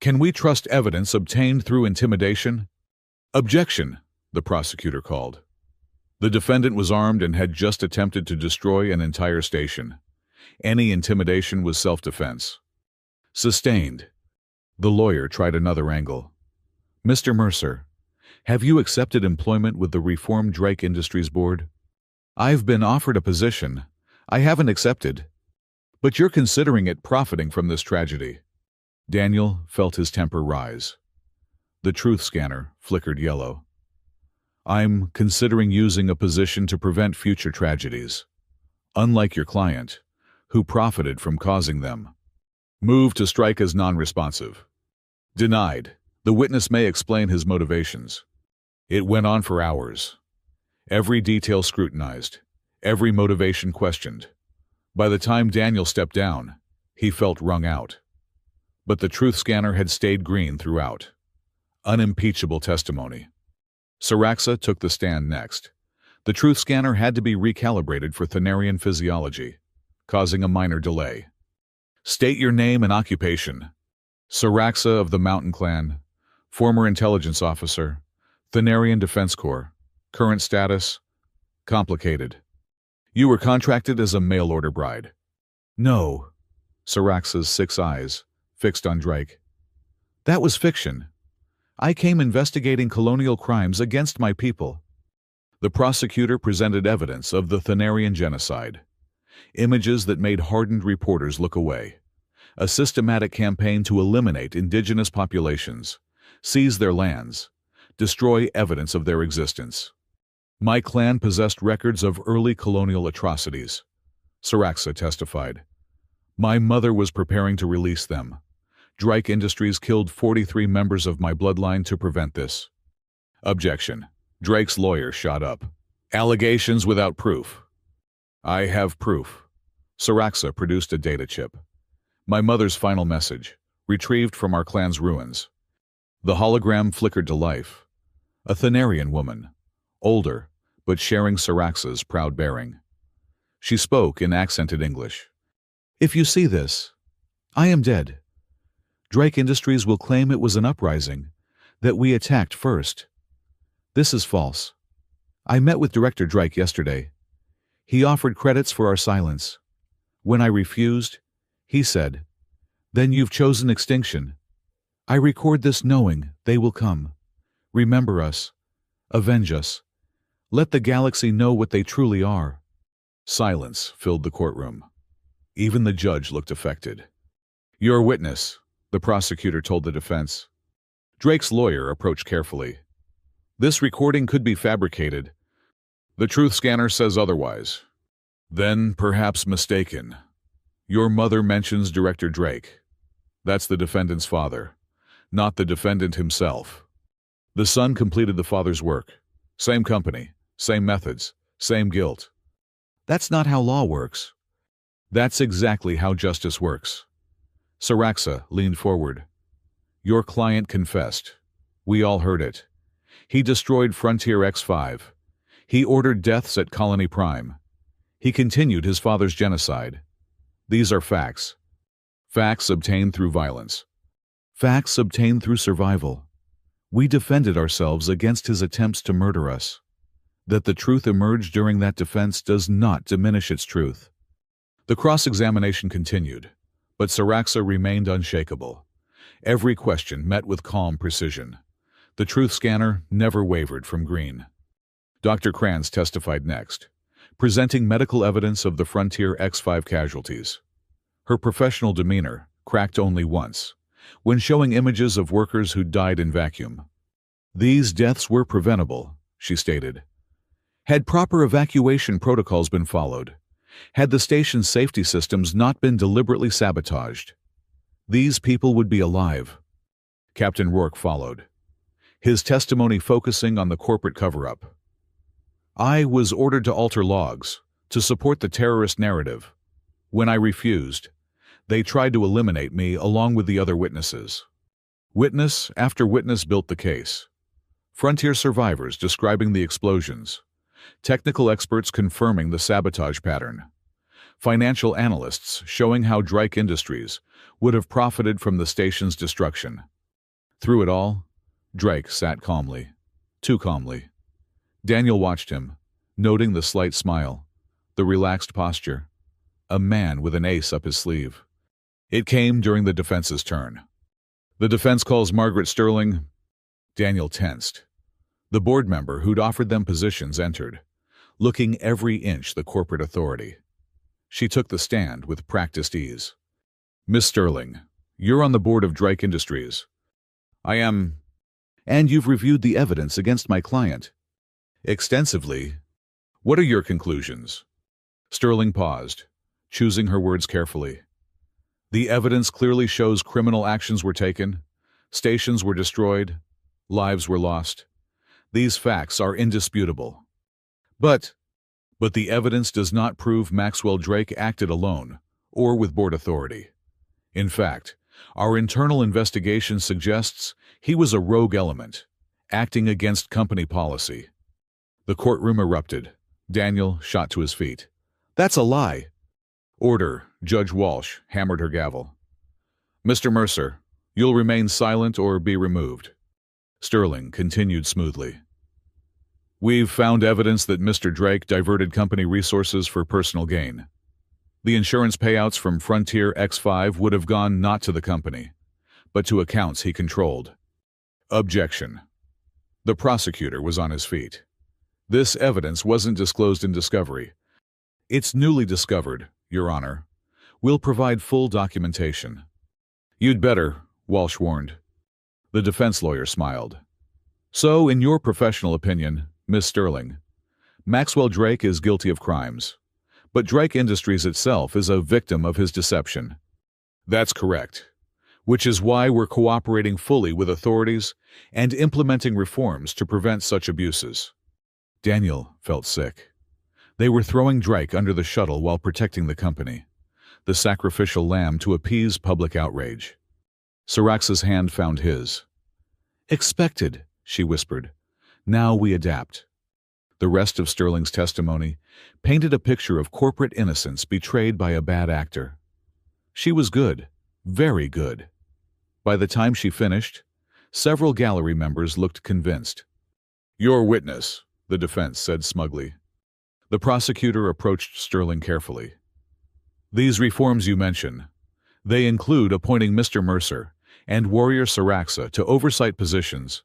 Can we trust evidence obtained through intimidation? Objection, the prosecutor called. The defendant was armed and had just attempted to destroy an entire station. Any intimidation was self-defense. Sustained. The lawyer tried another angle. Mr. Mercer, have you accepted employment with the Reformed Drake Industries Board? I've been offered a position. I haven't accepted. But you're considering it profiting from this tragedy. Daniel felt his temper rise. The truth scanner flickered yellow. I'm considering using a position to prevent future tragedies. Unlike your client, who profited from causing them. Move to strike as non-responsive. Denied. The witness may explain his motivations. It went on for hours. Every detail scrutinized. Every motivation questioned. By the time Daniel stepped down, he felt wrung out. But the truth scanner had stayed green throughout. Unimpeachable testimony. Syraxa took the stand next. The truth scanner had to be recalibrated for Thanarian physiology, causing a minor delay. State your name and occupation. Syraxa of the Mountain Clan, former intelligence officer, Thanarian Defense Corps, current status, complicated. You were contracted as a mail-order bride. No. Syraxa's 6 eyes fixed on Drake. That was fiction. I came investigating colonial crimes against my people. The prosecutor presented evidence of the Thanarian genocide. Images that made hardened reporters look away. A systematic campaign to eliminate indigenous populations, seize their lands, destroy evidence of their existence. My clan possessed records of early colonial atrocities, Syraxa testified. My mother was preparing to release them. Drake Industries killed 43 members of my bloodline to prevent this. Objection. Drake's lawyer shot up. Allegations without proof. I have proof. Syraxa produced a data chip. My mother's final message, retrieved from our clan's ruins. The hologram flickered to life. A Thanarian woman, older, but sharing Syraxa's proud bearing. She spoke in accented English. If you see this, I am dead. Drake Industries will claim it was an uprising, that we attacked first. This is false. I met with Director Drake yesterday. He offered credits for our silence. When I refused, He said, "Then you've chosen extinction. I record this knowing they will come. Remember us. Avenge us. Let the galaxy know what they truly are." Silence filled the courtroom. Even the judge looked affected. "Your witness," the prosecutor told the defense. Drake's lawyer approached carefully. "This recording could be fabricated. The truth scanner says otherwise." "Then perhaps mistaken. Your mother mentions Director Drake. That's the defendant's father, not the defendant himself. The son completed the father's work. Same company, same methods, same guilt." "That's not how law works." "That's exactly how justice works." Saraxa leaned forward. "Your client confessed. We all heard it. He destroyed Frontier X5. He ordered deaths at Colony Prime. He continued his father's genocide. These are facts. Facts obtained through violence. Facts obtained through survival. We defended ourselves against his attempts to murder us. That the truth emerged during that defense does not diminish its truth." The cross-examination continued, but Saraxa remained unshakable. Every question met with calm precision. The truth scanner never wavered from green. Dr. Kranz testified next, presenting medical evidence of the Frontier X5 casualties. Her professional demeanor cracked only once, when showing images of workers who died in vacuum. "These deaths were preventable," she stated. "Had proper evacuation protocols been followed, had the station's safety systems not been deliberately sabotaged, these people would be alive." Captain Rourke followed, his testimony focusing on the corporate cover-up. "I was ordered to alter logs, to support the terrorist narrative. When I refused, they tried to eliminate me along with the other witnesses. Witness after witness built the case. Frontier survivors describing the explosions. Technical experts confirming the sabotage pattern. Financial analysts showing how Drake Industries would have profited from the station's destruction. Through it all, Drake sat calmly, too calmly. Daniel watched him, noting the slight smile, the relaxed posture. A man with an ace up his sleeve. It came during the defense's turn. "The defense calls Margaret Sterling." Daniel tensed. The board member who'd offered them positions entered, looking every inch the corporate authority. She took the stand with practiced ease. "Miss Sterling, you're on the board of Drake Industries." "I am." "And you've reviewed the evidence against my client." "Extensively." "What are your conclusions?" Sterling paused, choosing her words carefully. "The evidence clearly shows criminal actions were taken, stations were destroyed, lives were lost. These facts are indisputable. But the evidence does not prove Maxwell Drake acted alone or with board authority. In fact, our internal investigation suggests he was a rogue element, acting against company policy." The courtroom erupted. Daniel shot to his feet. "That's a lie." "Order," Judge Walsh hammered her gavel. "Mr. Mercer, you'll remain silent or be removed." Sterling continued smoothly. "We've found evidence that Mr. Drake diverted company resources for personal gain. The insurance payouts from Frontier X5 would have gone not to the company, but to accounts he controlled." Objection. The prosecutor was on his feet. "This evidence wasn't disclosed in discovery. It's newly discovered, Your Honor. We'll provide full documentation." "You'd better," Walsh warned. The defense lawyer smiled. "So, in your professional opinion, Miss Sterling, Maxwell Drake is guilty of crimes, but Drake Industries itself is a victim of his deception." "That's correct, which is why we're cooperating fully with authorities and implementing reforms to prevent such abuses." Daniel felt sick. They were throwing Drake under the shuttle while protecting the company, the sacrificial lamb to appease public outrage. Saraxa's hand found his. "Expected," she whispered. "Now we adapt." The rest of Sterling's testimony painted a picture of corporate innocence betrayed by a bad actor. She was good, very good. By the time she finished, several gallery members looked convinced. "Your witness," the defense said smugly. The prosecutor approached Sterling carefully. "These reforms you mention, They include appointing Mr. Mercer and Warrior Saraxa to oversight positions.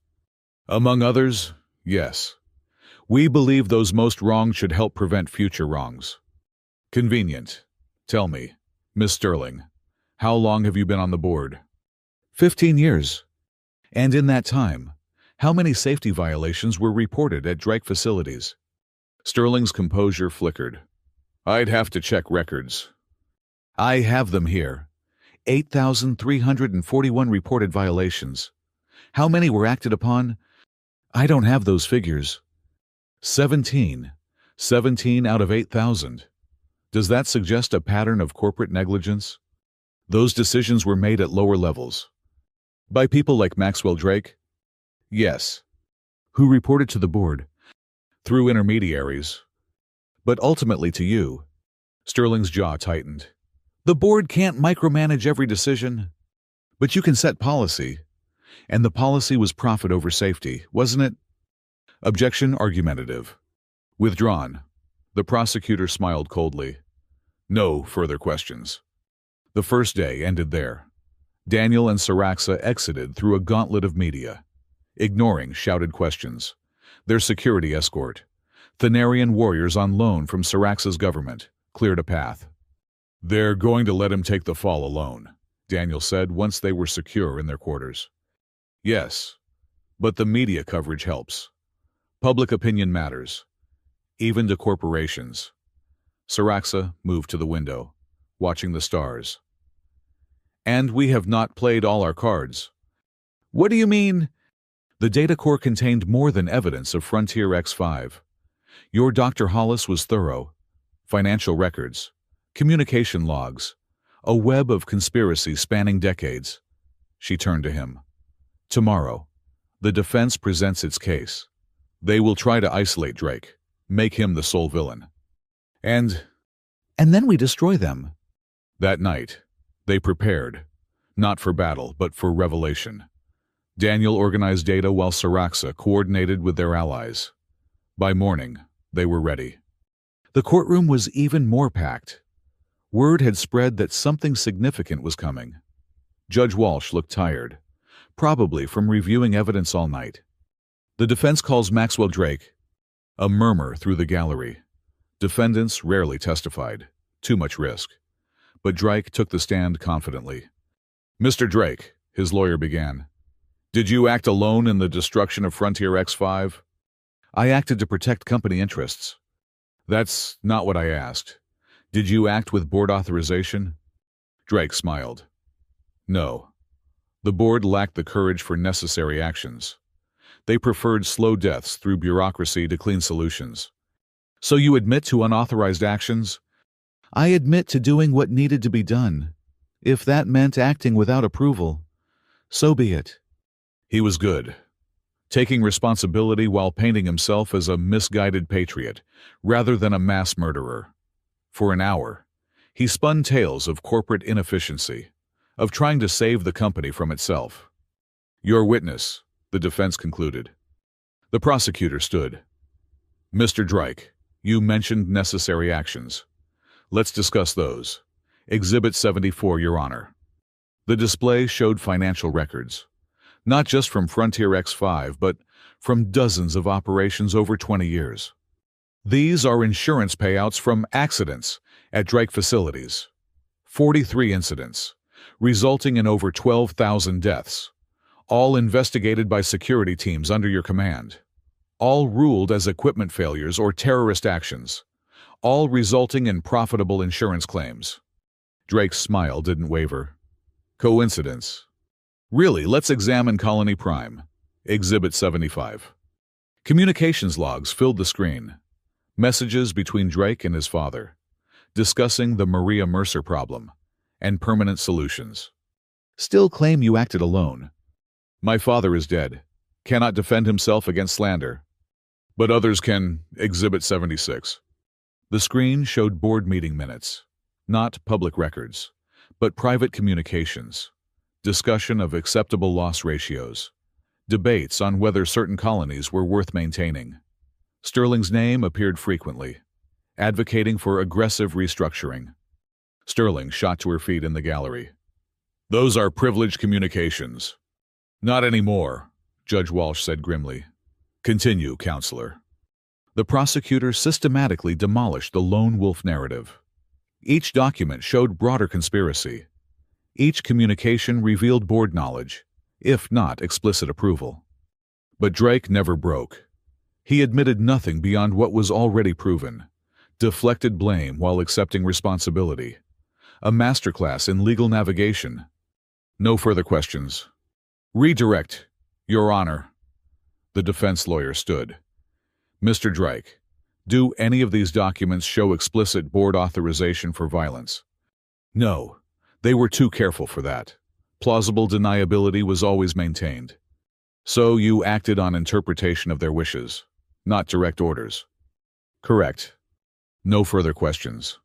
Among others, yes. We believe those most wronged should help prevent future wrongs. Convenient. Tell me, Miss Sterling, how long have you been on the board? 15 years. And in that time, how many safety violations were reported at Drake facilities? Sterling's composure flickered. I'd have to check records. I have them here. 8,341 reported violations. How many were acted upon? I don't have those figures. 17. 17 out of 8,000. Does that suggest a pattern of corporate negligence? Those decisions were made at lower levels. By people like Maxwell Drake? Yes. Who reported to the board? Through intermediaries. But ultimately to you. Sterling's jaw tightened. The board can't micromanage every decision. But you can set policy. And the policy was profit over safety, wasn't it? Objection argumentative. Withdrawn. The prosecutor smiled coldly. No further questions. The first day ended there. Daniel and Saraxa exited through a gauntlet of media, ignoring shouted questions. Their security escort, Thanarian warriors on loan from Saraxa's government, cleared a path. They're going to let him take the fall alone, Daniel said once they were secure in their quarters. Yes, but the media coverage helps. Public opinion matters, even to corporations. Saraxa moved to the window, watching the stars. And we have not played all our cards. What do you mean? The data core contained more than evidence of Frontier X5. Your Dr. Hollis was thorough. Financial records, communication logs, a web of conspiracy spanning decades. She turned to him. Tomorrow, the defense presents its case. They will try to isolate Drake, make him the sole villain. And then we destroy them. That night, they prepared, not for battle, but for revelation. Daniel organized data while Saraxa coordinated with their allies. By morning, they were ready. The courtroom was even more packed. Word had spread that something significant was coming. Judge Walsh looked tired, probably from reviewing evidence all night. The defense calls Maxwell Drake. A murmur through the gallery. Defendants rarely testified. Too much risk. But Drake took the stand confidently. Mr. Drake, his lawyer began, did you act alone in the destruction of Frontier X5? I acted to protect company interests. That's not what I asked. Did you act with board authorization? Drake smiled. No. The board lacked the courage for necessary actions. They preferred slow deaths through bureaucracy to clean solutions. So you admit to unauthorized actions? I admit to doing what needed to be done. If that meant acting without approval, so be it. He was good, taking responsibility while painting himself as a misguided patriot rather than a mass murderer. For an hour, he spun tales of corporate inefficiency, of trying to save the company from itself. Your witness, the defense concluded. The prosecutor stood. Mr. Drake, you mentioned necessary actions. Let's discuss those. Exhibit 74, Your Honor. The display showed financial records, not just from Frontier X5, but from dozens of operations over 20 years. These are insurance payouts from accidents at Drake facilities. 43 incidents, resulting in over 12,000 deaths, all investigated by security teams under your command, all ruled as equipment failures or terrorist actions, all resulting in profitable insurance claims. Drake's smile didn't waver. Coincidence? Really, let's examine Colony Prime. Exhibit 75. Communications logs filled the screen. Messages between Drake and his father, discussing the Maria Mercer problem and permanent solutions. Still claim you acted alone. My father is dead, cannot defend himself against slander. But others can. Exhibit 76. The screen showed board meeting minutes, not public records, but private communications, discussion of acceptable loss ratios, debates on whether certain colonies were worth maintaining. Sterling's name appeared frequently, advocating for aggressive restructuring. Sterling shot to her feet in the gallery. Those are privileged communications. Not anymore, Judge Walsh said grimly. Continue, counselor. The prosecutor systematically demolished the lone wolf narrative. Each document showed broader conspiracy. Each communication revealed board knowledge, if not explicit approval. But Drake never broke. He admitted nothing beyond what was already proven, deflected blame while accepting responsibility. A masterclass in legal navigation. No further questions. Redirect, Your Honor. The defense lawyer stood. Mr. Drake, do any of these documents show explicit board authorization for violence? No, they were too careful for that. Plausible deniability was always maintained. So you acted on interpretation of their wishes, not direct orders. Correct. No further questions.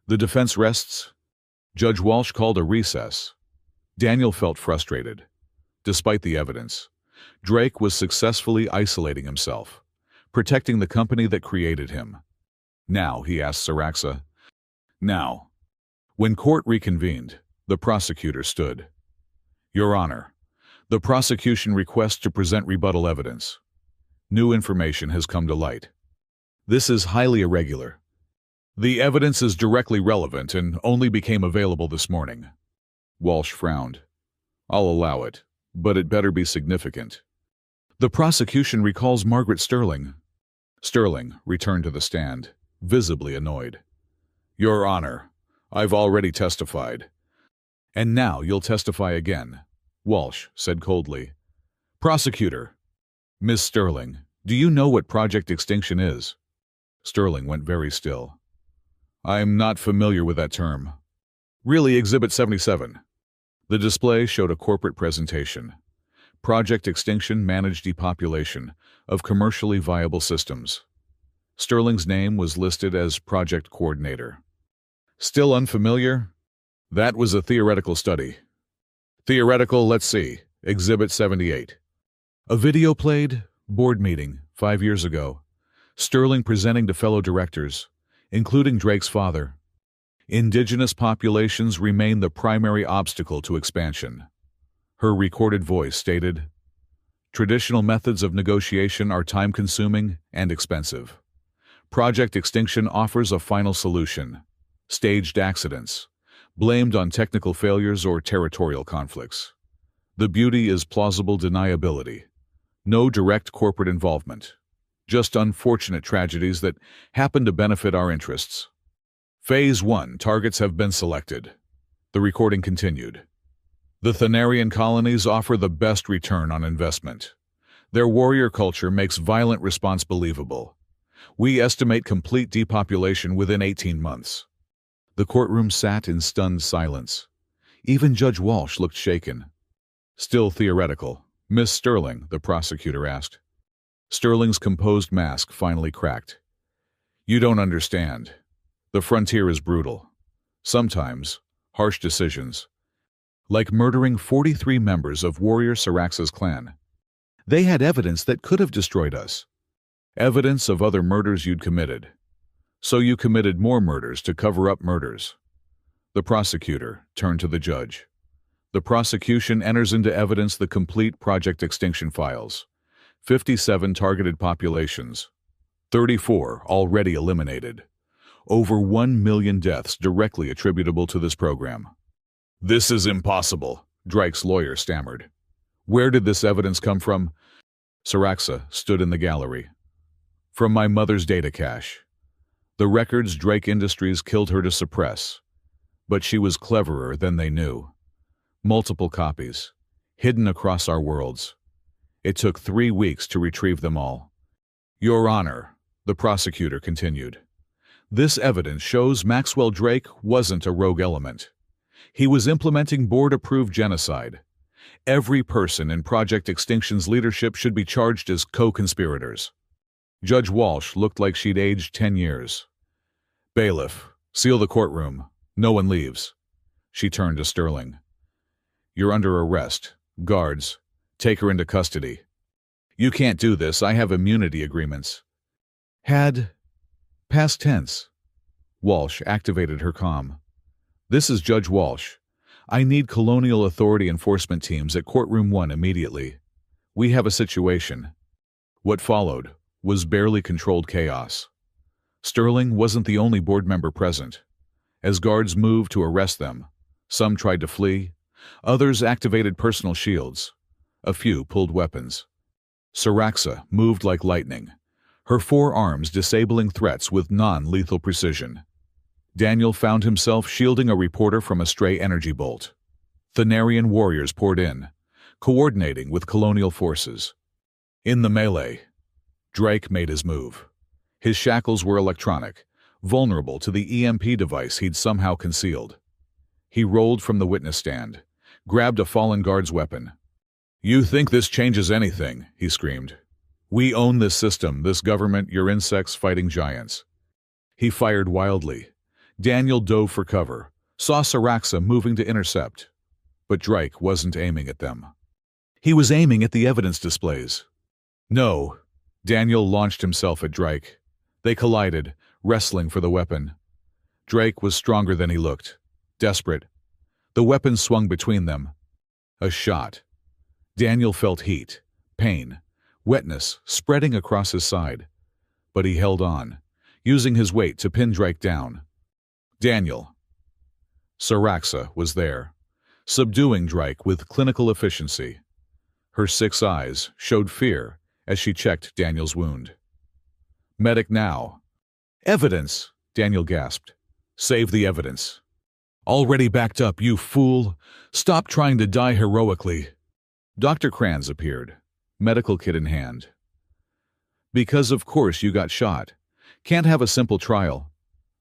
The defense rests. Judge Walsh called a recess. Daniel felt frustrated. Despite the evidence, Drake was successfully isolating himself, protecting the company that created him. Now, he asked Saraxa. Now. When court reconvened, the prosecutor stood. Your Honor, the prosecution requests to present rebuttal evidence. New information has come to light. This is highly irregular. The evidence is directly relevant and only became available this morning. Walsh frowned. I'll allow it, but it better be significant. The prosecution recalls Margaret Sterling. Sterling returned to the stand, visibly annoyed. Your Honor, I've already testified. And now you'll testify again, Walsh said coldly. Prosecutor. Miss Sterling, do you know what Project Extinction is? Sterling went very still. I'm not familiar with that term. Really, Exhibit 77. The display showed a corporate presentation. Project Extinction managed depopulation of commercially viable systems. Sterling's name was listed as project coordinator. Still unfamiliar? That was a theoretical study. Theoretical, let's see, Exhibit 78. A video played, board meeting, 5 years ago. Sterling presenting to fellow directors, including Drake's father. Indigenous populations remain the primary obstacle to expansion. Her recorded voice stated, traditional methods of negotiation are time-consuming and expensive. Project Extinction offers a final solution. Staged accidents, blamed on technical failures or territorial conflicts. The beauty is plausible deniability. No direct corporate involvement. Just unfortunate tragedies that happen to benefit our interests. Phase 1 targets have been selected. The recording continued. The Thanarian colonies offer the best return on investment. Their warrior culture makes violent response believable. We estimate complete depopulation within 18 months. The courtroom sat in stunned silence. Even Judge Walsh looked shaken. Still theoretical. Miss Sterling, the prosecutor asked. Sterling's composed mask finally cracked. You don't understand. The frontier is brutal. Sometimes, harsh decisions. Like murdering 43 members of warrior Saraxa's clan. They had evidence that could have destroyed us. Evidence of other murders you'd committed. So you committed more murders to cover up murders. The prosecutor turned to the judge. The prosecution enters into evidence the complete Project Extinction files. 57 targeted populations. 34 already eliminated. Over 1 million deaths directly attributable to this program. This is impossible, Drake's lawyer stammered. Where did this evidence come from? Saraxa stood in the gallery. From my mother's data cache. The records Drake Industries killed her to suppress. But she was cleverer than they knew. Multiple copies, hidden across our worlds. It took 3 weeks to retrieve them all. Your Honor, the prosecutor continued. This evidence shows Maxwell Drake wasn't a rogue element. He was implementing board-approved genocide. Every person in Project Extinction's leadership should be charged as co-conspirators. Judge Walsh looked like she'd aged 10 years. Bailiff, seal the courtroom. No one leaves. She turned to Sterling. You're under arrest. Guards, take her into custody. You can't do this. I have immunity agreements. Had. Past tense. Walsh activated her comm. This is Judge Walsh. I need Colonial Authority enforcement teams at Courtroom 1 immediately. We have a situation. What followed was barely controlled chaos. Sterling wasn't the only board member present. As guards moved to arrest them, some tried to flee, others activated personal shields. A few pulled weapons. Saraxa moved like lightning, her 4 arms disabling threats with non-lethal precision. Daniel found himself shielding a reporter from a stray energy bolt. Thanarian warriors poured in, coordinating with colonial forces. In the melee, Drake made his move. His shackles were electronic, vulnerable to the EMP device he'd somehow concealed. He rolled from the witness stand, grabbed a fallen guard's weapon. "You think this changes anything?" he screamed. "We own this system, this government, your insects fighting giants." He fired wildly. Daniel dove for cover, saw Saraxa moving to intercept. But Drake wasn't aiming at them. He was aiming at the evidence displays. "No." Daniel launched himself at Drake. They collided, wrestling for the weapon. Drake was stronger than he looked. Desperate. The weapon swung between them. A shot. Daniel felt heat, pain, wetness spreading across his side. But he held on, using his weight to pin Drake down. Daniel. Saraxa was there, subduing Drake with clinical efficiency. Her 6 eyes showed fear as she checked Daniel's wound. "Medic now." "Evidence," Daniel gasped. "Save the evidence." "Already backed up, you fool. Stop trying to die heroically." Dr. Kranz appeared, medical kit in hand. "Because of course you got shot. Can't have a simple trial."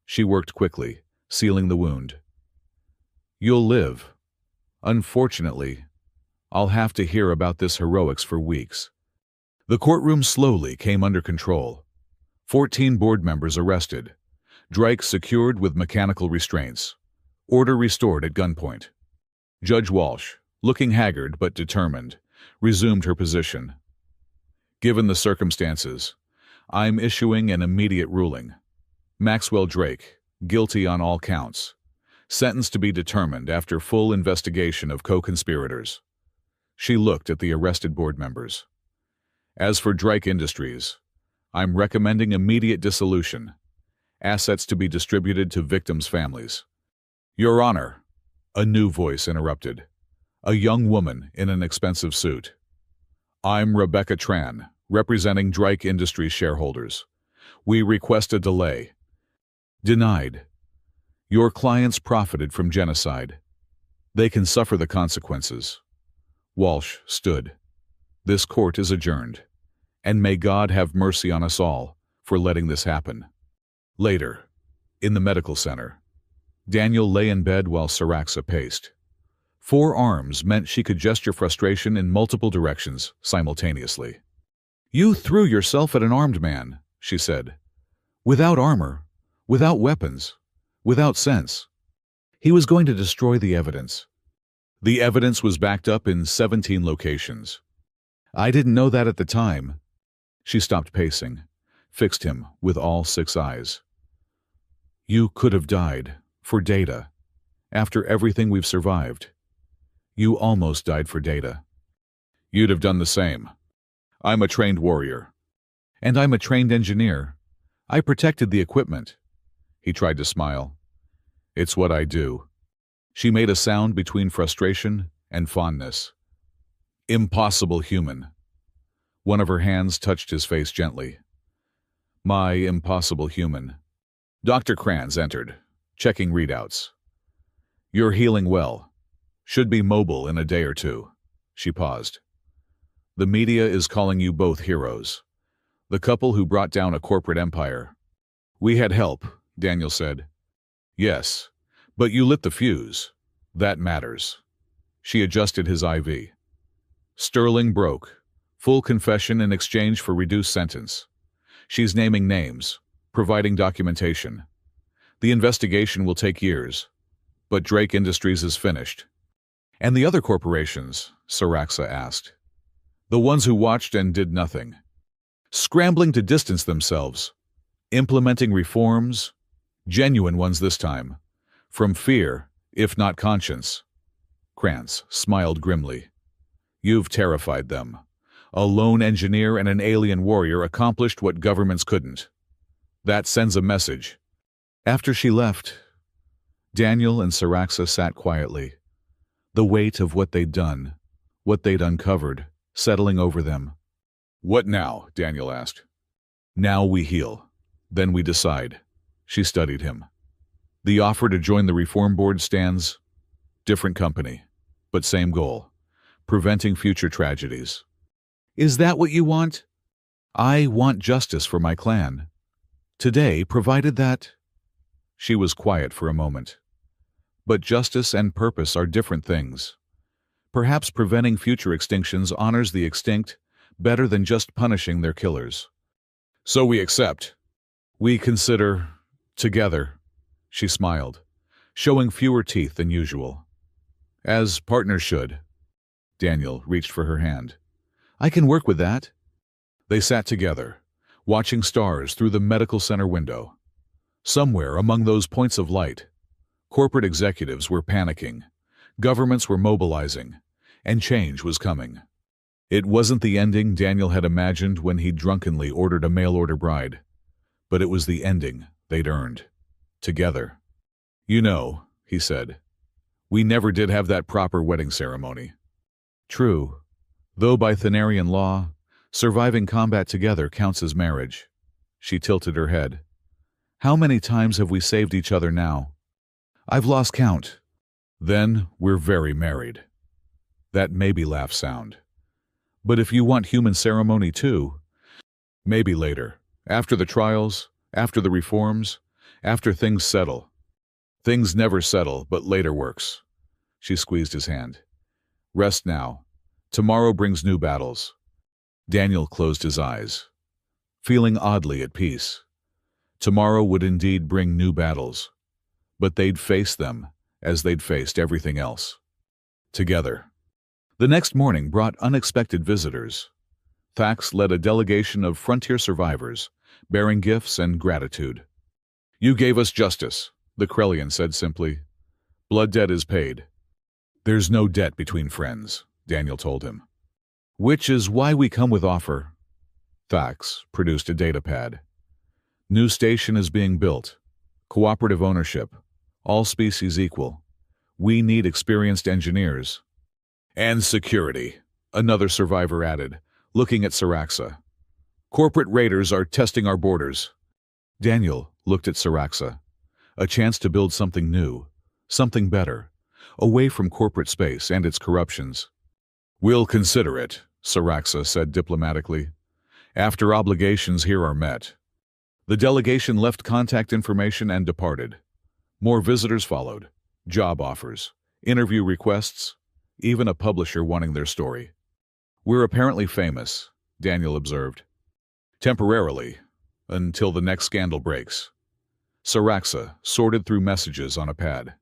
She worked quickly, sealing the wound. "You'll live. Unfortunately, I'll have to hear about this heroics for weeks." The courtroom slowly came under control. 14 board members arrested. Drake secured with mechanical restraints. Order restored at gunpoint. Judge Walsh, looking haggard but determined, resumed her position. "Given the circumstances, I'm issuing an immediate ruling. Maxwell Drake, guilty on all counts. Sentence to be determined after full investigation of co-conspirators." She looked at the arrested board members. "As for Drake Industries, I'm recommending immediate dissolution. Assets to be distributed to victims' families." "Your Honor," a new voice interrupted. A young woman in an expensive suit. "I'm Rebecca Tran, representing Drake Industries shareholders. We request a delay." "Denied. Your clients profited from genocide. They can suffer the consequences." Walsh stood. "This court is adjourned, and may God have mercy on us all for letting this happen." Later, in the medical center, Daniel lay in bed while Saraxa paced. 4 arms meant she could gesture frustration in multiple directions simultaneously. "You threw yourself at an armed man," she said. "Without armor, without weapons, without sense. He was going to destroy the evidence." The evidence was backed up in 17 locations. "I didn't know that at the time." She stopped pacing, fixed him with all 6 eyes. "You could have died, for data. After everything we've survived. You almost died for data. You'd have done the same. I'm a trained warrior." "And I'm a trained engineer. I protected the equipment." He tried to smile. "It's what I do." She made a sound between frustration and fondness. "Impossible human." One of her hands touched his face gently. "My impossible human." Dr. Kranz entered, checking readouts. "You're healing well. Should be mobile in a day or 2. She paused. "The media is calling you both heroes. The couple who brought down a corporate empire." "We had help," Daniel said. "Yes, but you lit the fuse. That matters." She adjusted his IV. Sterling broke. Full confession in exchange for reduced sentence. She's naming names, providing documentation. The investigation will take years, but Drake Industries is finished. "And the other corporations?" Saraxa asked. "The ones who watched and did nothing. Scrambling to distance themselves. Implementing reforms, genuine ones this time, from fear, if not conscience." Krantz smiled grimly. You've terrified them. A lone engineer and an alien warrior accomplished what governments couldn't. That sends a message. After she left, Daniel and Saraxa sat quietly. The weight of what they'd done, what they'd uncovered, settling over them. What now? Daniel asked. Now we heal. Then we decide. She studied him. The offer to join the reform board stands. Different company, but same goal. Preventing future tragedies. Is that what you want? I want justice for my clan. Today, provided that... She was quiet for a moment. But justice and purpose are different things. Perhaps preventing future extinctions honors the extinct better than just punishing their killers. So we accept. We consider... together. She smiled, showing fewer teeth than usual. As partners should. Daniel reached for her hand. I can work with that. They sat together, watching stars through the medical center window. Somewhere among those points of light, corporate executives were panicking, governments were mobilizing, and change was coming. It wasn't the ending Daniel had imagined when he drunkenly ordered a mail-order bride, but it was the ending they'd earned. Together. You know, he said, we never did have that proper wedding ceremony. True, though by Thanarian law, surviving combat together counts as marriage. She tilted her head. How many times have we saved each other now? I've lost count. Then we're very married. That maybe laugh sound. But if you want human ceremony too, maybe later, after the trials, after the reforms, after things settle. Things never settle, but later works. She squeezed his hand. Rest now. Tomorrow brings new battles. Daniel closed his eyes, feeling oddly at peace. Tomorrow would indeed bring new battles, but they'd face them as they'd faced everything else. Together. The next morning brought unexpected visitors. Thax led a delegation of frontier survivors, bearing gifts and gratitude. You gave us justice, the Krellian said simply. Blood debt is paid. There's no debt between friends, Daniel told him. Which is why we come with offer. Thax produced a data pad. New station is being built. Cooperative ownership. All species equal. We need experienced engineers. And security, another survivor added, looking at Saraxa. Corporate raiders are testing our borders. Daniel looked at Saraxa. A chance to build something new, something better, away from corporate space and its corruptions. We'll consider it, Saraxa said diplomatically. After obligations here are met. The delegation left contact information and departed. More visitors followed. Job offers, interview requests, even a publisher wanting their story. We're apparently famous, Daniel observed. Temporarily, until the next scandal breaks. Saraxa sorted through messages on a pad.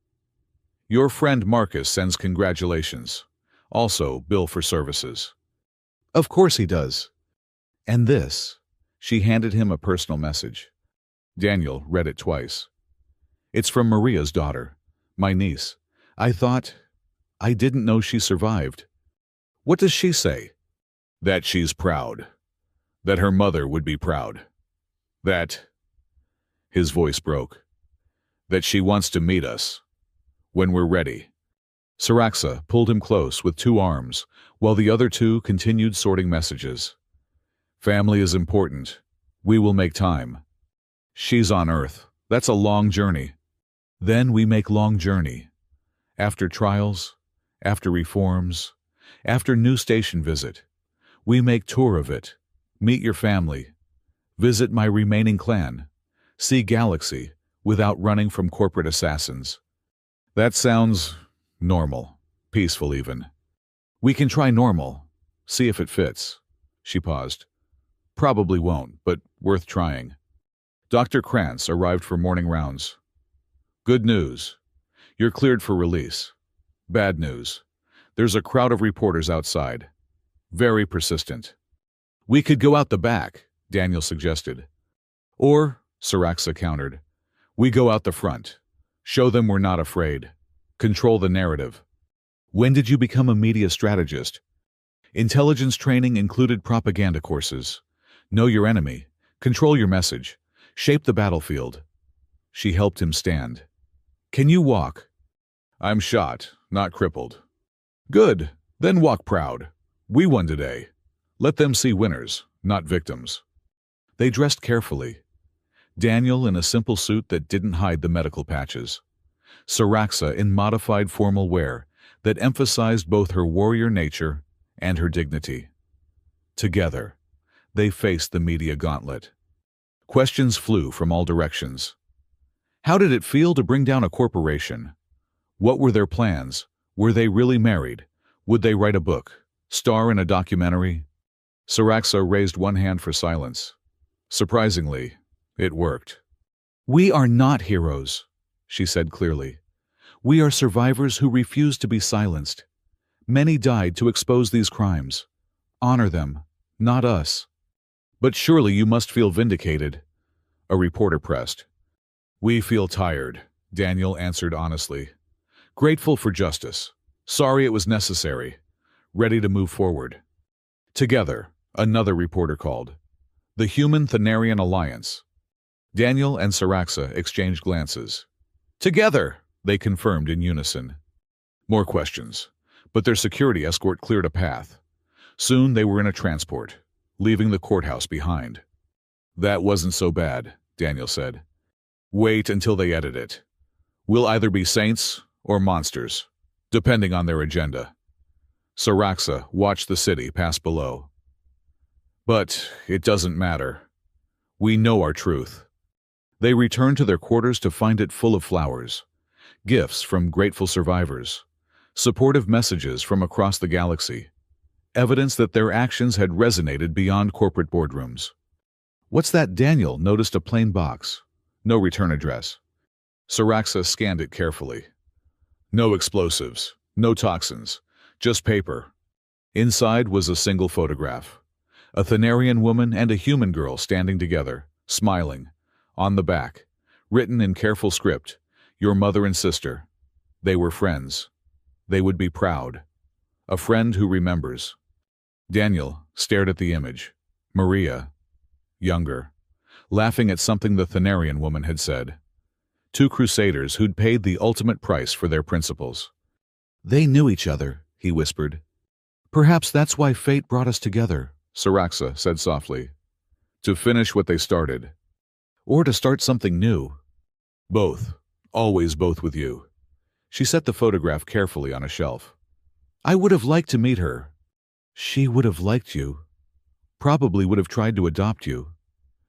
Your friend Marcus sends congratulations. Also, bill for services. Of course he does. And this. She handed him a personal message. Daniel read it twice. It's from Maria's daughter, my niece. I didn't know she survived. What does she say? That she's proud. That her mother would be proud. That... His voice broke. That she wants to meet us. When we're ready. Saraxa pulled him close with two arms, while the other two continued sorting messages. Family is important. We will make time. She's on Earth. That's a long journey. Then we make long journey. After trials, after reforms, after new station visit. We make tour of it. Meet your family. Visit my remaining clan. See galaxy without running from corporate assassins. That sounds normal, peaceful even. We can try normal, see if it fits. She paused. Probably won't, but worth trying. Dr. Krantz arrived for morning rounds. Good news. You're cleared for release. Bad news. There's a crowd of reporters outside. Very persistent. We could go out the back, Daniel suggested. Or, Saraxa countered, we go out the front. Show them we're not afraid. Control the narrative. When did you become a media strategist? Intelligence training included propaganda courses. Know your enemy, control your message, shape the battlefield. She helped him stand. Can you walk? I'm shot, not crippled. Good, then walk proud. We won today. Let them see winners, not victims. They dressed carefully. Daniel in a simple suit that didn't hide the medical patches. Saraxa in modified formal wear that emphasized both her warrior nature and her dignity. Together, they faced the media gauntlet. Questions flew from all directions. How did it feel to bring down a corporation? What were their plans? Were they really married? Would they write a book? Star in a documentary? Saraxa raised one hand for silence. Surprisingly, it worked. We are not heroes, she said clearly. We are survivors who refuse to be silenced. Many died to expose these crimes. Honor them, not us. But surely you must feel vindicated, a reporter pressed. We feel tired, Daniel answered honestly. Grateful for justice. Sorry it was necessary. Ready to move forward. Together, another reporter called. The Human-Thanarian Alliance. Daniel and Saraxa exchanged glances. Together, they confirmed in unison. More questions, but their security escort cleared a path. Soon they were in a transport, leaving the courthouse behind. That wasn't so bad, Daniel said. Wait until they edit it. We'll either be saints or monsters, depending on their agenda. Saraxa watched the city pass below. But it doesn't matter. We know our truth. They returned to their quarters to find it full of flowers, gifts from grateful survivors, supportive messages from across the galaxy, evidence that their actions had resonated beyond corporate boardrooms. What's that? Daniel noticed a plain box. No return address. Saraxa scanned it carefully. No explosives, no toxins, just paper. Inside was a single photograph. A Thanarian woman and a human girl standing together, smiling. On the back, written in careful script, your mother and sister. They were friends. They would be proud. A friend who remembers. Daniel stared at the image. Maria, younger, laughing at something the Thanarian woman had said. Two crusaders who'd paid the ultimate price for their principles. They knew each other, he whispered. Perhaps that's why fate brought us together, Saraxa said softly. To finish what they started. Or to start something new. Both. Always both with you. She set the photograph carefully on a shelf. I would have liked to meet her. She would have liked you. Probably would have tried to adopt you.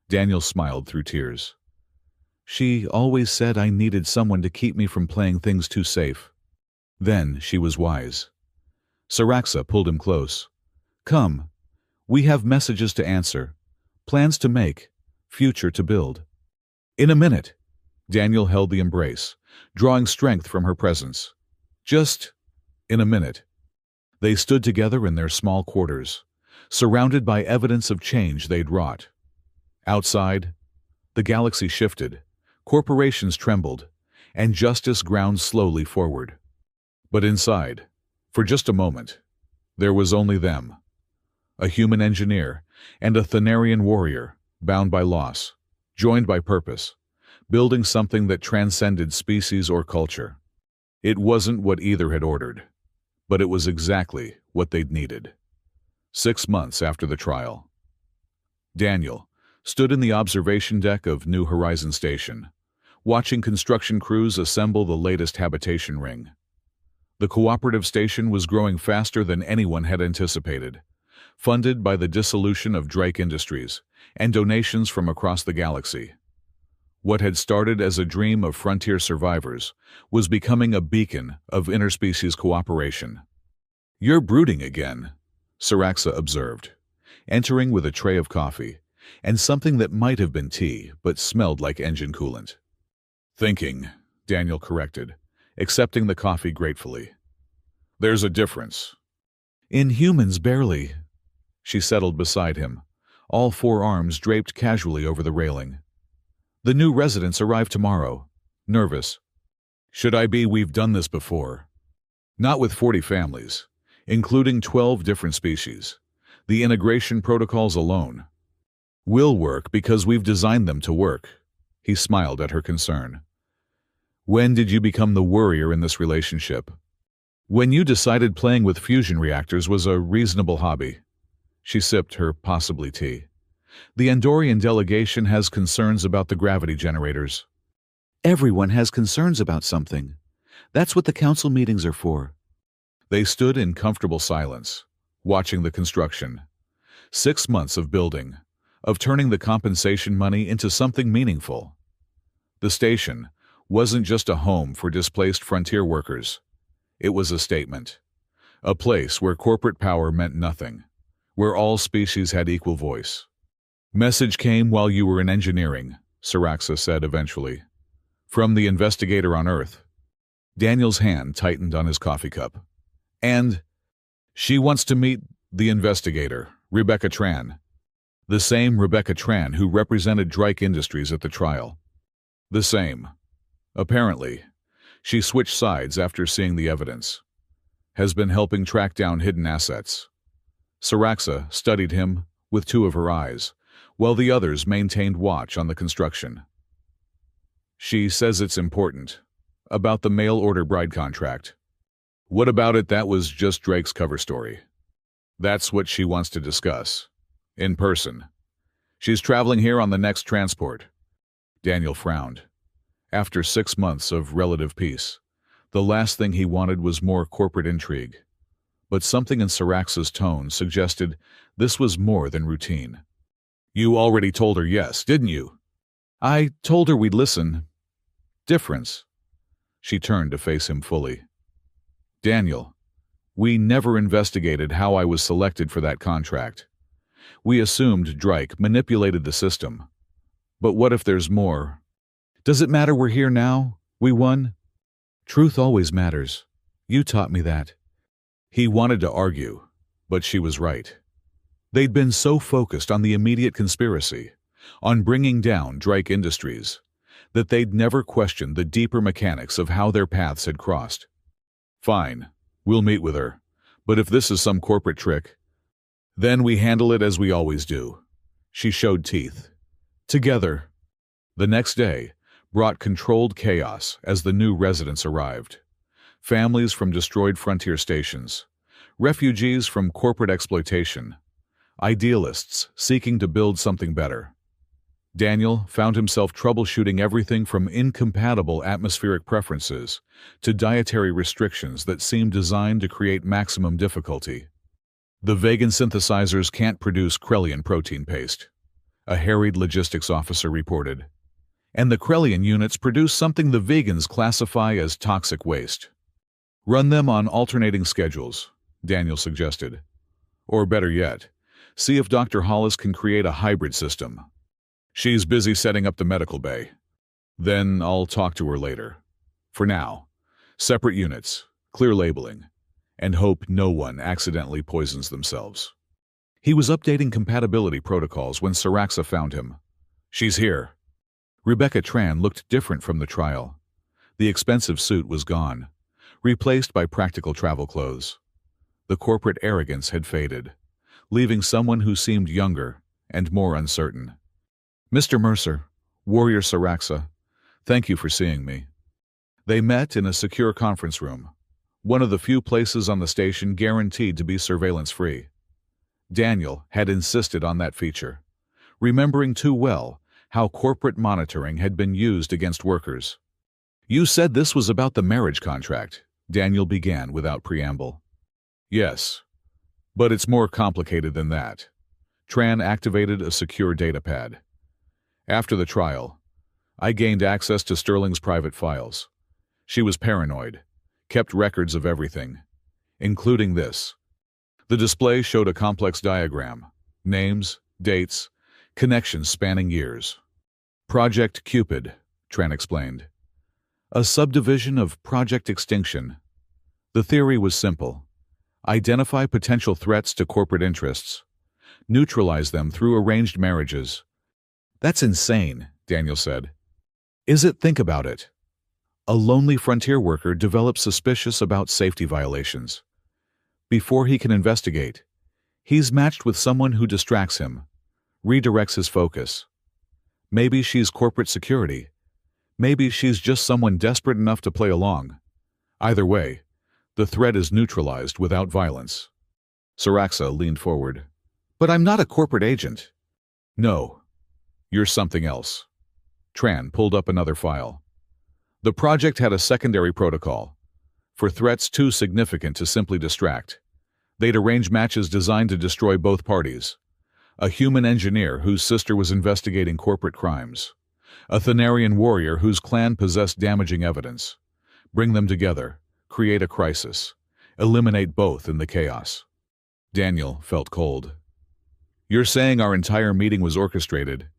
Daniel smiled through tears. She always said I needed someone to keep me from playing things too safe. Then she was wise. Saraxa pulled him close. Come. We have messages to answer, plans to make, future to build. In a minute. Daniel held the embrace, drawing strength from her presence. Just in a minute. They stood together in their small quarters, surrounded by evidence of change they'd wrought. Outside, the galaxy shifted, corporations trembled, and justice ground slowly forward. But inside, for just a moment, there was only them. A human engineer and a Thanarian warrior, bound by loss, joined by purpose, building something that transcended species or culture. It wasn't what either had ordered, but it was exactly what they'd needed. 6 months after the trial. Daniel stood in the observation deck of New Horizon Station, watching construction crews assemble the latest habitation ring. The cooperative station was growing faster than anyone had anticipated, funded by the dissolution of Drake Industries and donations from across the galaxy. What had started as a dream of frontier survivors was becoming a beacon of interspecies cooperation. You're brooding again, Saraxa observed, entering with a tray of coffee and something that might have been tea but smelled like engine coolant. Thinking, Daniel corrected, accepting the coffee gratefully. There's a difference. In humans, barely. She settled beside him, all 4 arms draped casually over the railing. The new residents arrive tomorrow. Nervous. Should I be? We've done this before. Not with 40 families, including 12 different species. The integration protocols alone will work because we've designed them to work. He smiled at her concern. When did you become the worrier in this relationship? When you decided playing with fusion reactors was a reasonable hobby. She sipped her possibly tea. The Andorian delegation has concerns about the gravity generators. Everyone has concerns about something. That's what the council meetings are for. They stood in comfortable silence, watching the construction. 6 months of building, of turning the compensation money into something meaningful. The station wasn't just a home for displaced frontier workers. It was a statement. A place where corporate power meant nothing, where all species had equal voice. Message came while you were in engineering, Siraxa said eventually. From the investigator on Earth. Daniel's hand tightened on his coffee cup. And she wants to meet the investigator, Rebecca Tran. The same Rebecca Tran who represented Drake Industries at the trial. The same. Apparently, she switched sides after seeing the evidence. Has been helping track down hidden assets. Siraxa studied him with 2 of her eyes, while the others maintained watch on the construction. She says it's important. About the mail order bride contract. What about it? That was just Drake's cover story. That's what she wants to discuss. In person. She's traveling here on the next transport. Daniel frowned. After 6 months of relative peace, the last thing he wanted was more corporate intrigue. But something in Siraxa's tone suggested this was more than routine. You already told her yes, didn't you? I told her we'd listen. Difference. She turned to face him fully. Daniel, we never investigated how I was selected for that contract. We assumed Drake manipulated the system. But what if there's more? Does it matter we're here now? We won? Truth always matters. You taught me that. He wanted to argue, but she was right. They'd been so focused on the immediate conspiracy, on bringing down Drake Industries, that they'd never questioned the deeper mechanics of how their paths had crossed. Fine, we'll meet with her, but if this is some corporate trick, then we handle it as we always do. She showed teeth. Together. The next day brought controlled chaos as the new residents arrived. Families from destroyed frontier stations, refugees from corporate exploitation, idealists seeking to build something better. Daniel found himself troubleshooting everything from incompatible atmospheric preferences to dietary restrictions that seemed designed to create maximum difficulty. The vegan synthesizers can't produce Krellian protein paste, a harried logistics officer reported. And the Krellian units produce something the vegans classify as toxic waste. Run them on alternating schedules, Daniel suggested. Or better yet, see if Dr. Hollis can create a hybrid system. She's busy setting up the medical bay. Then I'll talk to her later. For now, separate units, clear labeling, and hope no one accidentally poisons themselves. He was updating compatibility protocols when Siraxa found him. She's here. Rebecca Tran looked different from the trial. The expensive suit was gone, replaced by practical travel clothes. The corporate arrogance had faded, leaving someone who seemed younger and more uncertain. Mr. Mercer, Warrior Siraxa, thank you for seeing me. They met in a secure conference room, one of the few places on the station guaranteed to be surveillance-free. Daniel had insisted on that feature, remembering too well how corporate monitoring had been used against workers. You said this was about the marriage contract, Daniel began without preamble. Yes, but it's more complicated than that. Tran activated a secure datapad. After the trial, I gained access to Sterling's private files. She was paranoid, kept records of everything, including this. The display showed a complex diagram, names, dates, connections spanning years. Project Cupid, Tran explained. A subdivision of Project Extinction. The theory was simple. Identify potential threats to corporate interests. Neutralize them through arranged marriages. That's insane, Daniel said. Is it? Think about it. A lonely frontier worker develops suspicious about safety violations. Before he can investigate, he's matched with someone who distracts him, redirects his focus. Maybe she's corporate security. Maybe she's just someone desperate enough to play along. Either way, the threat is neutralized without violence. Saraxa leaned forward. But I'm not a corporate agent. No, you're something else. Tran pulled up another file. The project had a secondary protocol. For threats too significant to simply distract, they'd arrange matches designed to destroy both parties. A human engineer whose sister was investigating corporate crimes. A Thanarian warrior whose clan possessed damaging evidence. Bring them together, create a crisis, eliminate both in the chaos. Daniel felt cold. You're saying our entire meeting was orchestrated?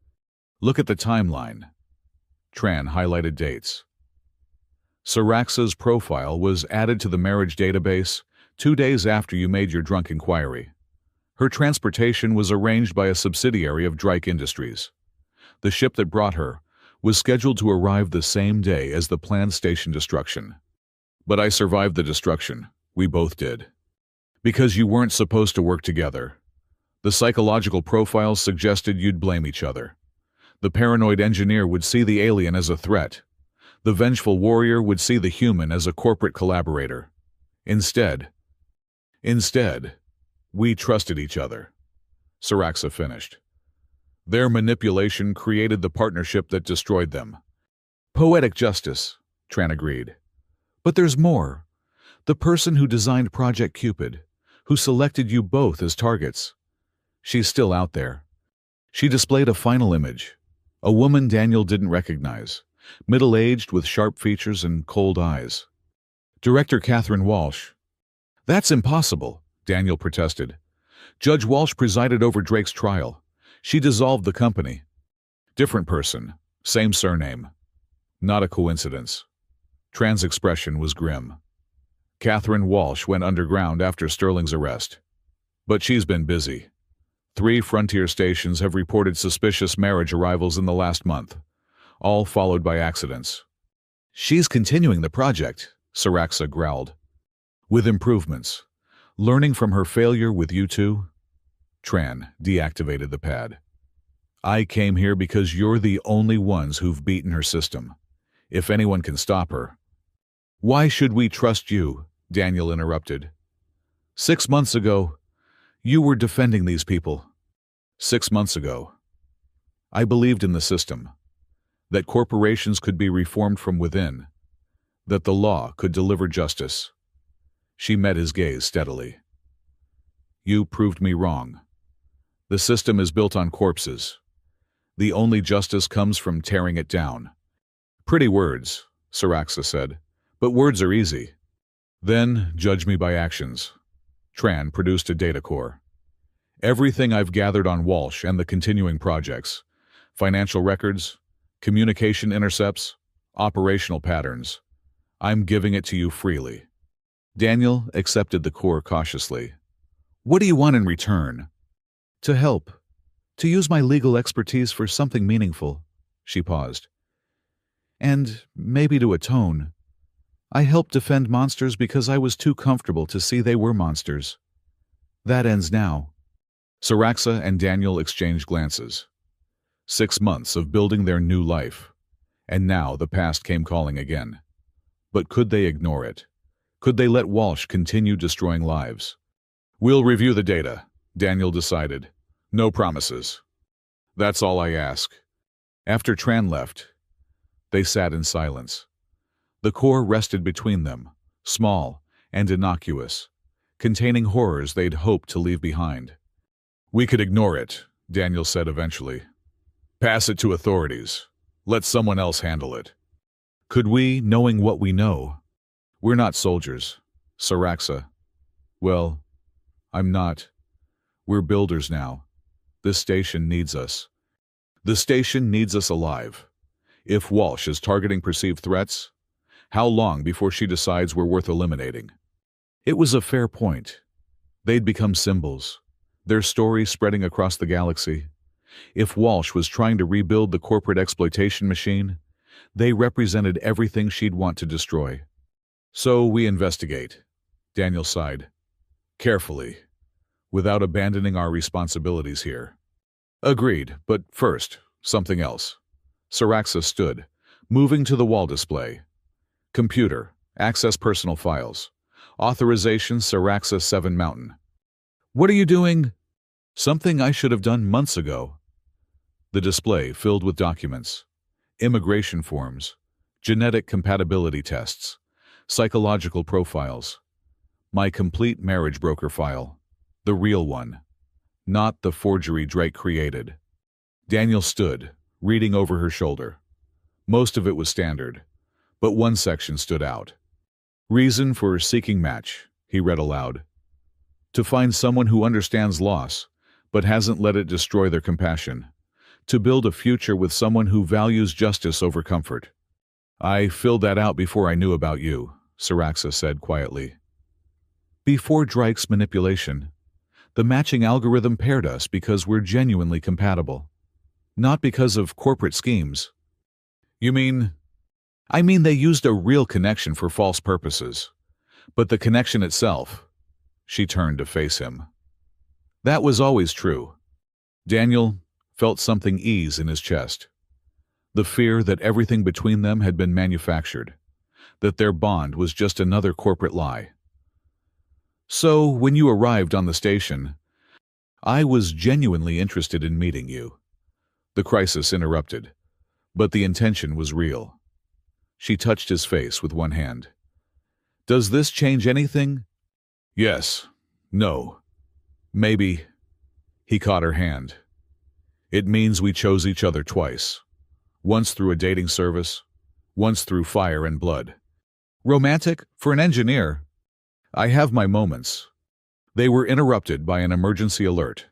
Look at the timeline. Tran highlighted dates. Saraxa's profile was added to the marriage database 2 days after you made your drunk inquiry. Her transportation was arranged by a subsidiary of Drake Industries. The ship that brought her was scheduled to arrive the same day as the planned station destruction. But I survived the destruction. We both did. Because you weren't supposed to work together. The psychological profiles suggested you'd blame each other. The paranoid engineer would see the alien as a threat. The vengeful warrior would see the human as a corporate collaborator. Instead, we trusted each other. Saraxa finished. Their manipulation created the partnership that destroyed them. Poetic justice, Tran agreed. But there's more. The person who designed Project Cupid, who selected you both as targets. She's still out there. She displayed a final image. A woman Daniel didn't recognize. Middle-aged with sharp features and cold eyes. Director Catherine Walsh. That's impossible, Daniel protested. Judge Walsh presided over Drake's trial. She dissolved the company. Different person, same surname. Not a coincidence. Tran's expression was grim. Catherine Walsh went underground after Sterling's arrest. But she's been busy. 3 frontier stations have reported suspicious marriage arrivals in the last month. All followed by accidents. She's continuing the project, Saraxa growled. With improvements. Learning from her failure with you two. Tran deactivated the pad. I came here because you're the only ones who've beaten her system. If anyone can stop her. Why should we trust you? Daniel interrupted. 6 months ago, you were defending these people. 6 months ago. I believed in the system. That corporations could be reformed from within, that the law could deliver justice. She met his gaze steadily. You proved me wrong. The system is built on corpses. The only justice comes from tearing it down. Pretty words, Saraxa said, but words are easy. Then judge me by actions. Tran produced a data core. Everything I've gathered on Walsh and the continuing projects, financial records, communication intercepts, operational patterns. I'm giving it to you freely. Daniel accepted the core cautiously. What do you want in return? To help. To use my legal expertise for something meaningful. She paused. And maybe to atone. I helped defend monsters because I was too comfortable to see they were monsters. That ends now. Saraxa and Daniel exchanged glances. 6 months of building their new life, and now the past came calling again. But could they ignore it? Could they let Walsh continue destroying lives? We'll review the data, Daniel decided. No promises. That's all I ask. After Tran left, they sat in silence. The core rested between them, small and innocuous, containing horrors they'd hoped to leave behind. We could ignore it, Daniel said eventually. Pass it to authorities. Let someone else handle it. Could we, knowing what we know? We're not soldiers. Saraxa. Well, I'm not. We're builders now. This station needs us. The station needs us alive. If Walsh is targeting perceived threats, how long before she decides we're worth eliminating? It was a fair point. They'd become symbols, their story spreading across the galaxy. If Walsh was trying to rebuild the corporate exploitation machine, They represented everything she'd want to destroy. So we investigate. Daniel sighed. Carefully, without abandoning our responsibilities here. Agreed, but first, something else. Saraxa stood, moving to the wall display. Computer, access personal files. Authorization Saraxa 7 Mountain. What are you doing? Something I should have done months ago. The display filled with documents. Immigration forms. Genetic compatibility tests. Psychological profiles. My complete marriage broker file. The real one. Not the forgery Drake created. Daniel stood, reading over her shoulder. Most of it was standard, but one section stood out. Reason for seeking match, he read aloud. To find someone who understands loss, but hasn't let it destroy their compassion. To build a future with someone who values justice over comfort. I filled that out before I knew about you, Saraxa said quietly. Before Drake's manipulation, the matching algorithm paired us because we're genuinely compatible. Not because of corporate schemes. You mean? I mean they used a real connection for false purposes. But the connection itself, she turned to face him. That was always true. Daniel felt something ease in his chest. The fear that everything between them had been manufactured. That their bond was just another corporate lie. So, when you arrived on the station, I was genuinely interested in meeting you. The crisis interrupted, but the intention was real. She touched his face with one hand. Does this change anything? Yes. No. Maybe. He caught her hand. It means we chose each other twice. Once through a dating service, once through fire and blood. Romantic for an engineer. I have my moments. They were interrupted by an emergency alert.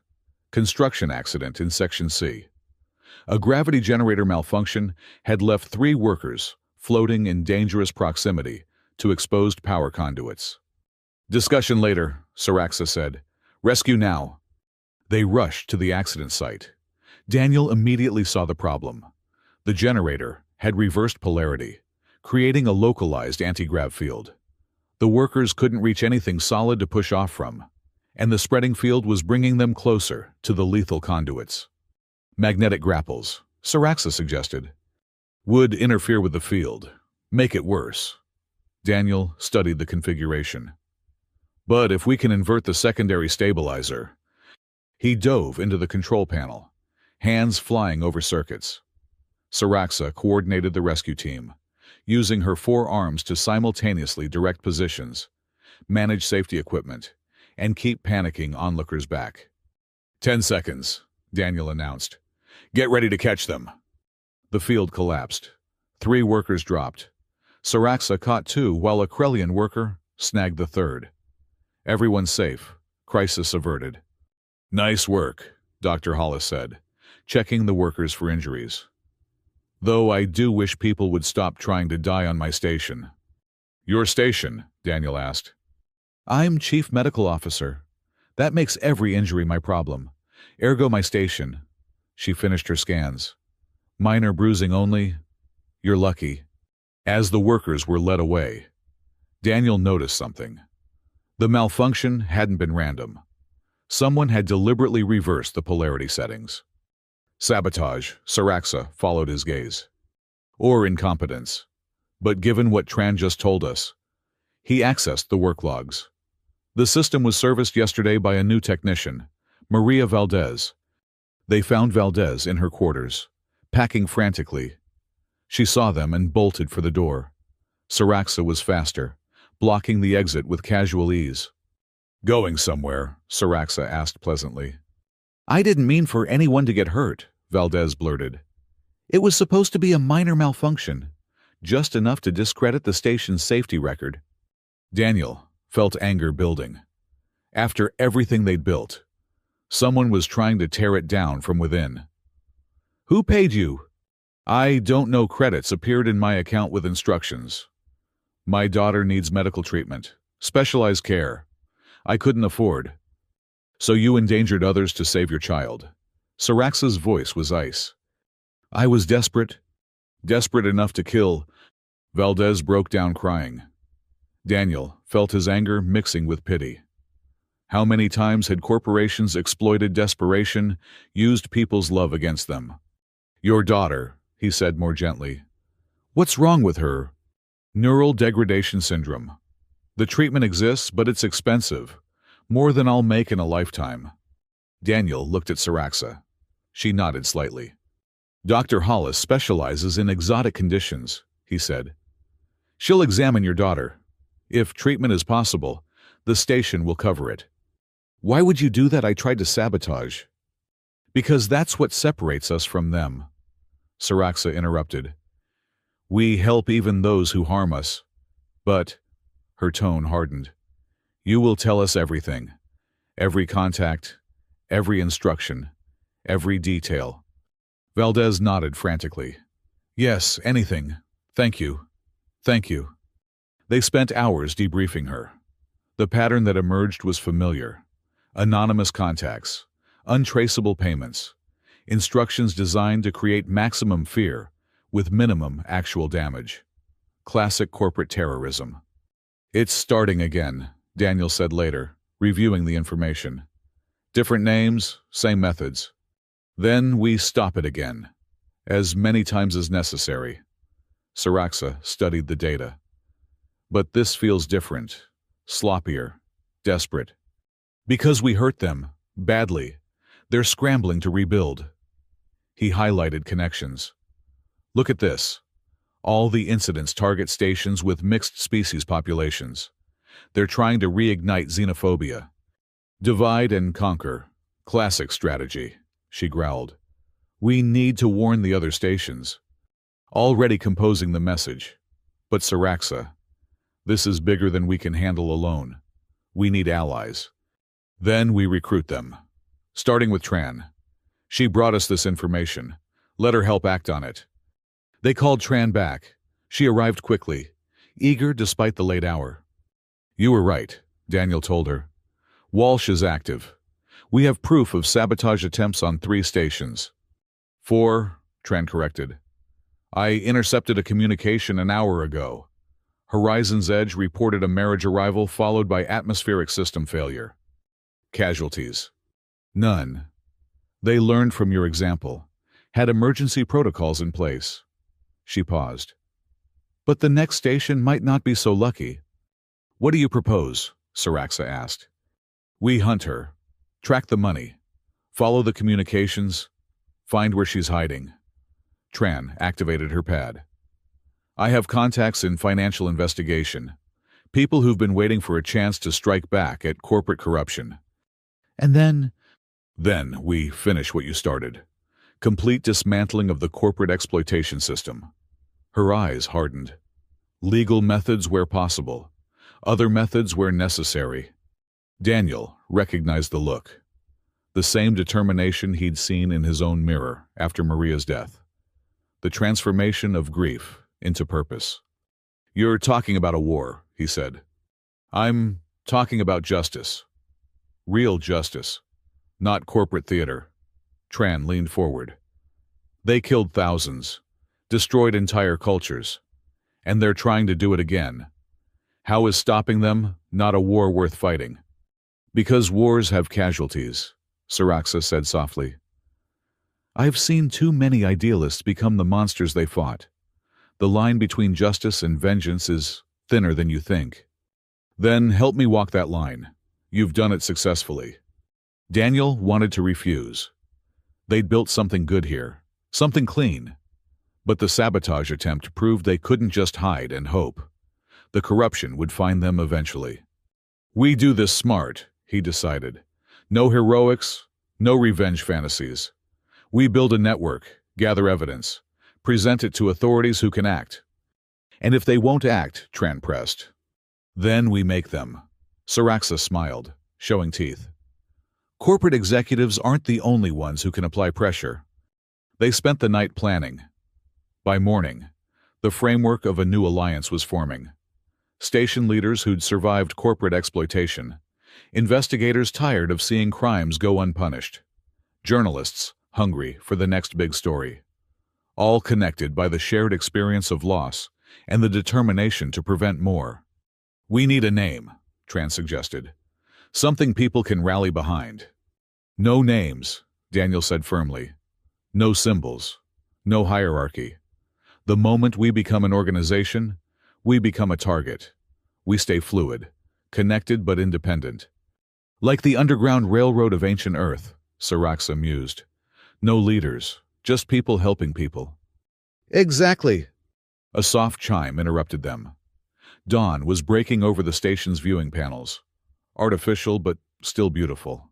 Construction accident in Section C. A gravity generator malfunction had left 3 workers floating in dangerous proximity to exposed power conduits. Discussion later, Saraxa said. Rescue now. They rushed to the accident site. Daniel immediately saw the problem. The generator had reversed polarity, creating a localized anti-grav field. The workers couldn't reach anything solid to push off from, and the spreading field was bringing them closer to the lethal conduits. Magnetic grapples, Saraxa suggested, would interfere with the field, make it worse. Daniel studied the configuration. But if we can invert the secondary stabilizer... He dove into the control panel, hands flying over circuits. Saraxa coordinated the rescue team, using her 4 arms to simultaneously direct positions, manage safety equipment, and keep panicking onlookers back. 10 seconds, Daniel announced. Get ready to catch them. The field collapsed. 3 workers dropped. Saraxa caught 2 while a Krellian worker snagged the 3rd. Everyone safe. Crisis averted. Nice work, Dr. Hollis said, checking the workers for injuries. Though I do wish people would stop trying to die on my station. Your station? Daniel asked. I'm Chief Medical Officer. That makes every injury my problem. Ergo my station. She finished her scans. Minor bruising only. You're lucky. As the workers were led away, Daniel noticed something. The malfunction hadn't been random. Someone had deliberately reversed the polarity settings. Sabotage, Saraxa followed his gaze. Or incompetence. But given what Tran just told us, he accessed the work logs. The system was serviced yesterday by a new technician, Maria Valdez. They found Valdez in her quarters, packing frantically. She saw them and bolted for the door. Saraxa was faster, blocking the exit with casual ease. Going somewhere? Saraxa asked pleasantly. I didn't mean for anyone to get hurt, Valdez blurted. It was supposed to be a minor malfunction, just enough to discredit the station's safety record. Daniel felt anger building. After everything they'd built, someone was trying to tear it down from within. Who paid you? I don't know. Credits appeared in my account with instructions. My daughter needs medical treatment, specialized care. I couldn't afford. So you endangered others to save your child. Saraxa's voice was ice. I was desperate. Desperate enough to kill, Valdez broke down crying. Daniel felt his anger mixing with pity. How many times had corporations exploited desperation, used people's love against them? Your daughter, he said more gently. What's wrong with her? Neural degradation syndrome. The treatment exists, but it's expensive. More than I'll make in a lifetime. Daniel looked at Saraxa. She nodded slightly. Dr. Hollis specializes in exotic conditions, he said. She'll examine your daughter. If treatment is possible, the station will cover it. Why would you do that? I tried to sabotage. Because that's what separates us from them. Saraxa interrupted. We help even those who harm us. But, her tone hardened, you will tell us everything. Every contact, every instruction, every detail. Valdez nodded frantically. Yes, anything. Thank you. Thank you. They spent hours debriefing her. The pattern that emerged was familiar. Anonymous contacts, untraceable payments, instructions designed to create maximum fear with minimum actual damage. Classic corporate terrorism. It's starting again, Daniel said later, reviewing the information. Different names, same methods. Then we stop it again, as many times as necessary. Saraxa studied the data. But this feels different, sloppier, desperate. Because we hurt them, badly, they're scrambling to rebuild. He highlighted connections. Look at this. All the incidents target stations with mixed species populations. They're trying to reignite xenophobia. Divide and conquer. Classic strategy, she growled. We need to warn the other stations. Already composing the message. But Saraxa, this is bigger than we can handle alone. We need allies. Then we recruit them. Starting with Tran. She brought us this information. Let her help act on it. They called Tran back. She arrived quickly, eager despite the late hour. You were right, Daniel told her. Walsh is active. We have proof of sabotage attempts on 3 stations. 4, Tran corrected. I intercepted a communication an hour ago. Horizon's Edge reported a marriage arrival followed by atmospheric system failure. Casualties. None. They learned from your example, had emergency protocols in place. She paused. But the next station might not be so lucky. What do you propose? Saraxa asked. We hunt her, track the money, follow the communications, find where she's hiding. Tran activated her pad. I have contacts in financial investigation, people who've been waiting for a chance to strike back at corporate corruption. And then we finish what you started. Complete dismantling of the corporate exploitation system. Her eyes hardened. Legal methods where possible. Other methods where necessary. Daniel recognized the look. The same determination he'd seen in his own mirror after Maria's death. The transformation of grief into purpose. You're talking about a war, he said. I'm talking about justice. Real justice. Not corporate theater. Tran leaned forward. They killed thousands, destroyed entire cultures, and they're trying to do it again. How is stopping them not a war worth fighting? Because wars have casualties, Saraxa said softly. I've seen too many idealists become the monsters they fought. The line between justice and vengeance is thinner than you think. Then help me walk that line. You've done it successfully. Daniel wanted to refuse. They'd built something good here, something clean. But the sabotage attempt proved they couldn't just hide and hope. The corruption would find them eventually. We do this smart, he decided. No heroics, no revenge fantasies. We build a network, gather evidence, present it to authorities who can act. And if they won't act, Tran pressed, then we make them. Saraxa smiled, showing teeth. Corporate executives aren't the only ones who can apply pressure. They spent the night planning. By morning, the framework of a new alliance was forming. Station leaders who'd survived corporate exploitation, investigators tired of seeing crimes go unpunished, journalists hungry for the next big story. all connected by the shared experience of loss and the determination to prevent more. "We need a name," Tran suggested. "Something people can rally behind." "No names," Daniel said firmly. "No symbols. No hierarchy. The moment we become an organization, we become a target. We stay fluid, connected but independent. Like the Underground Railroad of ancient Earth," Saraxa mused. "No leaders, just people helping people." "Exactly." A soft chime interrupted them. Dawn was breaking over the station's viewing panels. Artificial but still beautiful.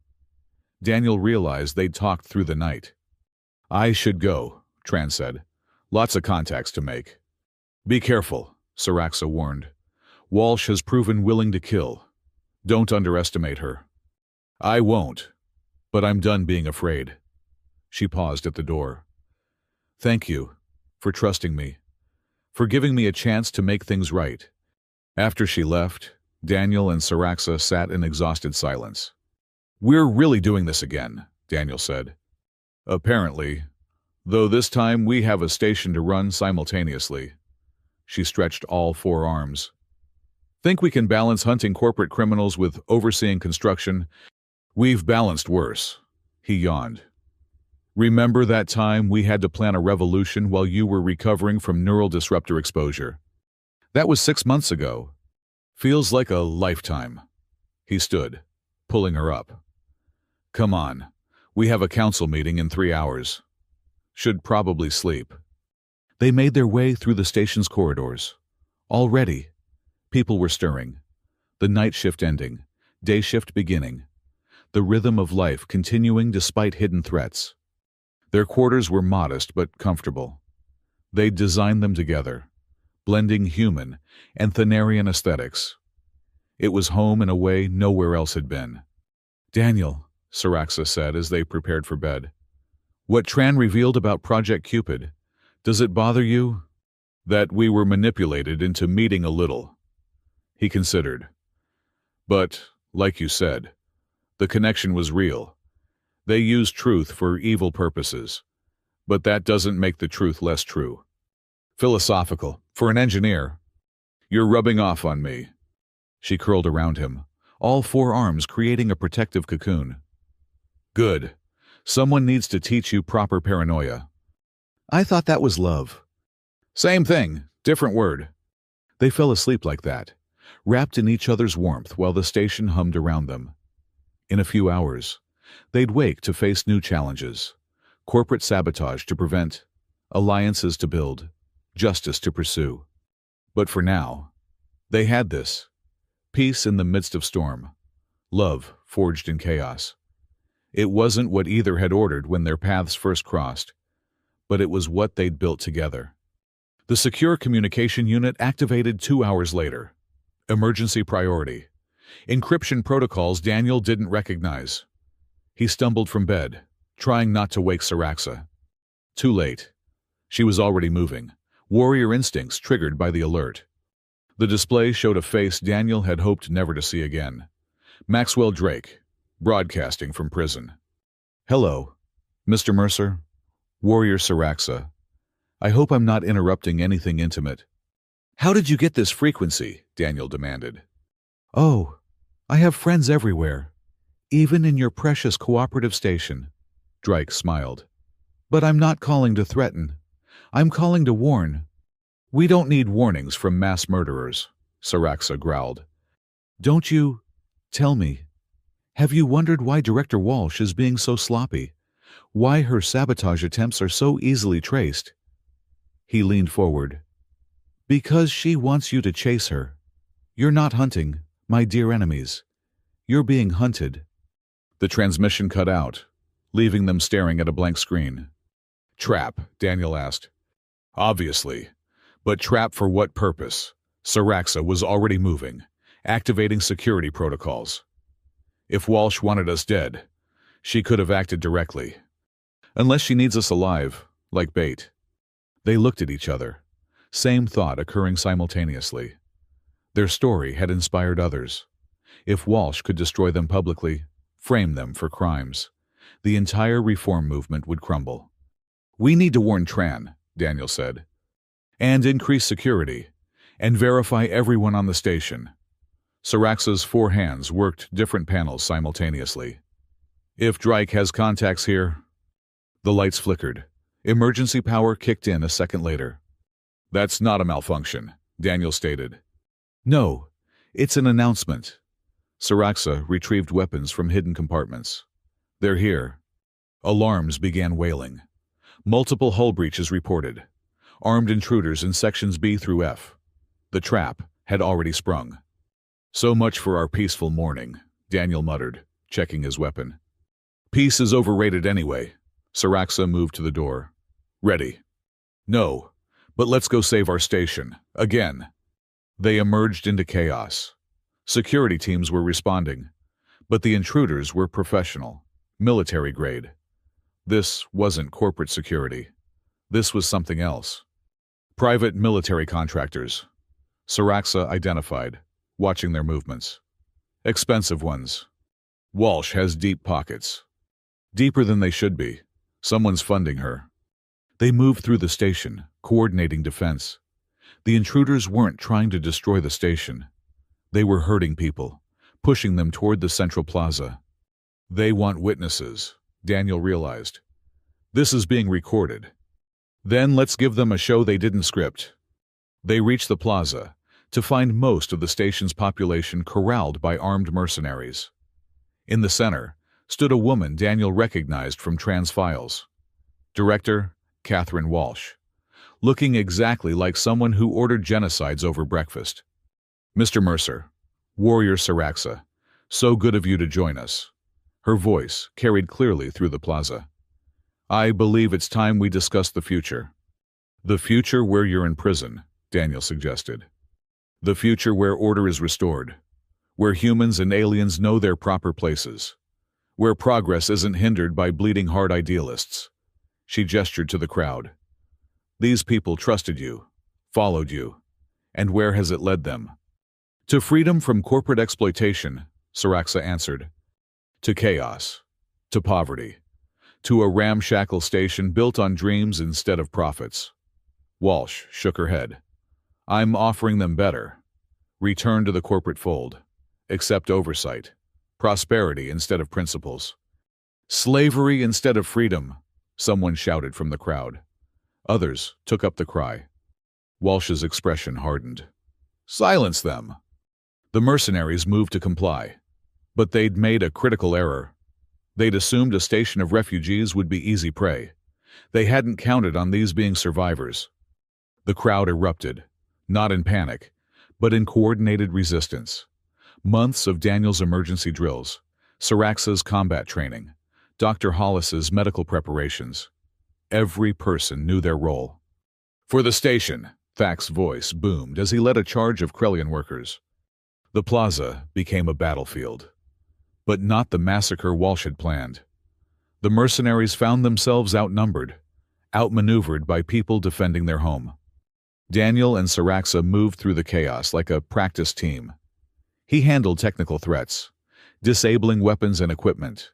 Daniel realized they'd talked through the night. "I should go," Tran said. "Lots of contacts to make." "Be careful," Saraxa warned. "Walsh has proven willing to kill. Don't underestimate her." "I won't, but I'm done being afraid." She paused at the door. "Thank you for trusting me, for giving me a chance to make things right." After she left, Daniel and Saraxa sat in exhausted silence. "We're really doing this again," Daniel said. "Apparently, though this time we have a station to run simultaneously." She stretched all four arms. "Think we can balance hunting corporate criminals with overseeing construction? We've balanced worse." He yawned. "Remember that time we had to plan a revolution while you were recovering from neural disruptor exposure? That was 6 months ago. Feels like a lifetime." He stood, pulling her up. "Come on, we have a council meeting in 3 hours. Should probably sleep." They made their way through the station's corridors. Already, people were stirring. The night shift ending, day shift beginning. The rhythm of life continuing despite hidden threats. Their quarters were modest but comfortable. They'd designed them together, blending human and Thanarian aesthetics. It was home in a way nowhere else had been. "Daniel," Saraxa said as they prepared for bed, "what Tran revealed about Project Cupid, does it bother you?" "That we were manipulated into meeting a little." He considered. "But, like you said, the connection was real. They used truth for evil purposes. But that doesn't make the truth less true." "Philosophical, for an engineer." "You're rubbing off on me." She curled around him, all four arms creating a protective cocoon. "Good. Someone needs to teach you proper paranoia." "I thought that was love." "Same thing, different word." They fell asleep like that, wrapped in each other's warmth while the station hummed around them. In a few hours, they'd wake to face new challenges. Corporate sabotage to prevent, alliances to build, justice to pursue. But for now, they had this. Peace in the midst of storm. Love forged in chaos. It wasn't what either had ordered when their paths first crossed, but it was what they'd built together. The secure communication unit activated 2 hours later. Emergency priority. Encryption protocols Daniel didn't recognize. He stumbled from bed, trying not to wake Saraxa. Too late. She was already moving, warrior instincts triggered by the alert. The display showed a face Daniel had hoped never to see again. Maxwell Drake, broadcasting from prison. "Hello, Mr. Mercer. Warrior Saraxa. I hope I'm not interrupting anything intimate." "How did you get this frequency?" Daniel demanded. "Oh, I have friends everywhere, even in your precious cooperative station," Drake smiled. "But I'm not calling to threaten. I'm calling to warn." "We don't need warnings from mass murderers," Saraxa growled. "Don't you? Tell me. Have you wondered why Director Walsh is being so sloppy? Why her sabotage attempts are so easily traced?" He leaned forward. "Because she wants you to chase her. You're not hunting, my dear enemies. You're being hunted." The transmission cut out, leaving them staring at a blank screen. "Trap?" Daniel asked. "Obviously. But trap for what purpose?" Saraxa was already moving, activating security protocols. "If Walsh wanted us dead, she could have acted directly. Unless she needs us alive, like bait." They looked at each other, same thought occurring simultaneously. Their story had inspired others. If Walsh could destroy them publicly, frame them for crimes, the entire reform movement would crumble. "We need to warn Tran," Daniel said. And increase security, and verify everyone on the station. Saraxa's 4 hands worked different panels simultaneously. If Drake has contacts here... The lights flickered. Emergency power kicked in a second later. That's not a malfunction, Daniel stated. No, it's an announcement. Saraxa retrieved weapons from hidden compartments. They're here. Alarms began wailing. Multiple hull breaches reported. Armed intruders in sections B through F. The trap had already sprung. So much for our peaceful morning, Daniel muttered, checking his weapon. Peace is overrated anyway. Saraxa moved to the door. Ready. No, but let's go save our station. Again. They emerged into chaos. Security teams were responding, but the intruders were professional, military grade. This wasn't corporate security. This was something else. Private military contractors. Saraxa identified, watching their movements. Expensive ones. Walsh has deep pockets. Deeper than they should be. Someone's funding her. They moved through the station, coordinating defense. The intruders weren't trying to destroy the station. They were hurting people, pushing them toward the central plaza. They want witnesses, Daniel realized. This is being recorded. Then let's give them a show they didn't script. They reached the plaza, to find most of the station's population corralled by armed mercenaries. In the center stood a woman Daniel recognized from Transfiles. Director Catherine Walsh, looking exactly like someone who ordered genocides over breakfast. Mr. Mercer, Warrior Saraxa, so good of you to join us. Her voice carried clearly through the plaza. I believe it's time we discuss the future. The future where you're in prison, Daniel suggested. The future where order is restored, where humans and aliens know their proper places, where progress isn't hindered by bleeding heart idealists. She gestured to the crowd. These people trusted you, followed you, and where has it led them? To freedom from corporate exploitation, Saraxa answered. To chaos, to poverty, to a ramshackle station built on dreams instead of profits. Walsh shook her head. I'm offering them better. Return to the corporate fold. Accept oversight. Prosperity instead of principles. Slavery instead of freedom, someone shouted from the crowd. Others took up the cry. Walsh's expression hardened. Silence them. The mercenaries moved to comply. But they'd made a critical error. They'd assumed a station of refugees would be easy prey. They hadn't counted on these being survivors. The crowd erupted, not in panic, but in coordinated resistance. Months of Daniel's emergency drills, Saraxa's combat training, Dr. Hollis's medical preparations. Every person knew their role. For the station, Thak's voice boomed as he led a charge of Krellian workers. The plaza became a battlefield. But not the massacre Walsh had planned. The mercenaries found themselves outnumbered, outmaneuvered by people defending their home. Daniel and Saraxa moved through the chaos like a practice team. He handled technical threats, disabling weapons and equipment.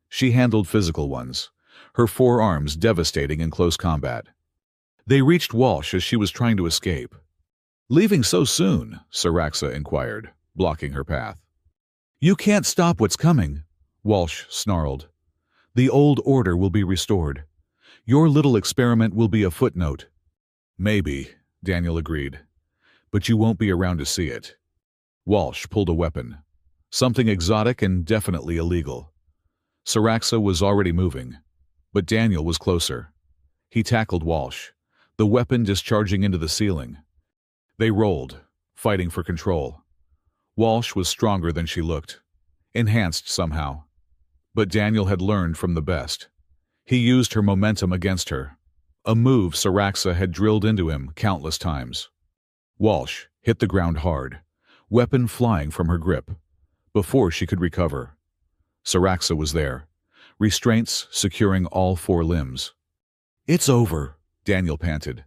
She handled physical ones, her forearms devastating in close combat. They reached Walsh as she was trying to escape. Leaving so soon? Saraxa inquired, blocking her path. You can't stop what's coming, Walsh snarled. The old order will be restored. Your little experiment will be a footnote. Maybe, Daniel agreed, but you won't be around to see it. Walsh pulled a weapon, something exotic and definitely illegal. Saraxa was already moving, but Daniel was closer. He tackled Walsh, the weapon discharging into the ceiling. They rolled, fighting for control. Walsh was stronger than she looked, enhanced somehow. But Daniel had learned from the best. He used her momentum against her, a move Saraxa had drilled into him countless times. Walsh hit the ground hard, weapon flying from her grip, before she could recover. Saraxa was there, restraints securing all 4 limbs. It's over, Daniel panted.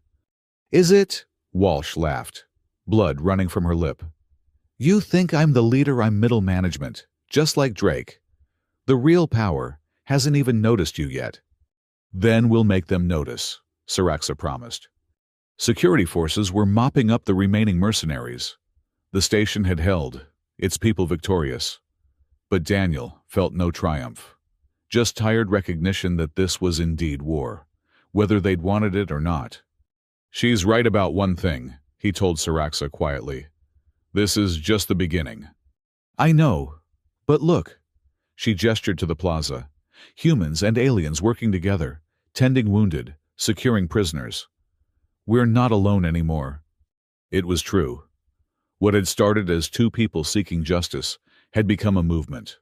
Is it? Walsh laughed, blood running from her lip. You think I'm the leader, I'm middle management, just like Drake. The real power hasn't even noticed you yet. Then we'll make them notice, Siraxa promised. Security forces were mopping up the remaining mercenaries. The station had held, its people victorious. But Daniel felt no triumph, just tired recognition that this was indeed war, whether they'd wanted it or not. "She's right about one thing," he told Siraxa quietly. "This is just the beginning." "I know, but look." She gestured to the plaza. Humans and aliens working together, tending wounded, securing prisoners. "We're not alone anymore." It was true. What had started as two people seeking justice had become a movement.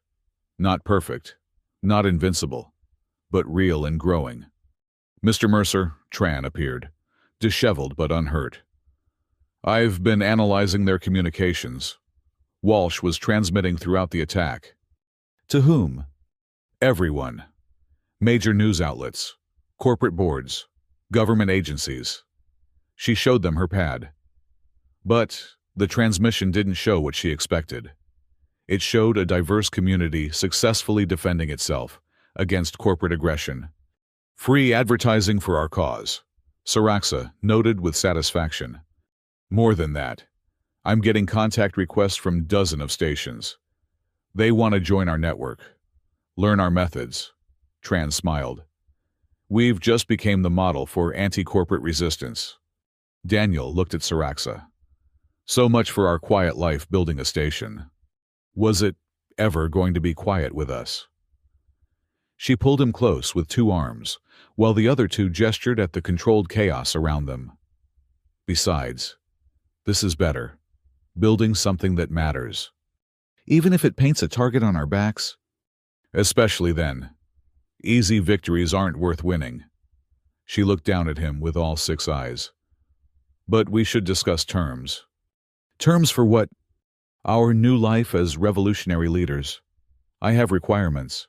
Not perfect, not invincible, but real and growing. Mr. Mercer, Tran appeared, disheveled but unhurt. "I've been analyzing their communications." Walsh was transmitting throughout the attack. "To whom?" "Everyone. Major news outlets, corporate boards, government agencies." She showed them her pad. But the transmission didn't show what she expected. It showed a diverse community successfully defending itself against corporate aggression. "Free advertising for our cause," Siraxa noted with satisfaction. "More than that, I'm getting contact requests from dozens of stations. They want to join our network, learn our methods." Tran smiled. "We've just became the model for anti-corporate resistance." Daniel looked at Siraxa. "So much for our quiet life building a station. Was it ever going to be quiet with us?" She pulled him close with two arms, while the other two gestured at the controlled chaos around them. "Besides, this is better. Building something that matters. Even if it paints a target on our backs?" "Especially then. Easy victories aren't worth winning." She looked down at him with all six eyes. "But we should discuss terms." "Terms for what?" "Our new life as revolutionary leaders. I have requirements."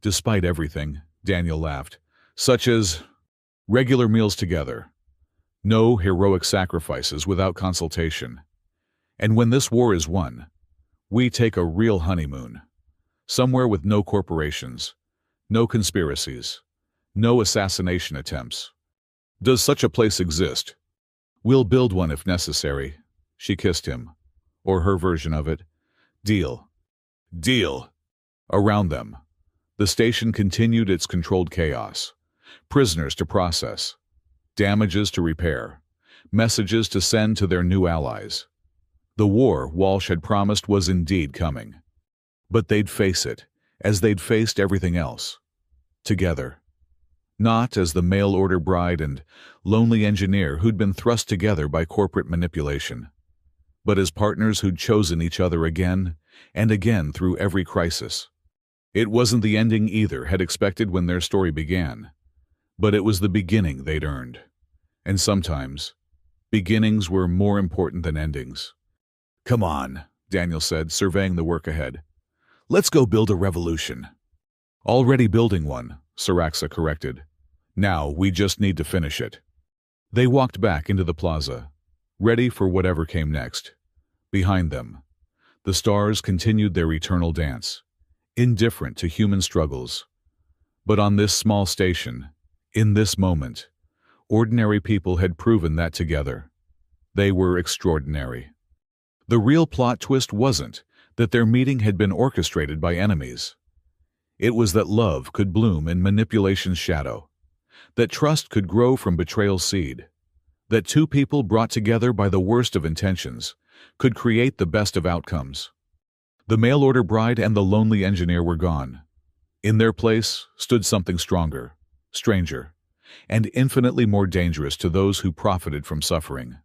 "Despite everything," Daniel laughed, "such as regular meals together. No heroic sacrifices without consultation. And when this war is won, we take a real honeymoon. Somewhere with no corporations, no conspiracies, no assassination attempts. Does such a place exist?" "We'll build one if necessary." She kissed him, or her version of it. "Deal." "Deal." Around them, the station continued its controlled chaos. Prisoners to process, damages to repair, messages to send to their new allies. The war Walsh had promised was indeed coming. But they'd face it, as they'd faced everything else. Together. Not as the mail-order bride and lonely engineer who'd been thrust together by corporate manipulation, but as partners who'd chosen each other again and again through every crisis. It wasn't the ending either had expected when their story began, but it was the beginning they'd earned. And sometimes, beginnings were more important than endings. "Come on," Daniel said, surveying the work ahead. "Let's go build a revolution." "Already building one," Siraxa corrected. "Now we just need to finish it." They walked back into the plaza, ready for whatever came next. Behind them, the stars continued their eternal dance, indifferent to human struggles. But on this small station, in this moment, ordinary people had proven that together. They were extraordinary. The real plot twist wasn't that their meeting had been orchestrated by enemies. It was that love could bloom in manipulation's shadow, that trust could grow from betrayal's seed, that two people brought together by the worst of intentions could create the best of outcomes. The mail-order bride and the lonely engineer were gone. In their place stood something stronger, stranger, and infinitely more dangerous to those who profited from suffering.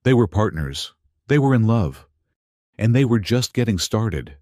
They were partners, they were in love, and they were just getting started.